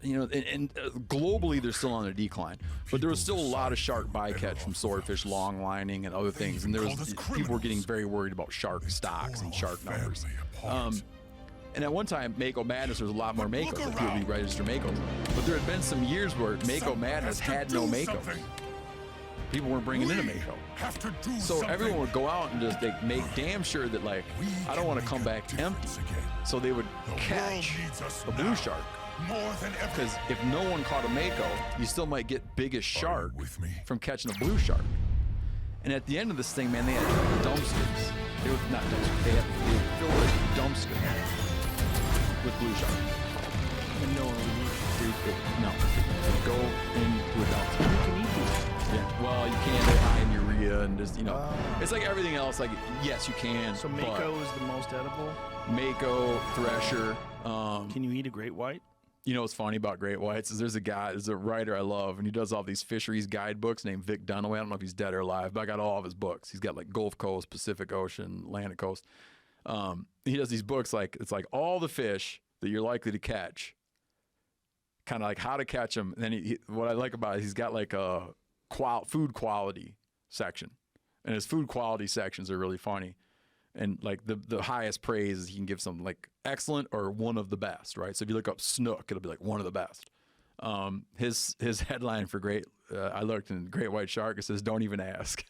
you know, and globally they're still on a decline, but there was still a lot of shark bycatch from swordfish, long lining, and other things, and people were getting very worried about shark stocks and shark numbers. And at one time, Mako Madness, there was a lot more Makos, like people would register Makos, but there had been some years where Mako Madness had no Makos. People weren't bringing in a Mako. So everyone would go out and just make damn sure that, like, I don't want to come back empty. So they would catch a blue shark more than ever. Because if no one caught a mako, you still might get biggest shark from catching a blue shark. And at the end of this thing, man, they had dumpsters. They were not dumpsters. They filled a dumpster with blue shark. And no one would eat. No. Go into a dumpster. You can eat these. Yeah. Well, you can't. They're high in urea and just, you know. It's like everything else. Like, yes, you can. So mako is the most edible? Mako, thresher. Can you eat a great white? You know what's funny about great whites is there's a writer I love, and he does all these fisheries guidebooks named Vic Dunaway. I don't know if he's dead or alive, but I got all of his books. He's got like Gulf Coast, Pacific Ocean, Atlantic Coast. He does these books like it's like all the fish that you're likely to catch, kind of like how to catch them. And then what I like about it, he's got like a food quality section, and his food quality sections are really funny. And like the highest praise is he can give something like excellent or one of the best, right? So if you look up snook, it'll be like one of the best. His headline for I looked in Great White Shark, it says don't even ask.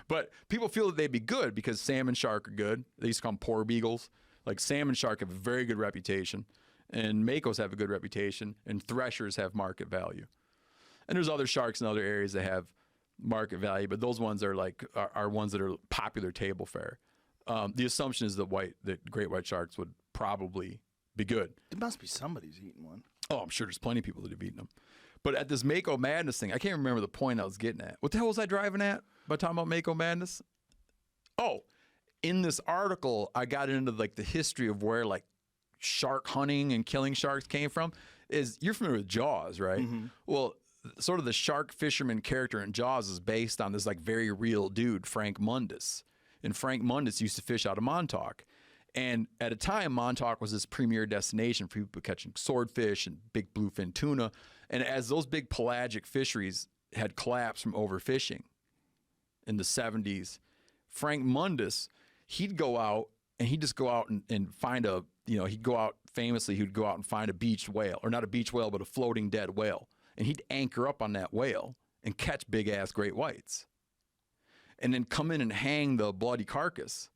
But people feel that they'd be good because salmon shark are good. They used to call them poor beagles. Like salmon shark have a very good reputation, and makos have a good reputation, and threshers have market value. And there's other sharks in other areas that have market value, but those ones are ones that are popular table fare. The assumption is that great white sharks would probably be good. There must be somebody's eating one. Oh, I'm sure there's plenty of people that have eaten them. But at this Mako Madness thing, I can't remember the point I was getting at. What the hell was I driving at by talking about Mako Madness? Oh, in this article, I got into like the history of where like shark hunting and killing sharks came from. You're familiar with Jaws, right? Mm-hmm. Well, sort of the shark fisherman character in Jaws is based on this like very real dude, Frank Mundus. And Frank Mundus used to fish out of Montauk. And at a time, Montauk was this premier destination for people catching swordfish and big bluefin tuna. And as those big pelagic fisheries had collapsed from overfishing in the 70s, Frank Mundus, he'd go out and he'd just go out and find he'd go out famously, he'd go out and find a beached whale, or not a beached whale, but a floating dead whale. And he'd anchor up on that whale and catch big ass great whites. And then come in and hang the bloody carcass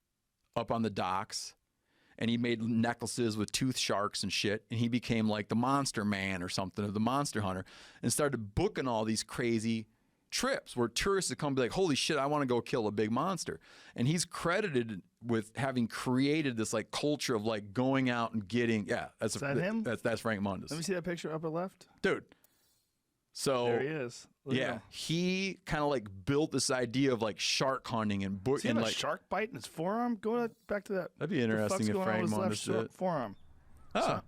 up on the docks. And he made necklaces with tooth sharks and shit. And he became like the monster man or something, or the monster hunter, and started booking all these crazy trips where tourists would come and be like, holy shit, I want to go kill a big monster. And he's credited with having created this like culture of like going out and getting, is that him? That's Frank Mundus. Let me see that picture upper left. Dude. So there he is. He kind of like built this idea of like shark hunting and Does he have like a shark bite in his forearm. Go back to that. That'd be interesting if Frank Mundus did. Forearm.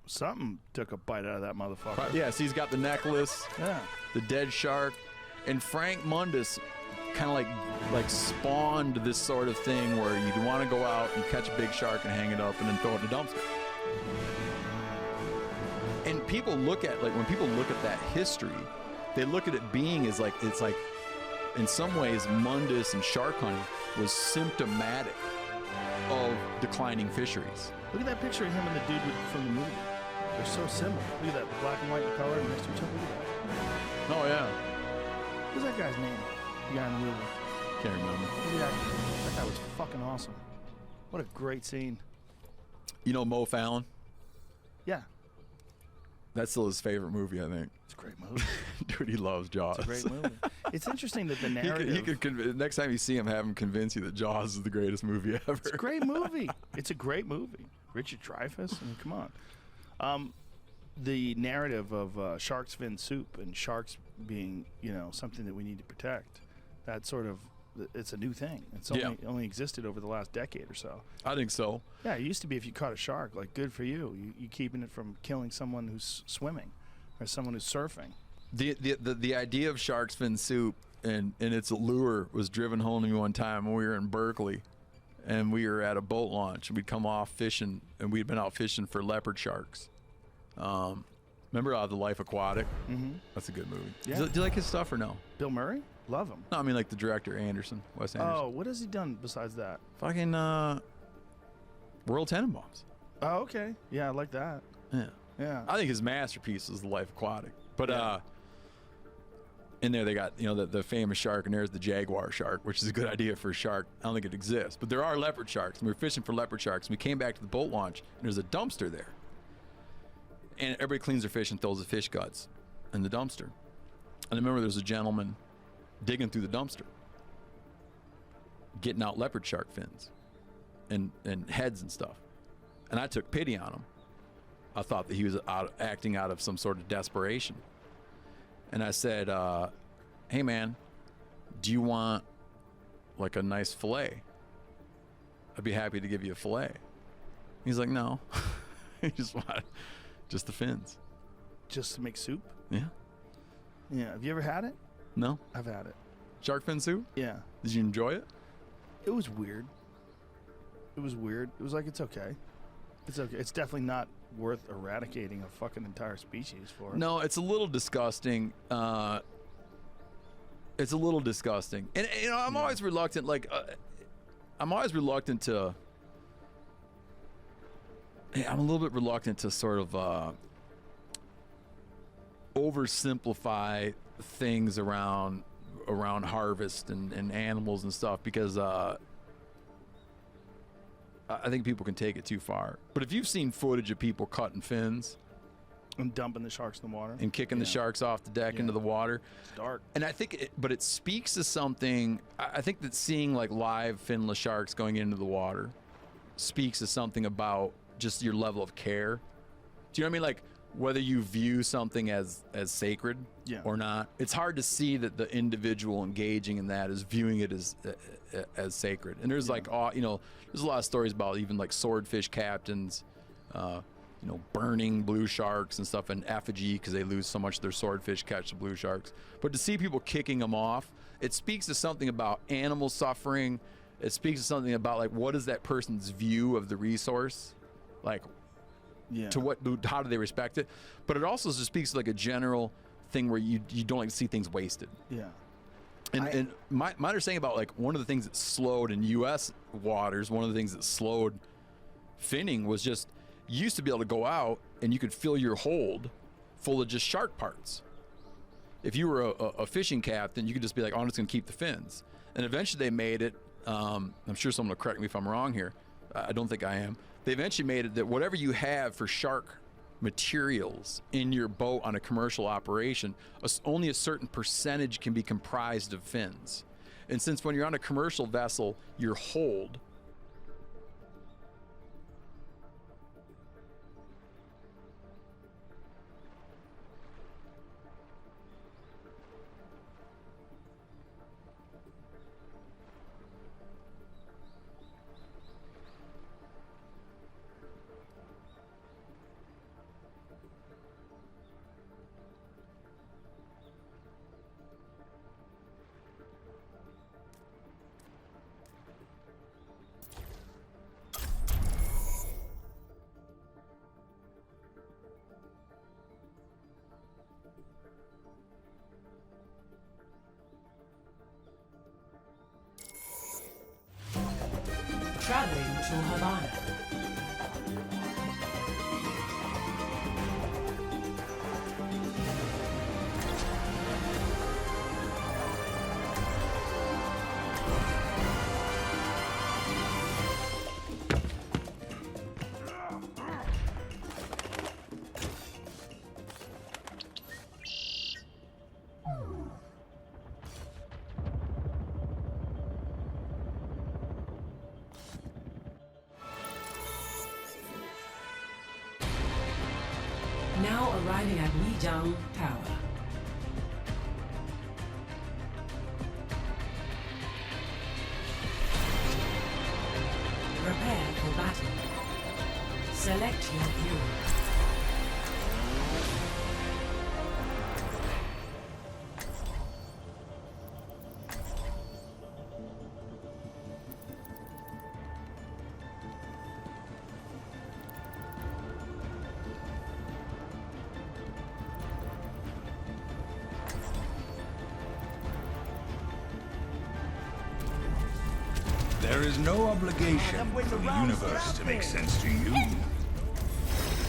Something took a bite out of that motherfucker. Yeah, so he's got the necklace, the dead shark, and Frank Mundus kind of like spawned this sort of thing where you'd want to go out and catch a big shark and hang it up and then throw it in a dumpster. And people look at when people look at that history, they look at it being as like it's like in some ways Mundus and shark hunting was symptomatic of declining fisheries. Look at that picture of him and the dude from the movie. They're so similar. Look at that black and white color next to each other. Look at that. Oh yeah. What's that guy's name? The guy in the movie. Can't remember. That guy was fucking awesome. What a great scene. You know Mo Fallon? Yeah. That's still his favorite movie, I think. It's a great movie. Dude, he loves Jaws. It's a great movie. It's interesting that the narrative... He could next time you see him, have him convince you that Jaws is the greatest movie ever. It's a great movie. It's a great movie. Richard Dreyfuss, I mean, come on. The narrative of shark's fin soup and sharks being, something that we need to protect, that sort of... It's a new thing. It's only existed over the last decade or so. I think so. Yeah, it used to be if you caught a shark, like good for you. You keeping it from killing someone who's swimming or someone who's surfing. The idea of shark's fin soup and its allure was driven home to me one time when we were in Berkeley, and we were at a boat launch. We'd come off fishing, and we'd been out fishing for leopard sharks. Remember The Life Aquatic? Mm-hmm. That's a good movie. Yeah. Do you like his stuff or no? Bill Murray? Love him. No, I mean like the director Anderson, Wes Anderson. Oh, what has he done besides that? Fucking Royal Tenenbaums. Oh, okay. Yeah, I like that. Yeah. I think his masterpiece is The Life Aquatic. But in there they got the famous shark, and there's the jaguar shark, which is a good idea for a shark. I don't think it exists, but there are leopard sharks. And we were fishing for leopard sharks, and we came back to the boat launch, and there's a dumpster there. and everybody cleans their fish and throws the fish guts in the dumpster. And I remember there was a gentleman digging through the dumpster, getting out leopard shark fins and heads and stuff. And I took pity on him. I thought that he was acting out of some sort of desperation. And I said, hey man, do you want like a nice fillet? I'd be happy to give you a fillet. He's like, no. He just wanted just the fins. Just to make soup? Yeah. Yeah. Have you ever had it? No. I've had it. Shark fin soup? Yeah. Did you enjoy it? It was weird. It was weird. It was like, it's okay. It's okay. It's definitely not worth eradicating a fucking entire species for. No, it's a little disgusting. It's a little disgusting. And, you know, I'm always reluctant, like, I'm always reluctant to, I'm a little bit reluctant to sort of oversimplify things around harvest and animals and stuff, because I think people can take it too far. But if you've seen footage of people cutting fins and dumping the sharks in the water and kicking the sharks off the deck into the water, it's dark. And I think but it speaks to something. I think that seeing like live finless sharks going into the water speaks to something about just your level of care. Do you know what I mean? Like, whether you view something as sacred or not, it's hard to see that the individual engaging in that is viewing it as sacred. And there's like, you know, there's a lot of stories about even like swordfish captains, you know, burning blue sharks and stuff in effigy because they lose so much of their swordfish catch the blue sharks. But to see people kicking them off, it speaks to something about animal suffering. It speaks to something about like, what is that person's view of the resource? Like, to what, how do they respect it? But it also just speaks to like a general thing where you don't like to see things wasted. Yeah. And my understanding about like one of the things that slowed in U.S. waters, one of the things that slowed finning was just, you used to be able to go out and you could fill your hold full of just shark parts. If you were a fishing captain, you could just be like, oh, I'm just gonna keep the fins. And eventually they made it, I'm sure someone will correct me if I'm wrong here. I don't think I am. They eventually made it that whatever you have for shark materials in your boat on a commercial operation, only a certain percentage can be comprised of fins. And since when you're on a commercial vessel, your hold Traveling to Havana. Now arriving at Lijiang Tower. Prepare for battle. Select your hero. There is no obligation for the universe to make sense to you.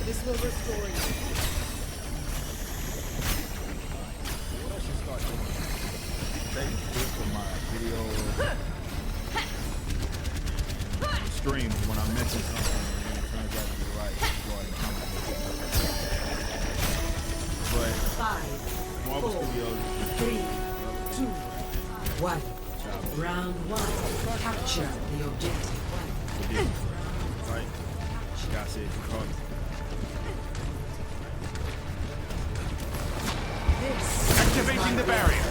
This will restore you. This for my video streams when I mention something and it turns out to be right. Go ahead and comment. 3, 2, 1. Round 1. Capture the objective. Right. Gotta say it. Activating the barrier.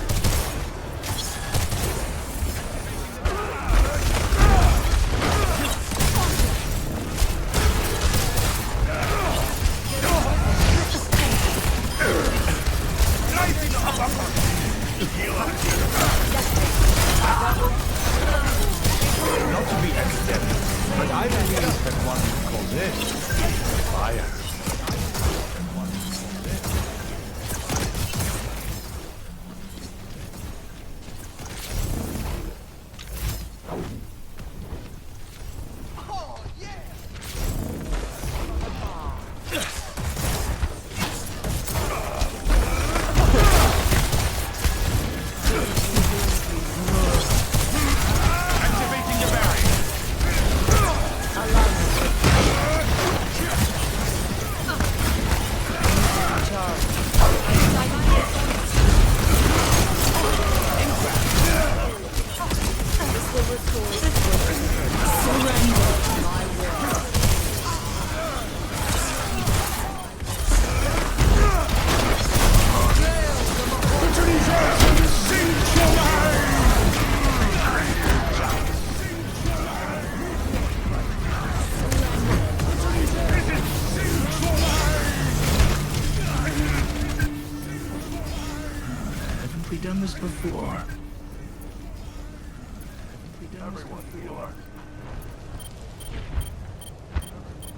Not to be accidental, but I believe that one can call this fire. Haven't we done this before? Everyone heal.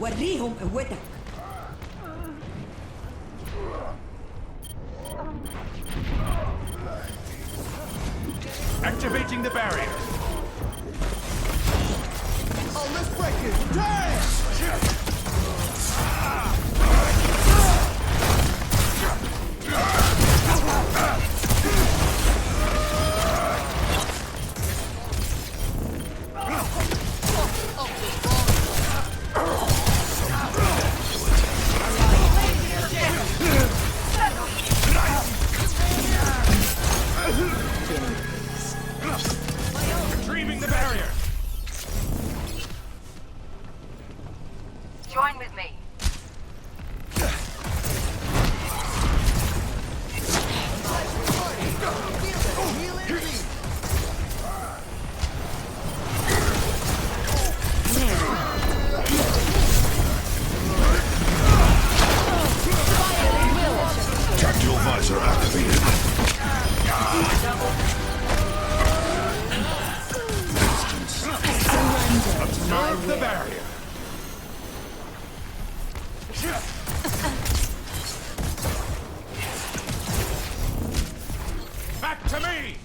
وريهم قوتك. Activating the barrier. Oh, let's break it. Dance! Retrieving the barrier. Join with me. Tactical visor activated. Observe the barrier. Back to me.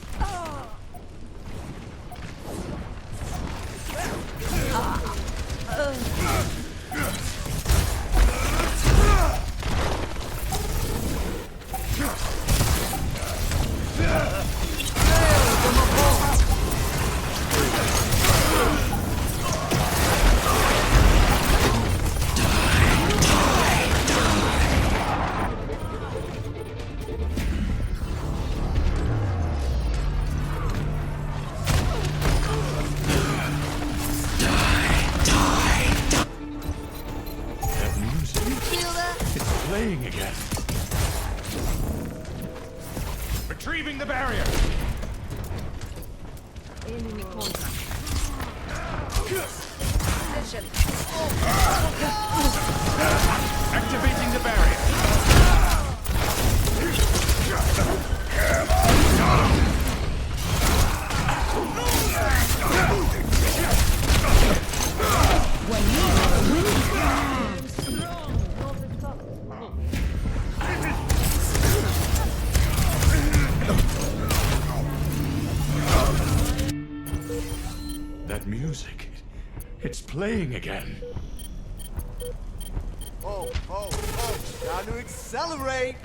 That music. It's playing again. Retrieving the barrier. Enemy contact. Activating the barrier. That music. It's playing again. Oh, time to accelerate.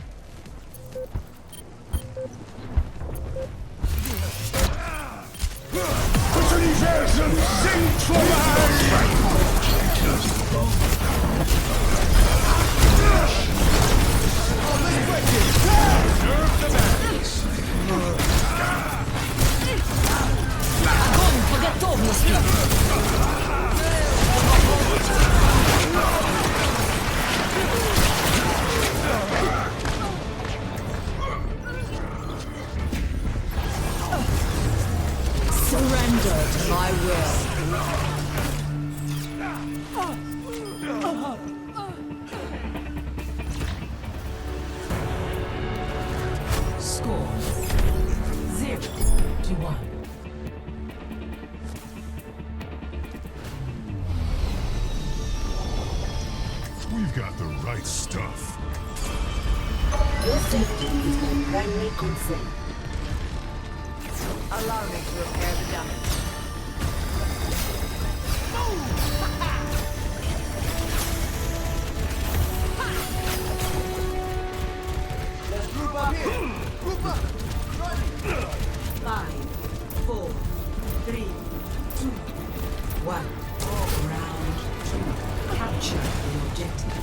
Score 0-1. We've got the right stuff. Your safety is my primary concern. Allow me to repair the damage. Let's group up here. Group up. 5, 4, 3, 2, 1. Round 2. Capture the objective.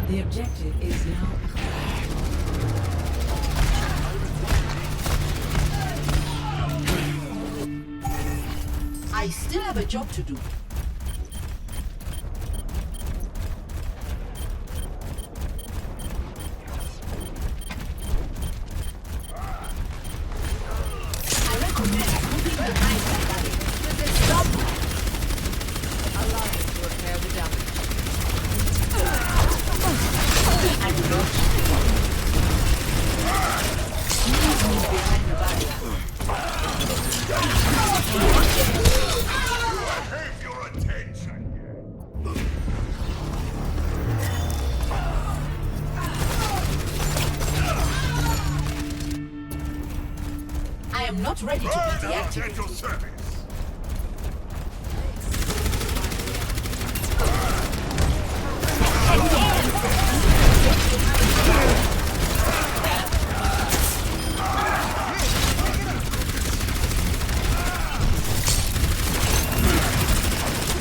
The objective is now I still have a job to do. I recommend moving behind that barrier. Stop! Allow me to repair the damage. I will not. Please move behind the barrier. Have your attention. I am not ready to be deactivated. At your service.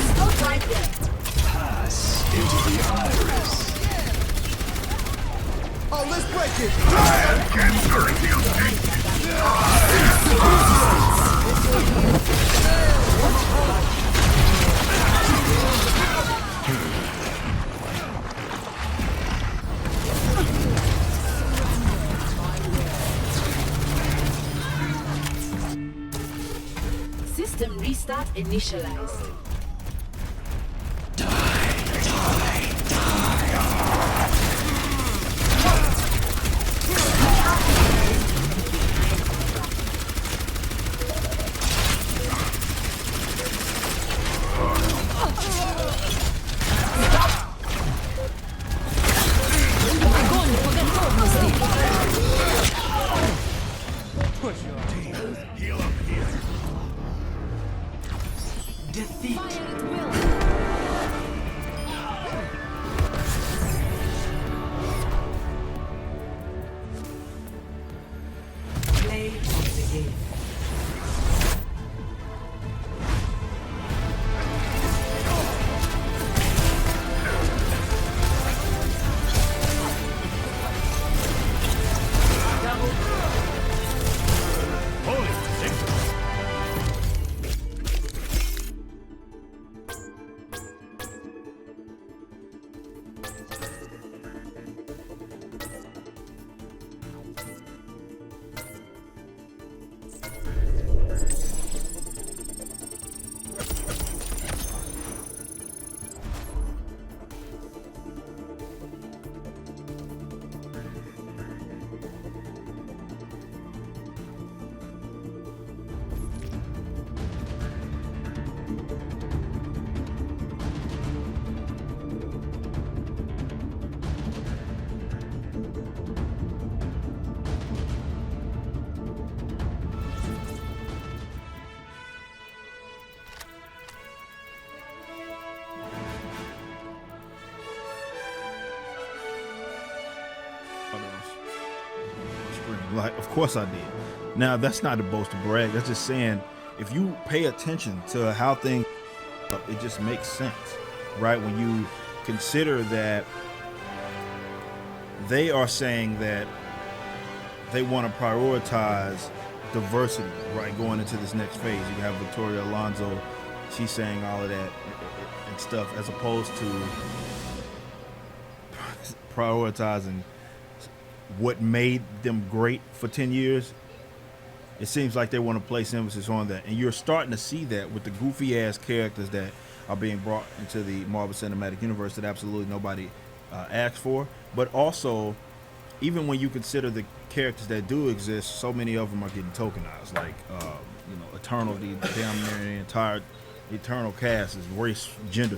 Stop right there. Pass into the iris. Oh, let's break it. I am capturing the objective. System restart initialized. Heal up here. Defeat. Play of the game. Like, of course I did. Now, that's not a boast to brag. That's just saying, if you pay attention to how things, it just makes sense, right? When you consider that they are saying that they want to prioritize diversity, right, going into this next phase. You have Victoria Alonso, she's saying all of that and stuff, as opposed to prioritizing what made them great for 10 years. It seems like they want to place emphasis on that. And you're starting to see that with the goofy-ass characters that are being brought into the Marvel Cinematic Universe that absolutely nobody asked for. But also, even when you consider the characters that do exist, so many of them are getting tokenized. Like, Eternal, the damn near the entire Eternal cast is race, gender.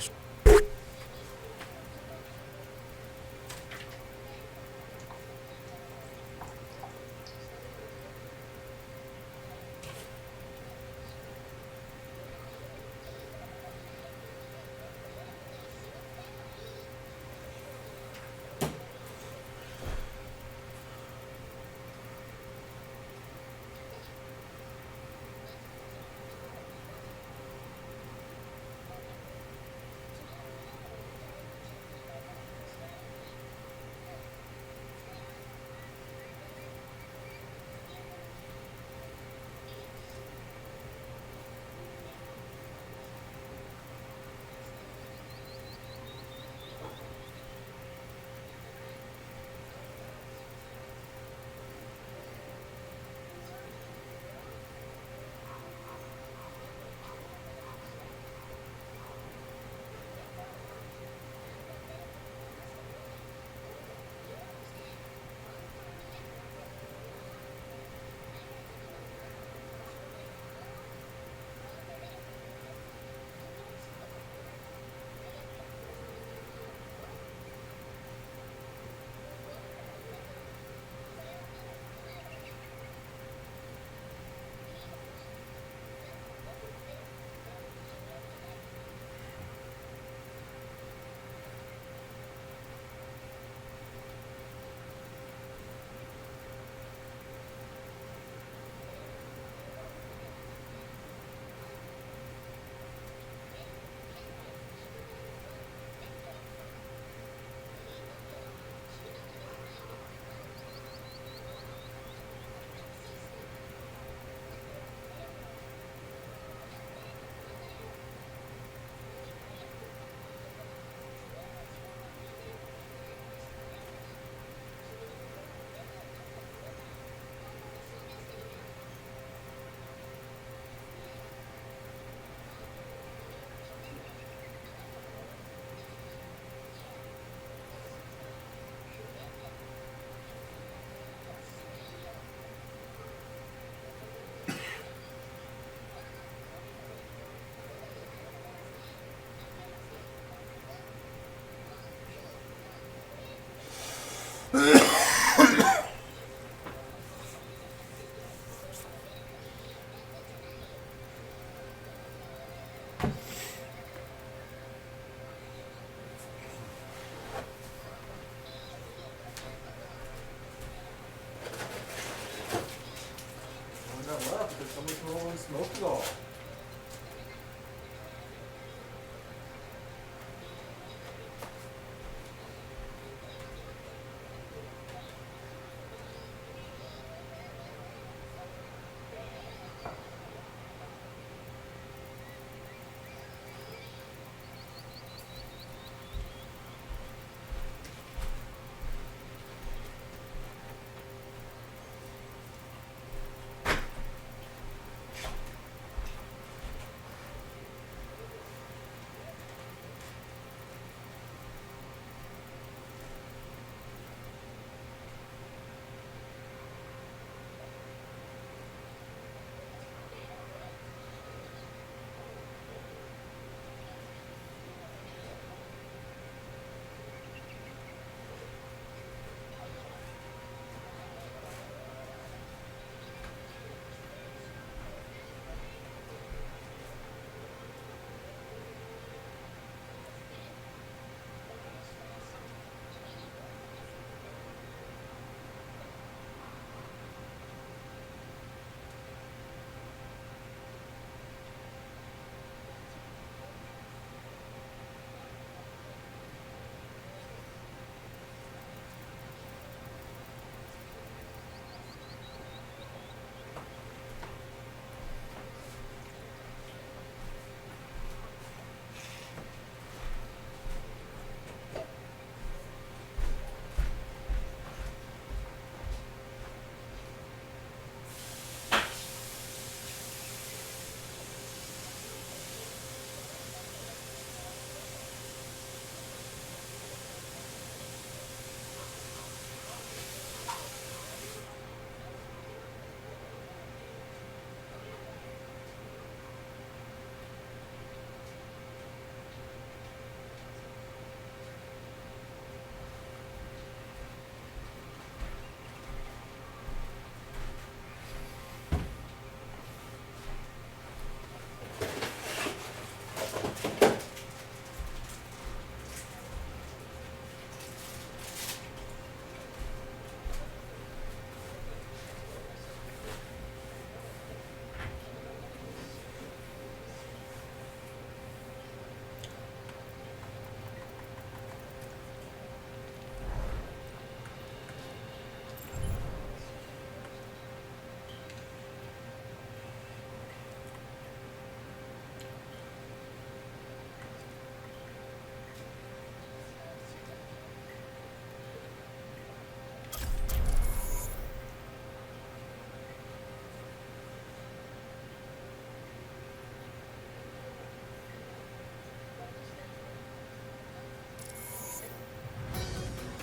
Smoked it all.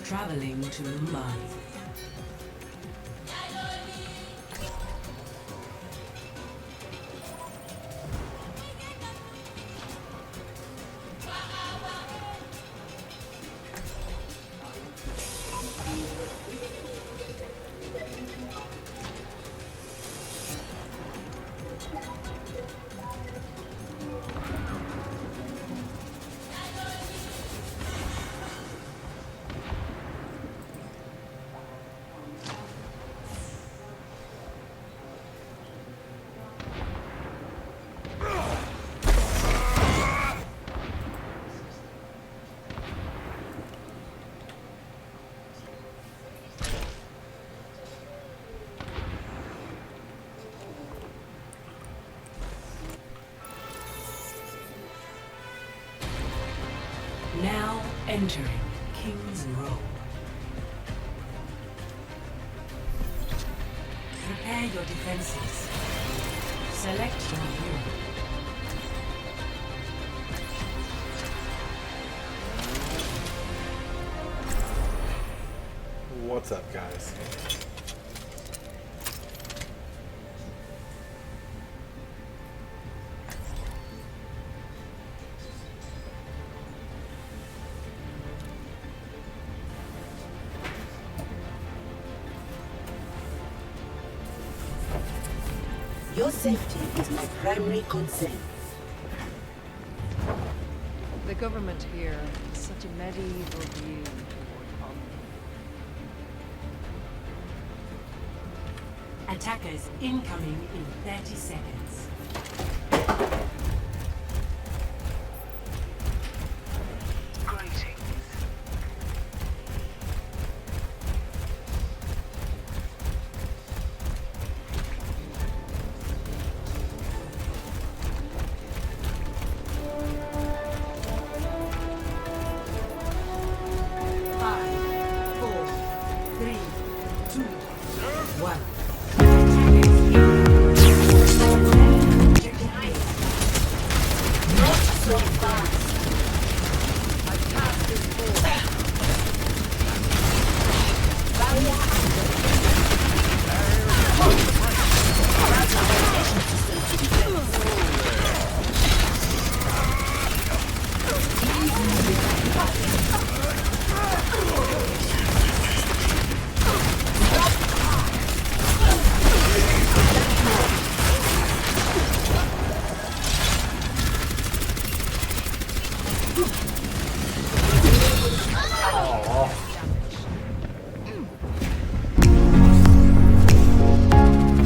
Traveling to Mumbai. Now entering King's Row. Prepare your defenses. Select your hero. What's up, guys? Your safety is my primary concern. The government here has such a medieval view toward politics. Attackers incoming in 30 seconds.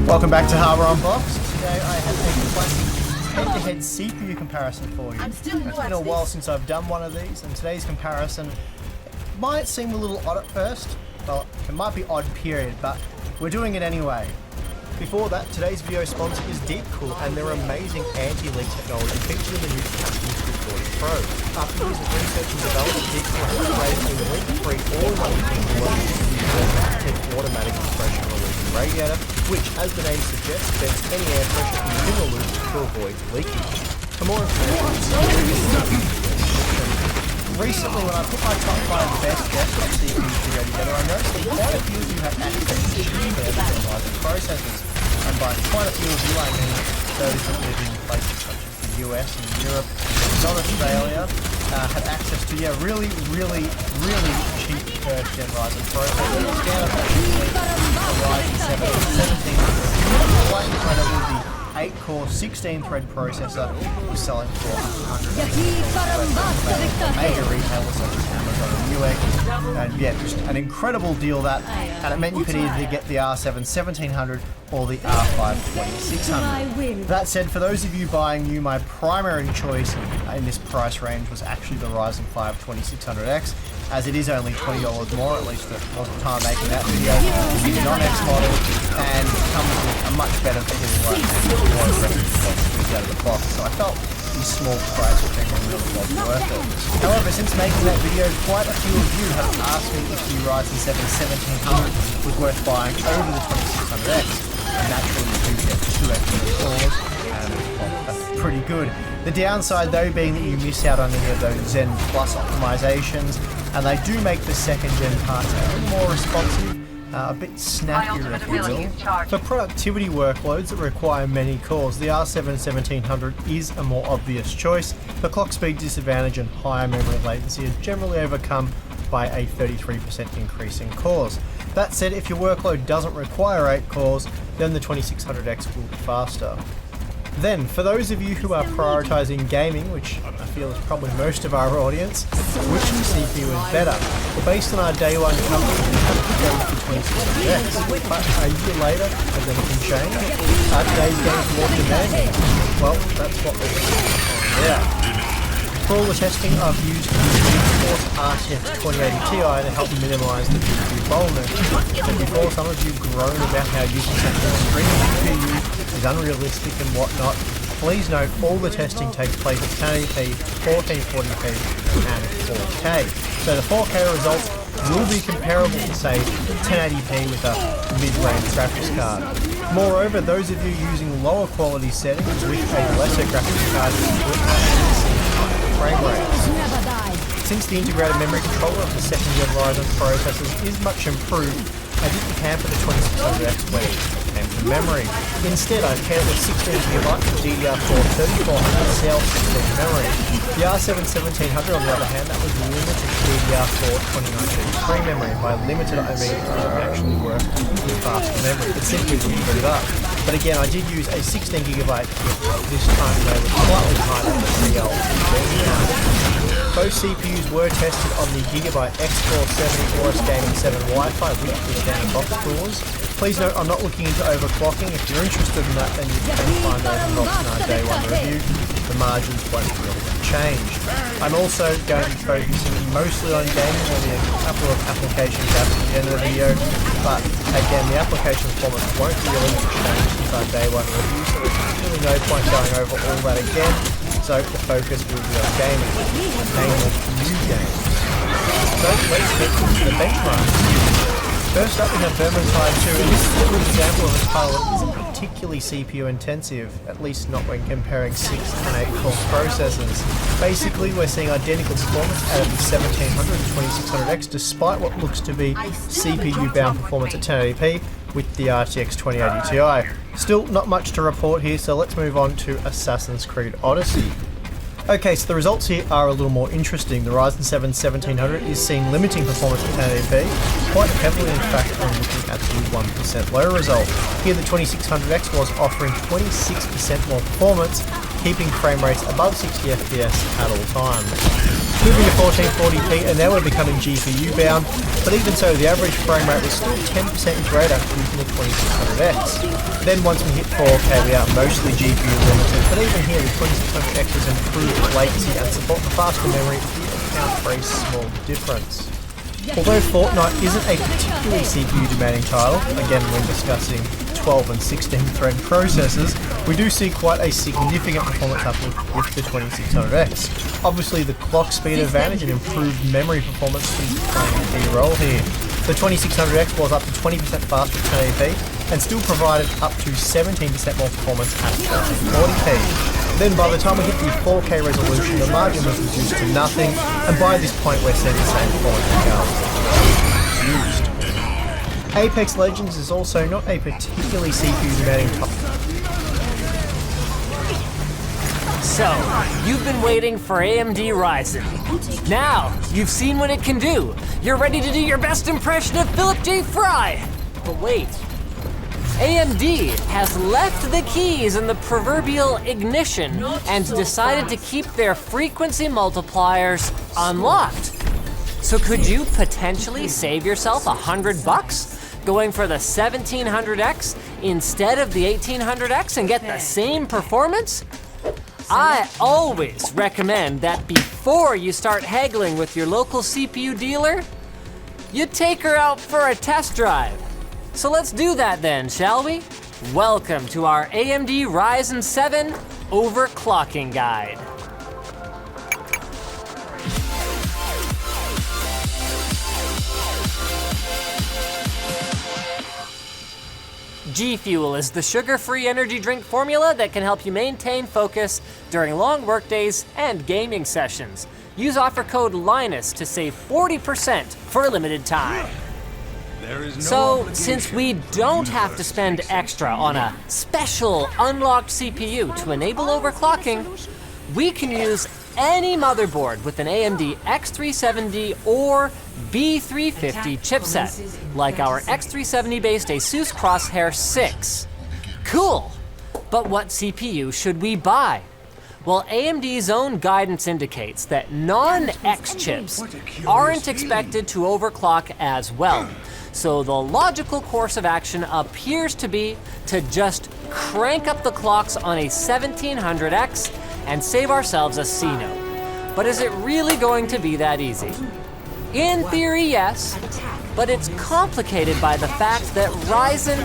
Welcome back to Harbour Unboxed. Today I have a classic head-to-head CPU comparison for you. It's been a while since I've done one of these, and today's comparison might seem a little odd at first. Well, it might be odd period, but we're doing it anyway. Before that, today's video sponsor is Deepcool and their amazing anti-leak technology featured in the new Captain 240 Pro. After years of research and development, Deepcool has created a leak-free all-in-one automatic compression release radiator, which, as the name suggests, vents any air pressure within the loop to avoid leakage. For more information, recently when I put my top 5 best desktop CPUs together, I noticed that quite a few of you have access to cheap Ryzen processors, and by quite a few of you I mean those that live in places such as the US and Europe, not Australia, had access to really cheap first-gen Ryzen processors. Standard Ryzen 7 quite incredible. The 8-core 16-thread processor was selling for $100. Major retailers such as Amazon and Newegg, and yeah, just an incredible deal that, and it meant you could either get the R7 1700 or the R5 2600. That said, for those of you buying new, my primary choice in this price range was actually the Ryzen 5 2600X, as it is only $20 more, at least at the time making that video. It's a non-X model and comes with a much better feeling right now, more aggressive out of the box. So I felt the small price premium really was worth it. However, since making that video, quite a few of you have asked me if the Ryzen 7 1700 was worth buying over the 2600X. And naturally, you do get 2 extra cores, and well, that's pretty good. The downside, though, being that you miss out on any of those Zen Plus optimizations, and they do make the second-gen parts a little more responsive, a bit snappier, if you will. For productivity workloads that require many cores, the R7-1700 is a more obvious choice. The clock speed disadvantage and higher memory latency are generally overcome by a 33% increase in cores. That said, if your workload doesn't require 8 cores, then the 2600X will be faster. Then, for those of you who are prioritizing gaming, which I feel is probably most of our audience, which CPU is better? Well, based on our day one coverage, we have to go with the 2600X. But a year later, has anything changed? Are today's games more demanding? Well, that's what we're doing. Yeah. For all the testing, I've used the GeForce RTX 2080 Ti to help minimise the GPU bottleneck. But before some of you groan about how using such an extreme GPU is unrealistic and whatnot, please note all the testing takes place at 1080p, 1440p and 4K. So the 4K results will be comparable to, say, 1080p with a mid-range graphics card. Moreover, those of you using lower quality settings with a lesser graphics card will actually see frame rates. Since the integrated memory controller of the second-gen Ryzen processors is much improved, I didn't hamper the 2600X when it came to memory. Instead, I paired the 16GB DDR4 3400 cell system memory. The R7-1700, on the other hand, that was limited to DDR4 2933 memory. By limited, I mean it actually worked with faster memory. It simply didn't boot up. But again, I did use a 16GB chip. This time they were slightly higher than the old. Both CPUs were tested on the Gigabyte X470 Aorus Gaming 7 Wi-Fi with the standard box coolers. Please note, I'm not looking into overclocking. If you're interested in that, then you can find those results in our day one review. The margins won't really change. I'm also going to be focusing mostly on gaming. There'll be a couple of application gaps at the end of the video, but again, the application performance won't really change since our day one review, so there's really no point going over all that again. So the focus will be on gaming, namely new games. So let's get into the benchmarks. First up we have Vermintide 2, and this is a good example of a title that isn't particularly CPU intensive, at least not when comparing 6 and 8 core processors. Basically we're seeing identical performance out of the 1700 and 2600X despite what looks to be CPU bound performance at 1080p with the RTX 2080 Ti. Still not much to report here, so let's move on to Assassin's Creed Odyssey. Okay, so the results here are a little more interesting. The Ryzen 7 1700 is seeing limiting performance at 1080p, quite heavily in fact when looking at the 1% low result. Here the 2600X was offering 26% more performance, keeping frame rates above 60 FPS at all times. Moving to 1440p, and now we're becoming GPU bound, but even so the average frame rate was still 10% greater using the 2600X. Then once we hit 4K we are mostly GPU limited, but even here the 2600X's improved latency and support for faster memory did account for a small difference. Although Fortnite isn't a particularly CPU demanding title, again when discussing 12 and 16 thread processors, we do see quite a significant performance uplift with the 2600X. Obviously the clock speed advantage and improved memory performance is playing a key role here. The 2600X was up to 20% faster at 1080p and still provided up to 17% more performance at 1440p. Then by the time we hit the 4K resolution, the margin was reduced to nothing, and by this point we're seeing the same performance used. Apex Legends is also not a particularly CPU demanding title. So, you've been waiting for AMD Ryzen. Now, you've seen what it can do. You're ready to do your best impression of Philip J. Fry. But wait. AMD has left the keys in the proverbial ignition and decided to keep their frequency multipliers unlocked. So could you potentially save yourself $100 going for the 1700X instead of the 1800X and get the same performance? I always recommend that before you start haggling with your local CPU dealer, you take her out for a test drive. So let's do that then, shall we? Welcome to our AMD Ryzen 7 overclocking guide. G Fuel is the sugar-free energy drink formula that can help you maintain focus during long workdays and gaming sessions. use offer code Linus to save 40% for a limited time. So, since we don't have to spend extra on a special unlocked CPU to enable overclocking, we can use any motherboard with an AMD X370 or B350 chipset, like our X370-based Asus Crosshair 6. Cool! But what CPU should we buy? Well, AMD's own guidance indicates that non-X chips aren't expected to overclock as well. So the logical course of action appears to be to just crank up the clocks on a 1700X and save ourselves a C note. But is it really going to be that easy? In theory, yes, but it's complicated by the fact that Ryzen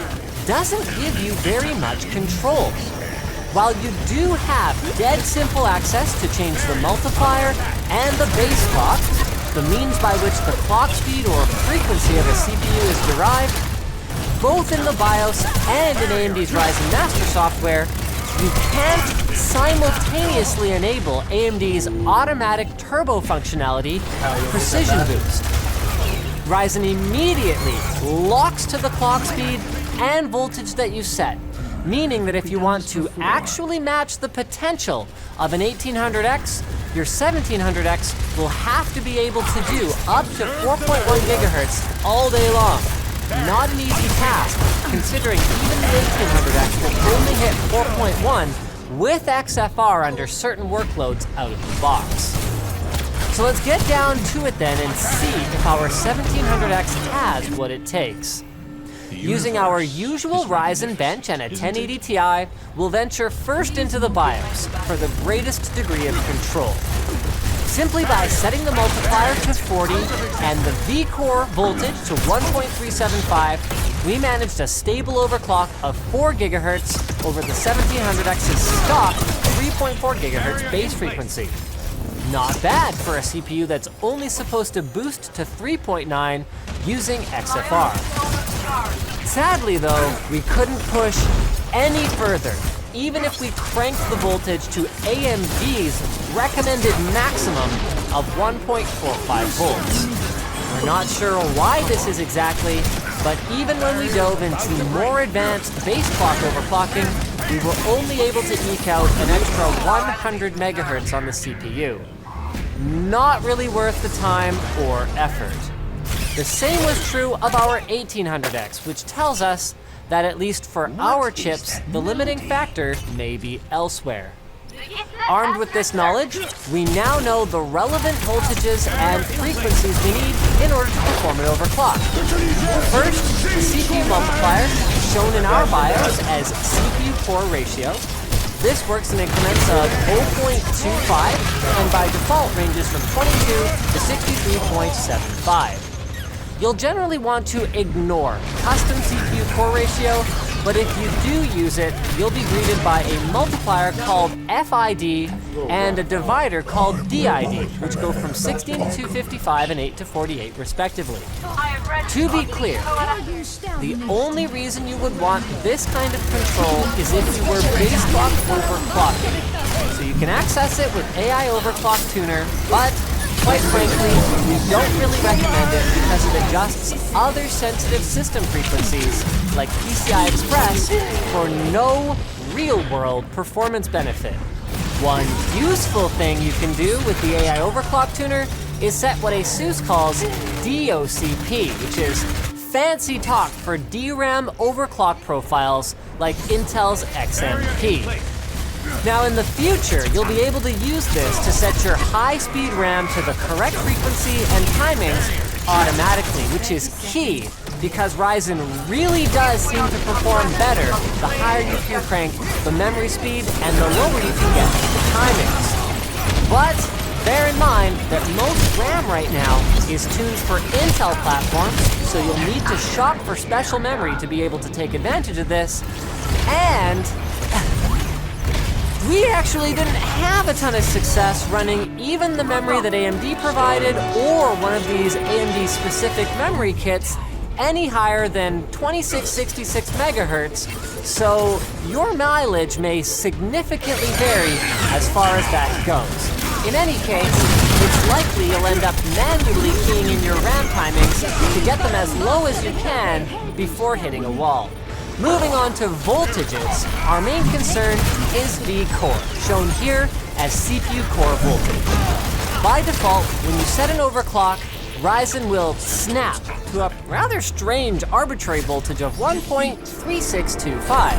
doesn't give you very much control. While you do have dead simple access to change the multiplier and the base clock, the means by which the clock speed or frequency of a CPU is derived, both in the BIOS and in AMD's Ryzen Master software, you can't simultaneously enable AMD's automatic turbo functionality, Precision Boost. Ryzen immediately locks to the clock speed and voltage that you set, meaning that if you want to actually match the potential of an 1800X, your 1700X will have to be able to do up to 4.1 gigahertz all day long. Not an easy task, considering even the 1800X will only hit 4.1 with XFR under certain workloads out of the box. So let's get down to it then and see if our 1700X has what it takes. Using our usual Ryzen bench and a 1080 Ti, we'll venture first into the BIOS for the greatest degree of control. Simply by setting the multiplier to 40 and the V-core voltage to 1.375, we managed a stable overclock of 4 GHz over the 1700X's stock 3.4 GHz base frequency. Not bad for a CPU that's only supposed to boost to 3.9 using XFR. Sadly though, we couldn't push any further, even if we cranked the voltage to AMD's recommended maximum of 1.45 volts. We're not sure why this is exactly, but even when we dove into more advanced base clock overclocking, we were only able to eke out an extra 100 megahertz on the CPU. Not really worth the time or effort. The same was true of our 1800X, which tells us that at least for our chips, the limiting factor may be elsewhere. Armed with this knowledge, we now know the relevant voltages and frequencies we need in order to perform an overclock. First, the CPU multiplier, shown in our BIOS as CPU core ratio. This works in increments of 0.25 and by default ranges from 22 to 63.75. You'll generally want to ignore custom CPU core ratio, but if you do use it, you'll be greeted by a multiplier called FID and a divider called DID, which go from 16 to 255 and 8 to 48 respectively. To be clear, the only reason you would want this kind of control is if you were base clock overclocking. So you can access it with AI Overclock Tuner, but quite frankly, we don't really recommend it because it adjusts other sensitive system frequencies, like PCI Express, for no real-world performance benefit. One useful thing you can do with the AI Overclock Tuner is set what ASUS calls DOCP, which is fancy talk for DRAM overclock profiles like Intel's XMP. Now in the future, you'll be able to use this to set your high-speed RAM to the correct frequency and timings automatically, which is key because Ryzen really does seem to perform better the higher you can crank the memory speed and the lower you can get the timings. But bear in mind that most RAM right now is tuned for Intel platforms, so you'll need to shop for special memory to be able to take advantage of this, and we actually didn't have a ton of success running even the memory that AMD provided or one of these AMD-specific memory kits any higher than 2666 megahertz, so your mileage may significantly vary as far as that goes. In any case, it's likely you'll end up manually keying in your RAM timings to get them as low as you can before hitting a wall. Moving on to voltages, our main concern is V-core, shown here as CPU core voltage. By default, when you set an overclock, Ryzen will snap to a rather strange arbitrary voltage of 1.3625.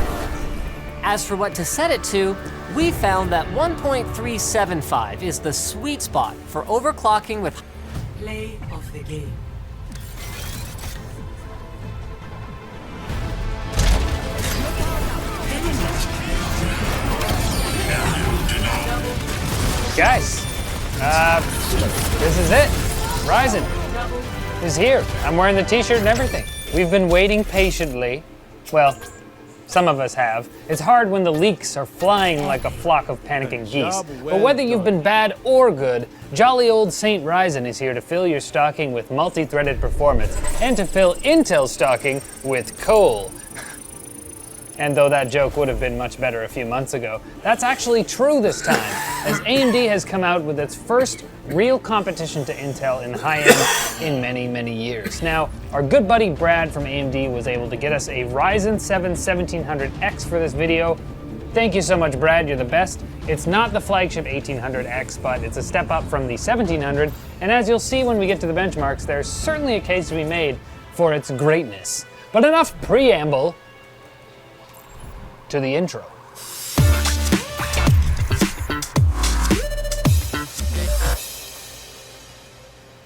As for what to set it to, we found that 1.375 is the sweet spot for overclocking with Play of the game. Guys, this is it. Ryzen is here. I'm wearing the t-shirt and everything. We've been waiting patiently. Well, some of us have. It's hard when the leaks are flying like a flock of panicking geese. But whether you've been bad or good, jolly old Saint Ryzen is here to fill your stocking with multi-threaded performance and to fill Intel's stocking with coal. And though that joke would have been much better a few months ago, that's actually true this time, as AMD has come out with its first real competition to Intel in high-end in many, many years. Now, our good buddy Brad from AMD was able to get us a Ryzen 7 1700X for this video. Thank you so much, Brad, you're the best. It's not the flagship 1800X, but it's a step up from the 1700, and as you'll see when we get to the benchmarks, there's certainly a case to be made for its greatness. But enough preamble, to the intro.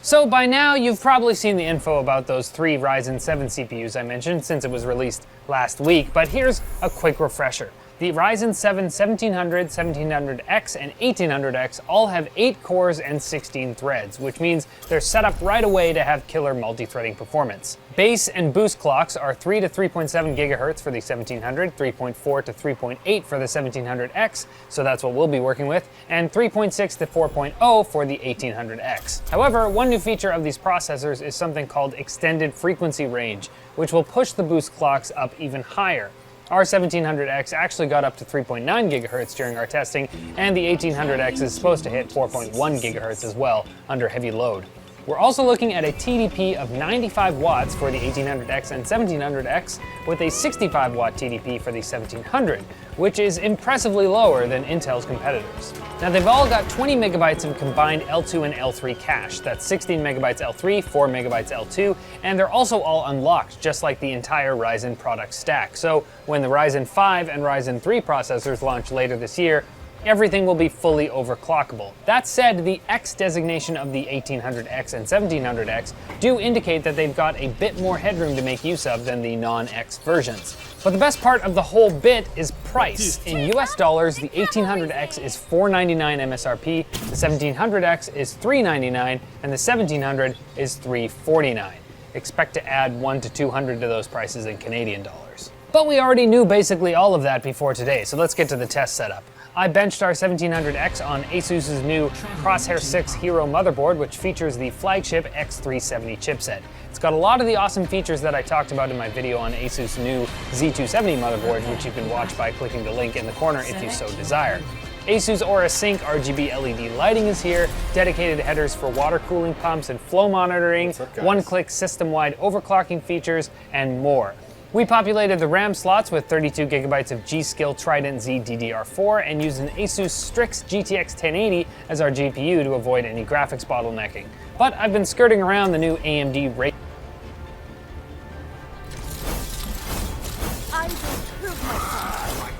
So by now, you've probably seen the info about those 3 Ryzen 7 CPUs I mentioned since it was released last week, but here's a quick refresher. The Ryzen 7 1700, 1700X, and 1800X all have 8 cores and 16 threads, which means they're set up right away to have killer multi-threading performance. Base and boost clocks are 3 to 3.7 gigahertz for the 1700, 3.4 to 3.8 for the 1700X, so that's what we'll be working with, and 3.6 to 4.0 for the 1800X. However, one new feature of these processors is something called extended frequency range, which will push the boost clocks up even higher. Our 1700X actually got up to 3.9 gigahertz during our testing, and the 1800X is supposed to hit 4.1 gigahertz as well under heavy load. We're also looking at a TDP of 95 watts for the 1800X and 1700X with a 65 watt TDP for the 1700, which is impressively lower than Intel's competitors. Now they've all got 20 megabytes of combined L2 and L3 cache. That's 16 megabytes L3, 4 megabytes L2, and they're also all unlocked, just like the entire Ryzen product stack. So when the Ryzen 5 and Ryzen 3 processors launch later this year, everything will be fully overclockable. That said, the X designation of the 1800X and 1700X do indicate that they've got a bit more headroom to make use of than the non-X versions. But the best part of the whole bit is price. In US dollars, the 1800X is $499 MSRP, the 1700X is $399, and the 1700 is $349. Expect to add 100 to 200 to those prices in Canadian dollars. But we already knew basically all of that before today, so let's get to the test setup. I benched our 1700X on ASUS's new Crosshair 6 Hero motherboard, which features the flagship X370 chipset. It's got a lot of the awesome features that I talked about in my video on ASUS' new Z270 motherboard, which you can watch by clicking the link in the corner if you so desire. ASUS Aura Sync RGB LED lighting is here, dedicated headers for water cooling pumps and flow monitoring, one-click system-wide overclocking features, and more. We populated the RAM slots with 32 gigabytes of G-Skill Trident Z DDR4 and used an ASUS Strix GTX 1080 as our GPU to avoid any graphics bottlenecking. But I've been skirting around the new AMD Ray.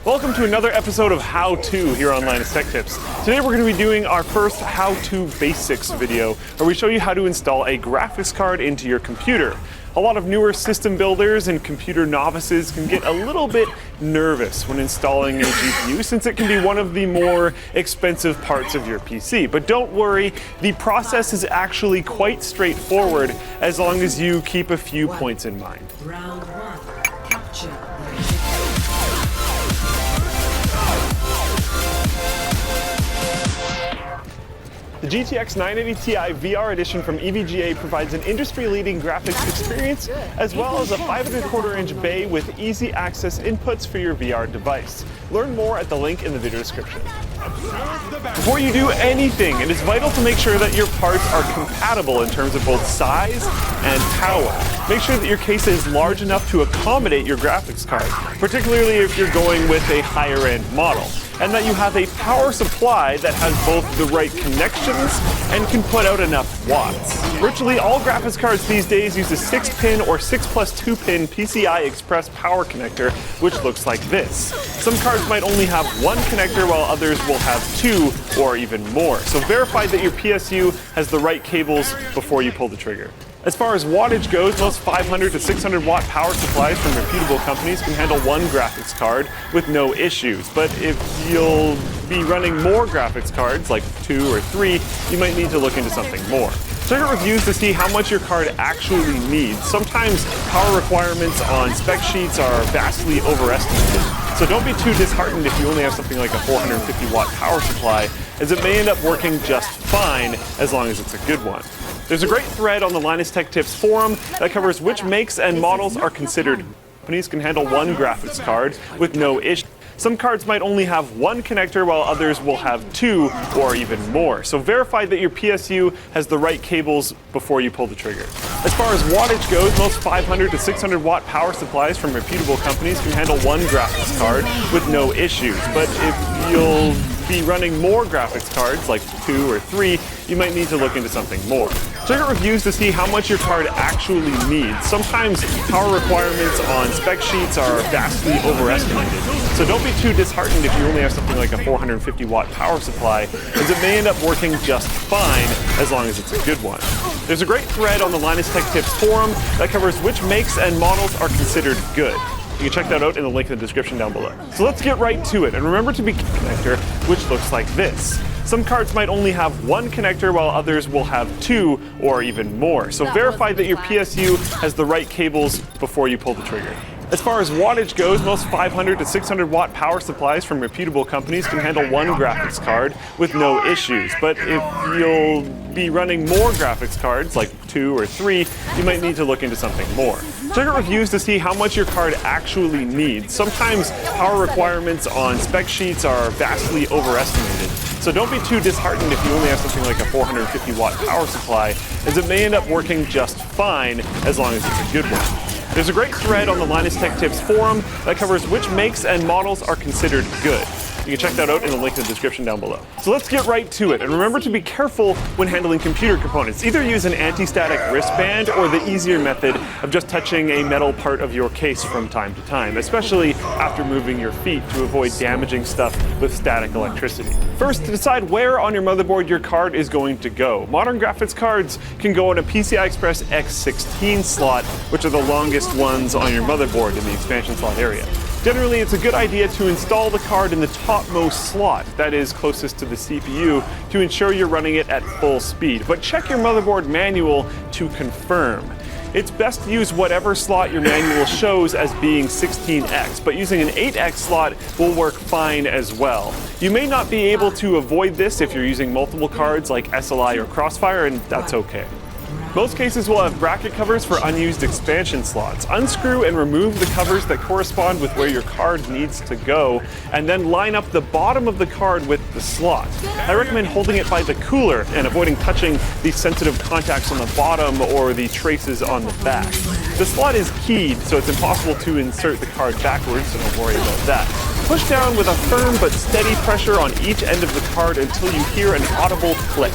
Welcome to another episode of How To here on Linus Tech Tips. Today we're going to be doing our first How To Basics video, where we show you how to install a graphics card into your computer. A lot of newer system builders and computer novices can get a little bit nervous when installing a GPU, since it can be one of the more expensive parts of your PC. But don't worry, the process is actually quite straightforward as long as you keep a few points in mind. Round 1. Capture. The GTX 980 Ti VR Edition from EVGA provides an industry-leading graphics experience, as well as a 5.25-inch bay with easy access inputs for your VR device. Learn more at the link in the video description. Before you do anything, it is vital to make sure that your parts are compatible in terms of both size and power. Make sure that your case is large enough to accommodate your graphics card, particularly if you're going with a higher-end model, and that you have a power supply that has both the right connections and can put out enough watts. Virtually all graphics cards these days use a 6-pin or 6+2-pin PCI Express power connector, which looks like this. Some cards might only have one connector, while others will have 2 or even more. So verify that your PSU has the right cables before you pull the trigger. As far as wattage goes, most 500 to 600 watt power supplies from reputable companies can handle one graphics card with no issues. But if you'll be running more graphics cards, like 2 or 3, you might need to look into something more. Check out reviews to see how much your card actually needs. Sometimes power requirements on spec sheets are vastly overestimated. So don't be too disheartened if you only have something like a 450 watt power supply, as it may end up working just fine as long as it's a good one. There's a great thread on the Linus Tech Tips forum that covers which makes and models are considered. Companies can handle one graphics card with no issue. Some cards might only have one connector, while others will have 2 or even more. So verify that your PSU has the right cables before you pull the trigger. As far as wattage goes, most 500 to 600 watt power supplies from reputable companies can handle one graphics card with no issues. But if you'll be running more graphics cards, like 2 or 3, you might need to look into something more. Check out reviews to see how much your card actually needs. Sometimes power requirements on spec sheets are vastly overestimated. So don't be too disheartened if you only have something like a 450 watt power supply, as it may end up working just fine as long as it's a good one. There's a great thread on the Linus Tech Tips forum that covers which makes and models are considered good. You can check that out in the link in the description down below. So let's get right to it, and remember to be connector, which looks like this. Some cards might only have one connector, while others will have 2 or even more. So verify that your PSU has the right cables before you pull the trigger. As far as wattage goes, most 500 to 600 watt power supplies from reputable companies can handle one graphics card with no issues. But if you'll be running more graphics cards, like 2 or 3, you might need to look into something more. Check out reviews to see how much your card actually needs. Sometimes power requirements on spec sheets are vastly overestimated. So don't be too disheartened if you only have something like a 450 watt power supply, as it may end up working just fine as long as it's a good one. There's a great thread on the Linus Tech Tips forum that covers which makes and models are considered good. You can check that out in the link in the description down below. So let's get right to it, and remember to be careful when handling computer components. Either use an anti-static wristband or the easier method of just touching a metal part of your case from time to time, especially after moving your feet, to avoid damaging stuff with static electricity. First, decide where on your motherboard your card is going to go. Modern graphics cards can go on a PCI Express X16 slot, which are the longest ones on your motherboard in the expansion slot area. Generally, it's a good idea to install the card in the topmost slot, that is closest to the CPU, to ensure you're running it at full speed. But check your motherboard manual to confirm. It's best to use whatever slot your manual shows as being 16x, but using an 8x slot will work fine as well. You may not be able to avoid this if you're using multiple cards like SLI or Crossfire, and that's okay. Most cases will have bracket covers for unused expansion slots. Unscrew and remove the covers that correspond with where your card needs to go, and then line up the bottom of the card with the slot. I recommend holding it by the cooler and avoiding touching the sensitive contacts on the bottom or the traces on the back. The slot is keyed, so it's impossible to insert the card backwards, so don't worry about that. Push down with a firm but steady pressure on each end of the card until you hear an audible click.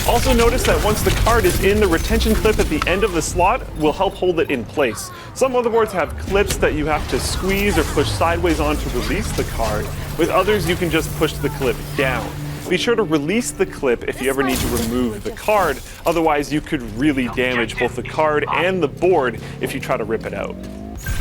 Also notice that once the card is in, the retention clip at the end of the slot will help hold it in place. Some motherboards have clips that you have to squeeze or push sideways on to release the card. With others, you can just push the clip down. Be sure to release the clip if you ever need to remove the card, otherwise you could really damage both the card and the board if you try to rip it out.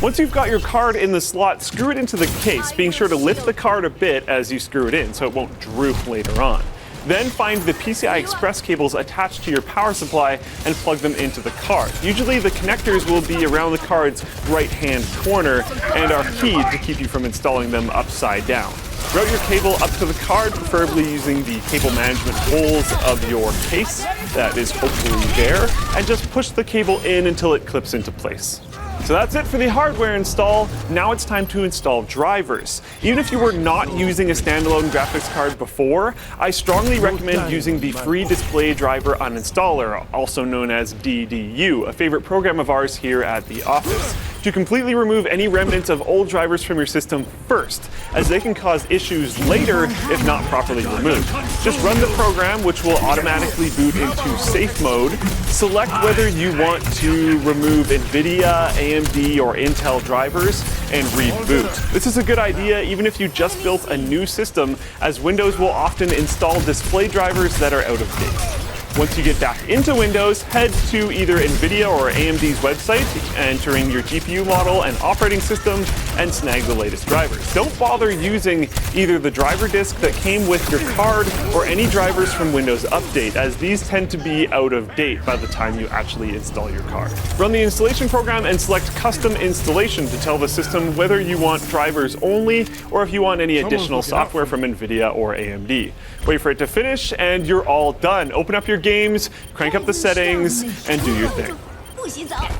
Once you've got your card in the slot, screw it into the case, being sure to lift the card a bit as you screw it in so it won't droop later on. Then find the PCI Express cables attached to your power supply and plug them into the card. Usually the connectors will be around the card's right-hand corner and are keyed to keep you from installing them upside down. Route your cable up to the card, preferably using the cable management holes of your case that is hopefully there, and just push the cable in until it clips into place. So that's it for the hardware install. Now it's time to install drivers. Even if you were not using a standalone graphics card before, I strongly recommend using the free display driver uninstaller, also known as DDU, a favorite program of ours here at the office, to completely remove any remnants of old drivers from your system first, as they can cause issues later if not properly removed. Just run the program, which will automatically boot into safe mode. Select whether you want to remove NVIDIA, AMD, or Intel drivers, and reboot. This is a good idea even if you just built a new system, as Windows will often install display drivers that are out of date. Once you get back into Windows, head to either NVIDIA or AMD's website, entering your GPU model and operating system, and snag the latest drivers. Don't bother using either the driver disk that came with your card or any drivers from Windows Update, as these tend to be out of date by the time you actually install your card. Run the installation program and select Custom Installation to tell the system whether you want drivers only or if you want any additional software from NVIDIA or AMD. Wait for it to finish and you're all done. Open up your games, crank up the settings, and do your thing.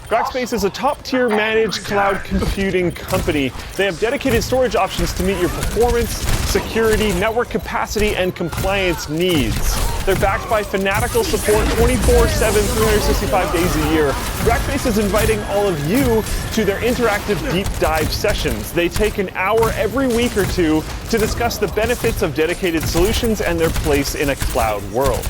Rackspace is a top-tier managed cloud computing company. They have dedicated storage options to meet your performance, security, network capacity, and compliance needs. They're backed by fanatical support 24/7, 365 days a year. Rackspace is inviting all of you to their interactive deep dive sessions. They take an hour every week or two to discuss the benefits of dedicated solutions and their place in a cloud world.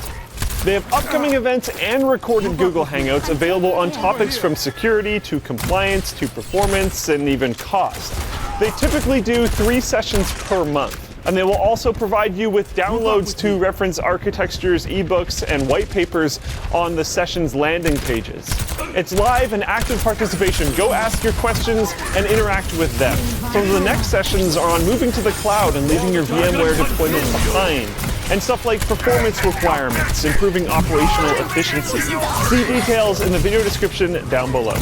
They have upcoming events and recorded Google Hangouts available on topics from security to compliance to performance and even cost. They typically do 3 sessions per month. And they will also provide you with downloads to reference architectures, ebooks, and white papers on the session's landing pages. It's live and active participation. Go ask your questions and interact with them. Some of the next sessions are on moving to the cloud and leaving your VMware deployment behind, and stuff like performance requirements, improving operational efficiency. See details in the video description down below.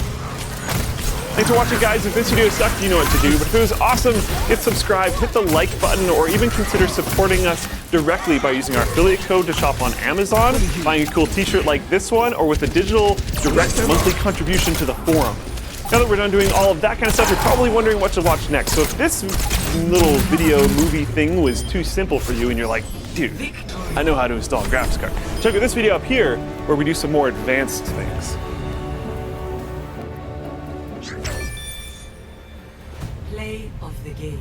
Thanks for watching, guys. If this video sucked, you know what to do. But if it was awesome, get subscribed, hit the like button, or even consider supporting us directly by using our affiliate code to shop on Amazon, buying a cool t-shirt like this one, or with a digital direct monthly contribution to the forum. Now that we're done doing all of that kind of stuff, you're probably wondering what to watch next. So if this little video movie thing was too simple for you and you're like, dude, I know how to install a graphics card, check out this video up here where we do some more advanced things. Play of the game.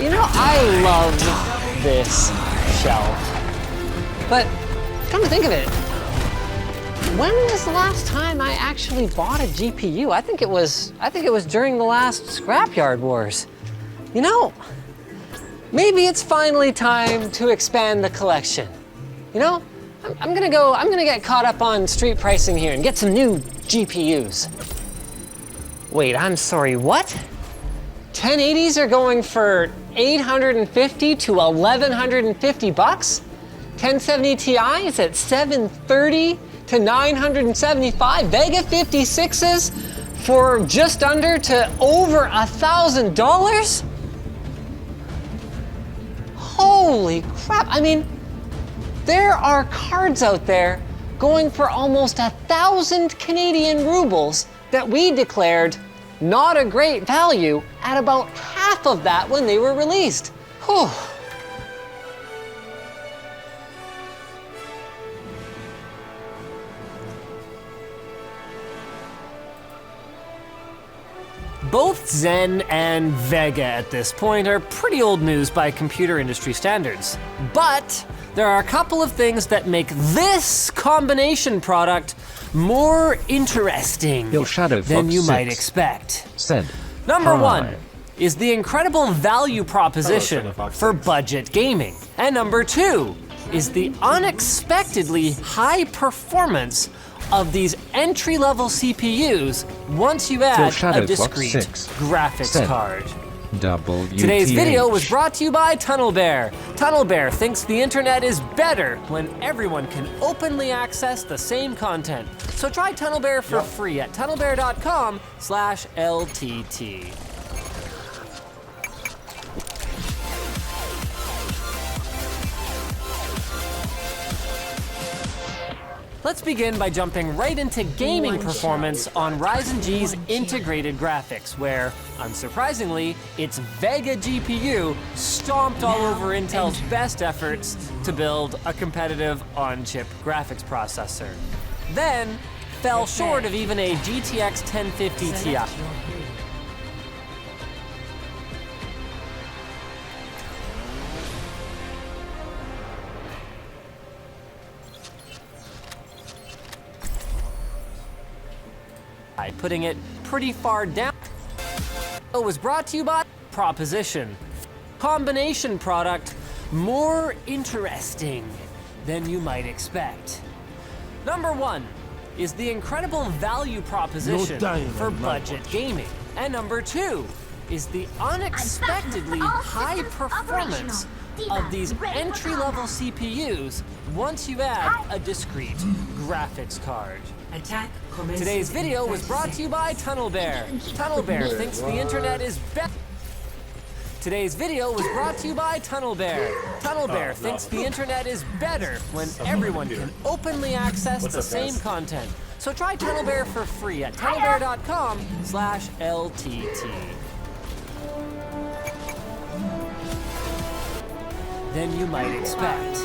You know, I love this shelf. But come to think of it, when was the last time I actually bought a GPU? I think it was during the last Scrapyard Wars. You know, maybe it's finally time to expand the collection. You know, I'm gonna get caught up on street pricing here and get some new GPUs. Wait, I'm sorry, what? 1080s are going for $850 to $1,150 bucks? 1070 Ti is at $730 to $975. Vega 56s for just under to over $1,000? Holy crap, I mean, there are cards out there going for almost 1,000 Canadian rubles that we declared not a great value at about half of that when they were released. Whew. Both Zen and Vega at this point are pretty old news by computer industry standards. But there are a couple of things that make this combination product more interesting than you might expect. Number one is the incredible value proposition for budget gaming. And number two is the unexpectedly high performance of these entry-level CPUs once you add a discrete graphics card. Today's video was brought to you by Tunnel Bear. Tunnel Bear thinks the internet is better when everyone can openly access the same content. So try Tunnel Bear for free at tunnelbear.com/LTT. Let's begin by jumping right into gaming performance on Ryzen G's integrated graphics, where, unsurprisingly, its Vega GPU stomped all over Intel's best efforts to build a competitive on-chip graphics processor. Then, fell short of even a GTX 1050 Ti. Putting it pretty far down. It was brought to you by Proposition. Combination product, more interesting than you might expect. Number 1 is the incredible value proposition for budget gaming. And number 2 is the unexpectedly high performance of these entry-level CPUs once you add a discrete graphics card. Today's video was brought to you by Tunnel Bear. Tunnel Bear thinks the internet is better. Today's video was brought to you by Tunnel Bear. Tunnel Bear thinks the internet is better when everyone can openly access the same content. So try Tunnel Bear for free at tunnelbear.com/LTT. Than you might expect.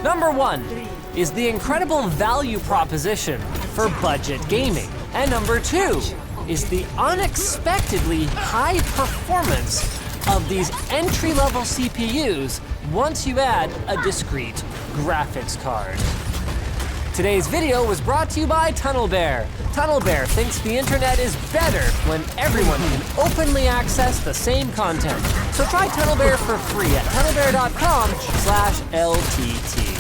Number 1 is the incredible value proposition for budget gaming. And number 2 is the unexpectedly high performance of these entry-level CPUs once you add a discrete graphics card. Today's video was brought to you by Tunnel Bear. Tunnel Bear thinks the internet is better when everyone can openly access the same content. So try Tunnel Bear for free at tunnelbear.com/LTT.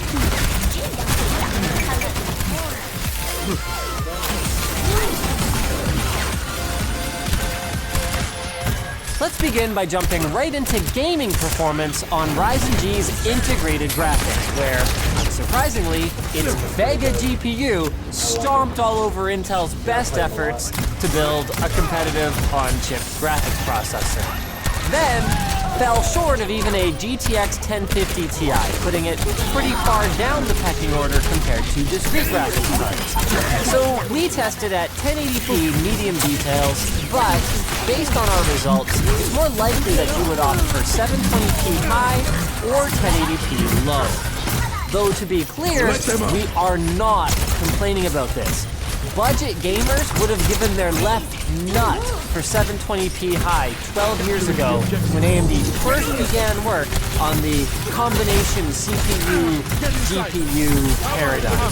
Let's begin by jumping right into gaming performance on Ryzen G's integrated graphics, where, unsurprisingly, its Vega GPU stomped all over Intel's best efforts to build a competitive on-chip graphics processor. Then, fell short of even a GTX 1050 Ti, putting it pretty far down the pecking order compared to discrete graphics cards. So we tested at 1080p medium details, but based on our results, it's more likely that you would opt for 720p high or 1080p low. Though to be clear, we are not complaining about this. Budget gamers would have given their left nut for 720p high 12 years ago when AMD first began work on the combination CPU-GPU paradigm.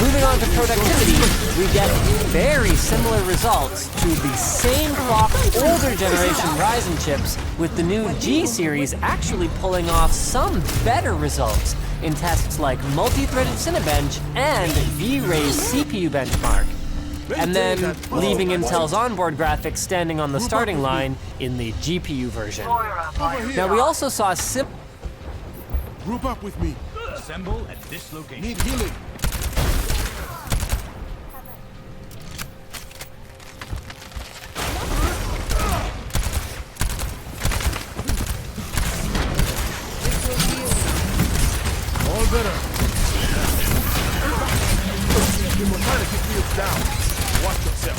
Moving on to productivity, we get very similar results to the same clock, older generation Ryzen chips, with the new G series actually pulling off some better results in tests like multi-threaded Cinebench and V-Ray's CPU benchmark, and then leaving Intel's onboard graphics standing on the starting line in the GPU version. Now we also saw Group up with me. Assemble at this location. Need healing. All better. You were trying to keep me down. Watch yourself.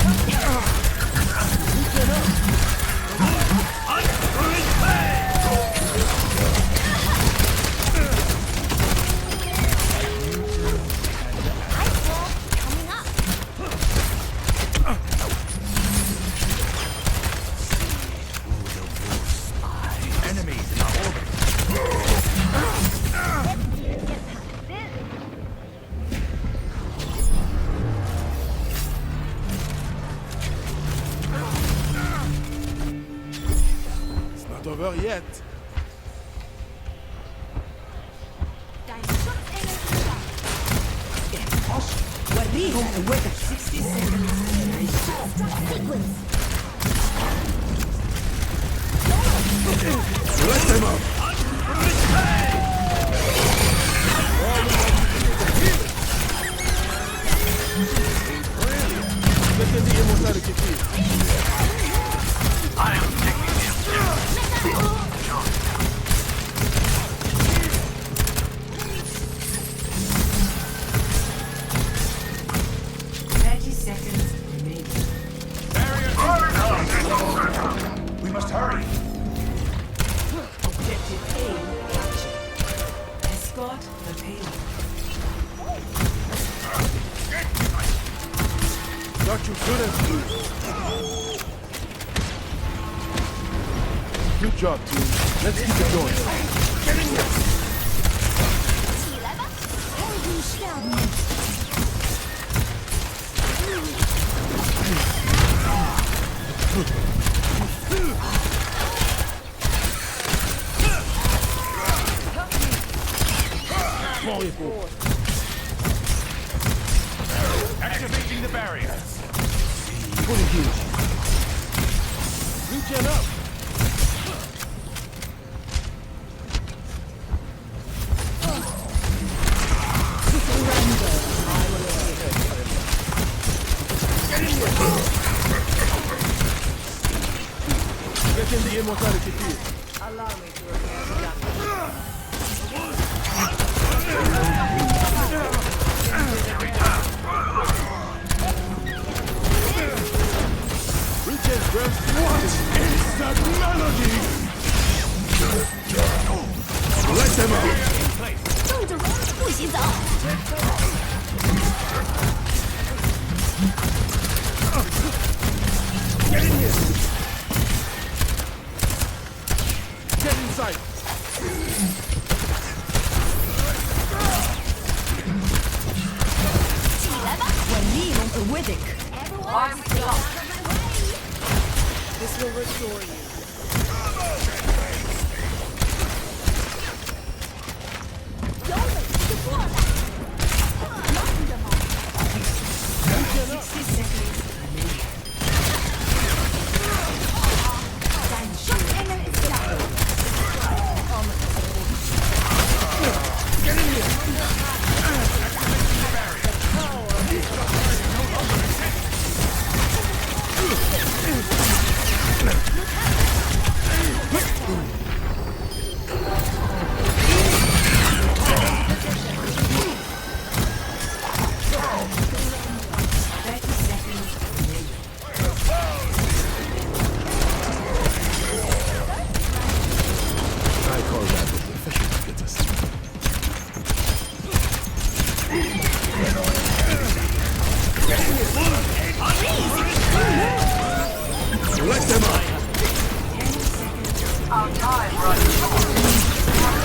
Enemies in our orbit. It's not over yet. and wait 60 seconds. Sequence. Let them up. I am taking him. 30 seconds remaining. We must hurry. Objective A captured. Escort the payload. Got you, students. Good job, team. Let's keep it going. Get in here. Activating the barrier. Fully huge. Regen up. Get in the immortality field. Allow me to repair the damage. Regen breath. What is that melody? Let them out. 冻着不许走。 Get in here. Get inside. This will restore you. I call that the efficient business. Let them up. Our time runs short.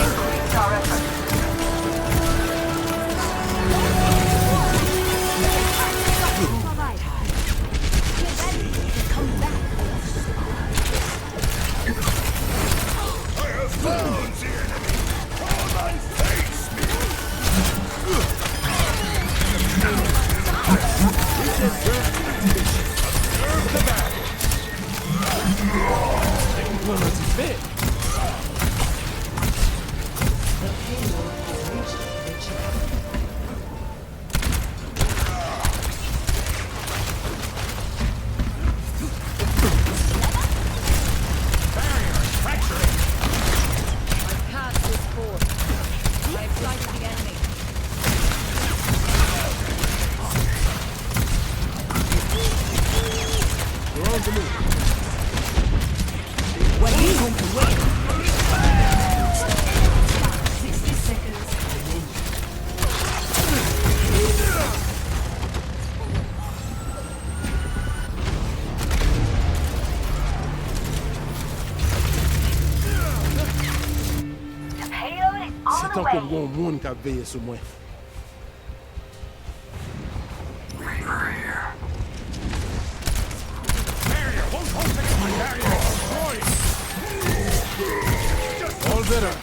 Increase our efforts. I have found the enemy. Come and face me. Observe the battle. Diplomacy big. I passed this force. I have flanked the enemy. We're on the move. When you want to win. 60 seconds remaining. The payload is on C'est the encore way. bon monde qui a veillé sur moi. Barrier won't hold against my barrier. Destroy it. All better.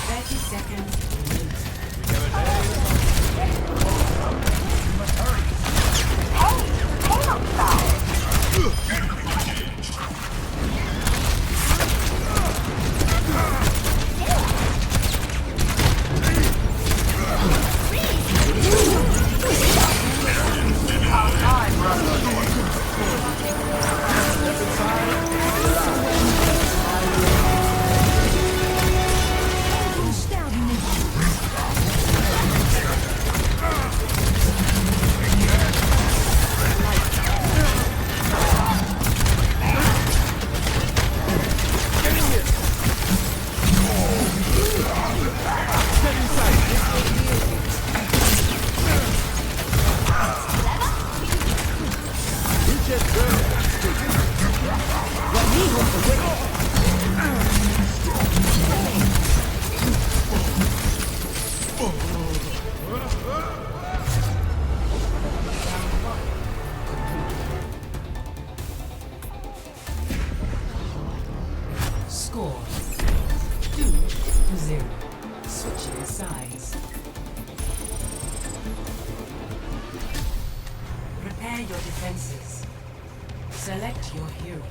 30 seconds remaining. your defenses. Select your hero.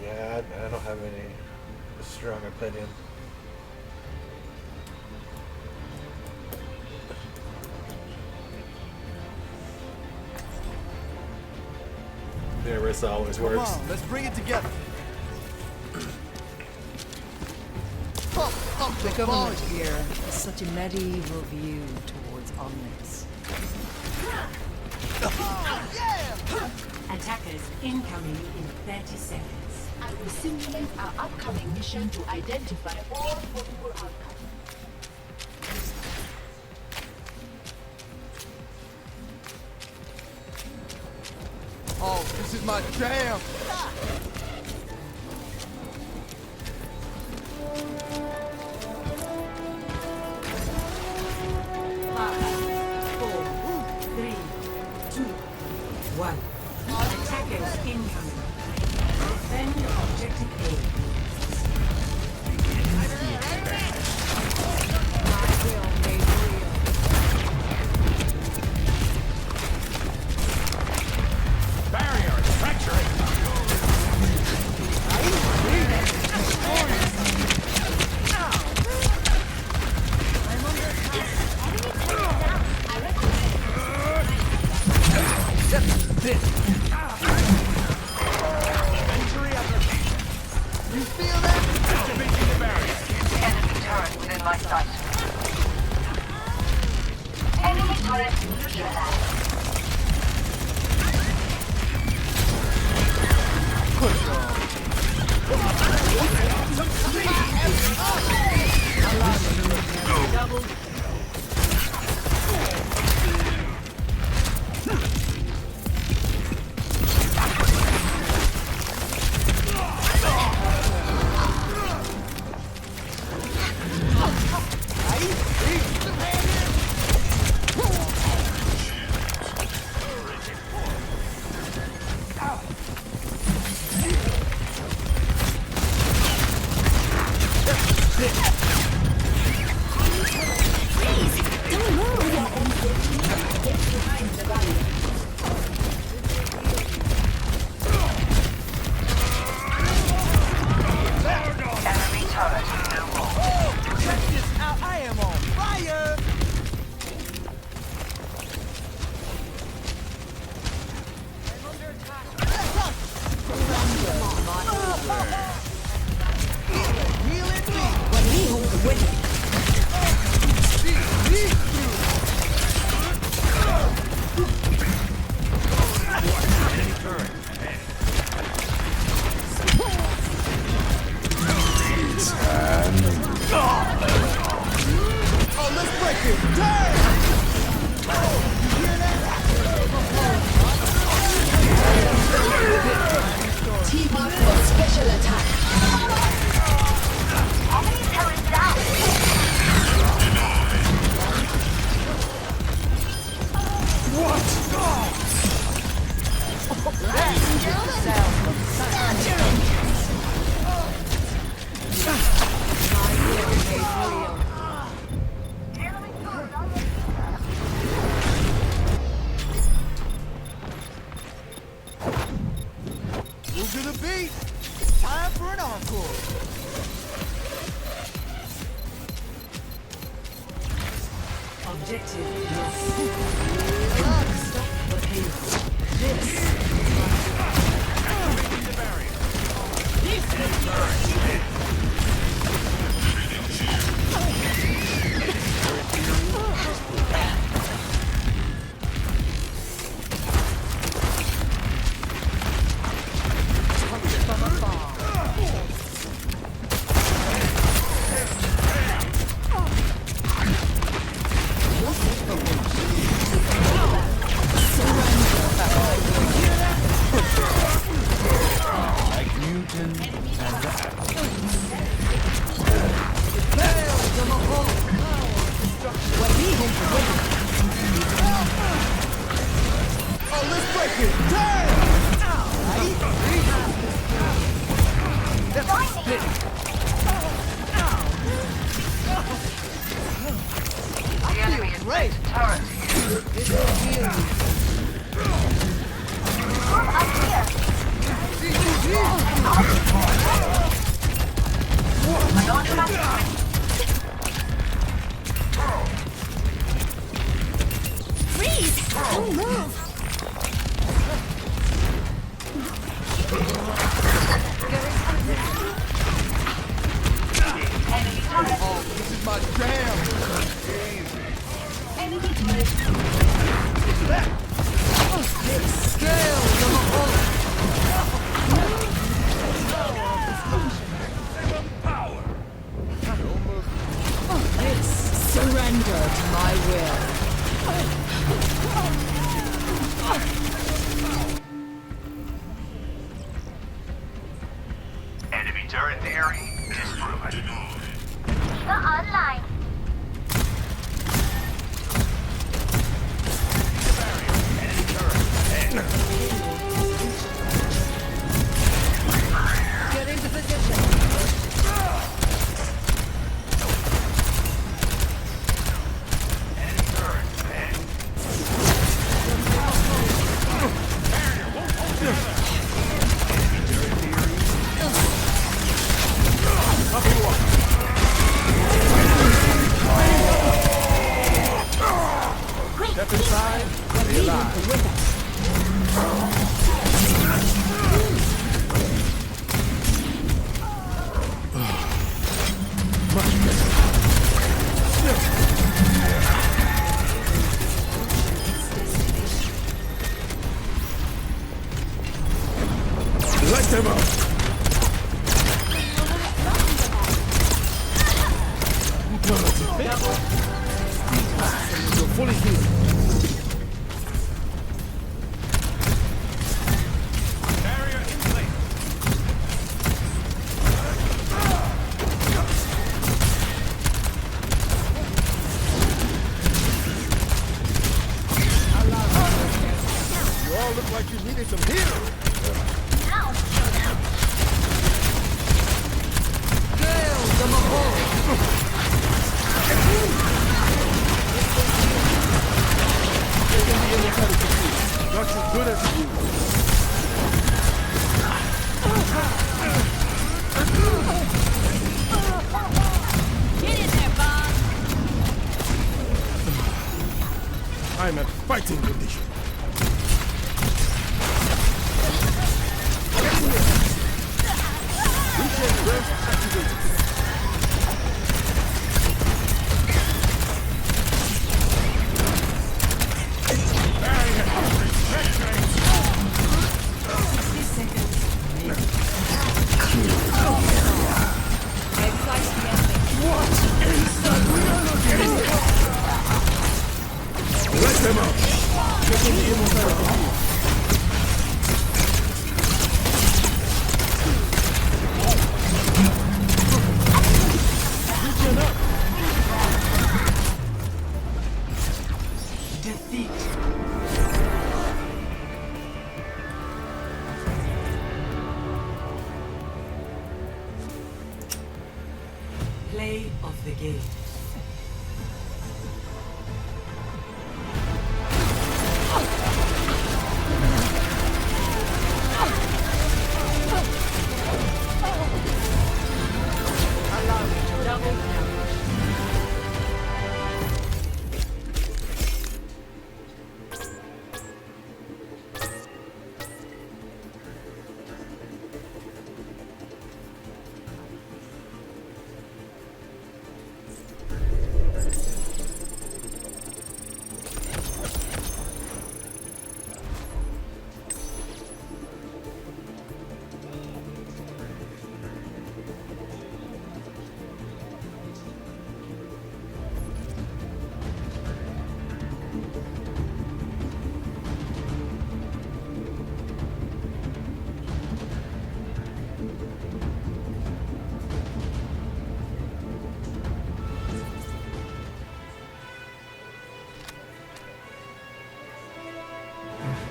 Yeah, I don't have any strong opinion. Yeah, Rissa always Come works. on, let's bring it together. The government here has such a medieval view towards Omnics. Attackers incoming in 30 seconds. I will simulate our upcoming mission to identify all possible outcomes. Oh, this is my jam. Attackers incoming. Defend objective A. Barrier treachery. You feel that? Activating the barrier. Enemy turret within my sight. Enemy turret neutralized. Double. Enemy turret no more. Check this out. I am on fire. Oh, let's break it. Damn! Team up for special attack. Enemy turret down. Move to the beat. Time for an encore. Objective lost. Stop the payload. This Surrender. Freeze! Don't move! Oh, this is my jam! Surrender to my will. Enemy turret theory disproven. Online. Get into position. Step inside, stay alive. Light them up! You're fully healed. Barrier in place. You all look like you needed some healing. Not as good as you. Get in there, Bob. I'm at fighting condition. Weekend rest activated. Let them out! Taking the immortality. Reaching up! Defeat. Play of the game.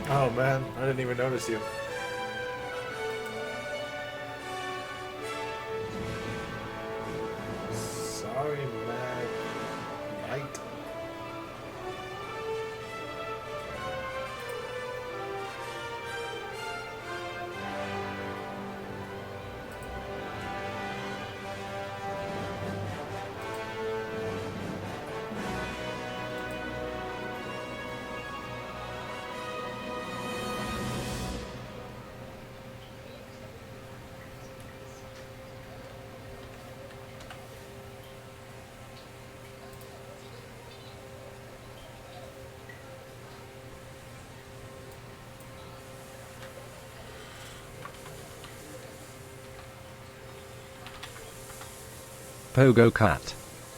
Oh man, I didn't even notice you. Sorry, man. Light. Pogo Cat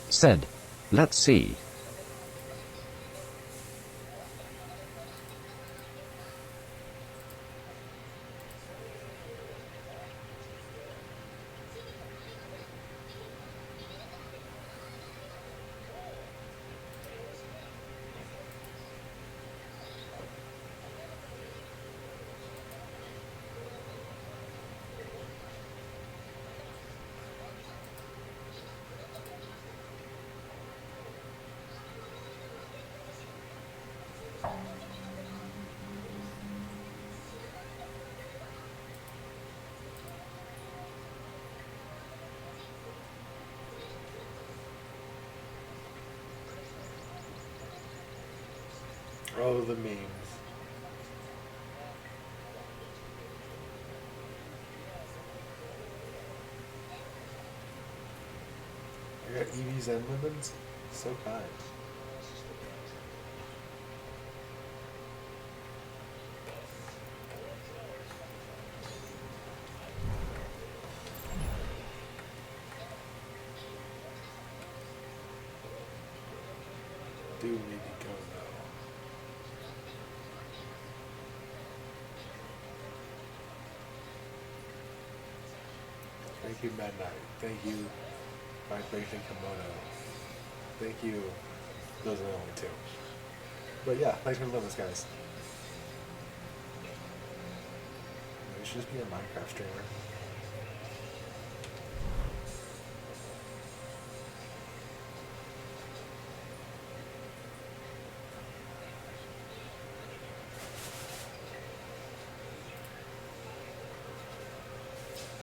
said, "Let's see." Oh, the memes. I got Eevee's and Lemons. So kind. Do need to go though. Thank you, Mad Knight. Thank you, Vibration Kimono. Thank you. Those are the only two. But yeah, thanks for loving this, guys. We should just be a Minecraft streamer.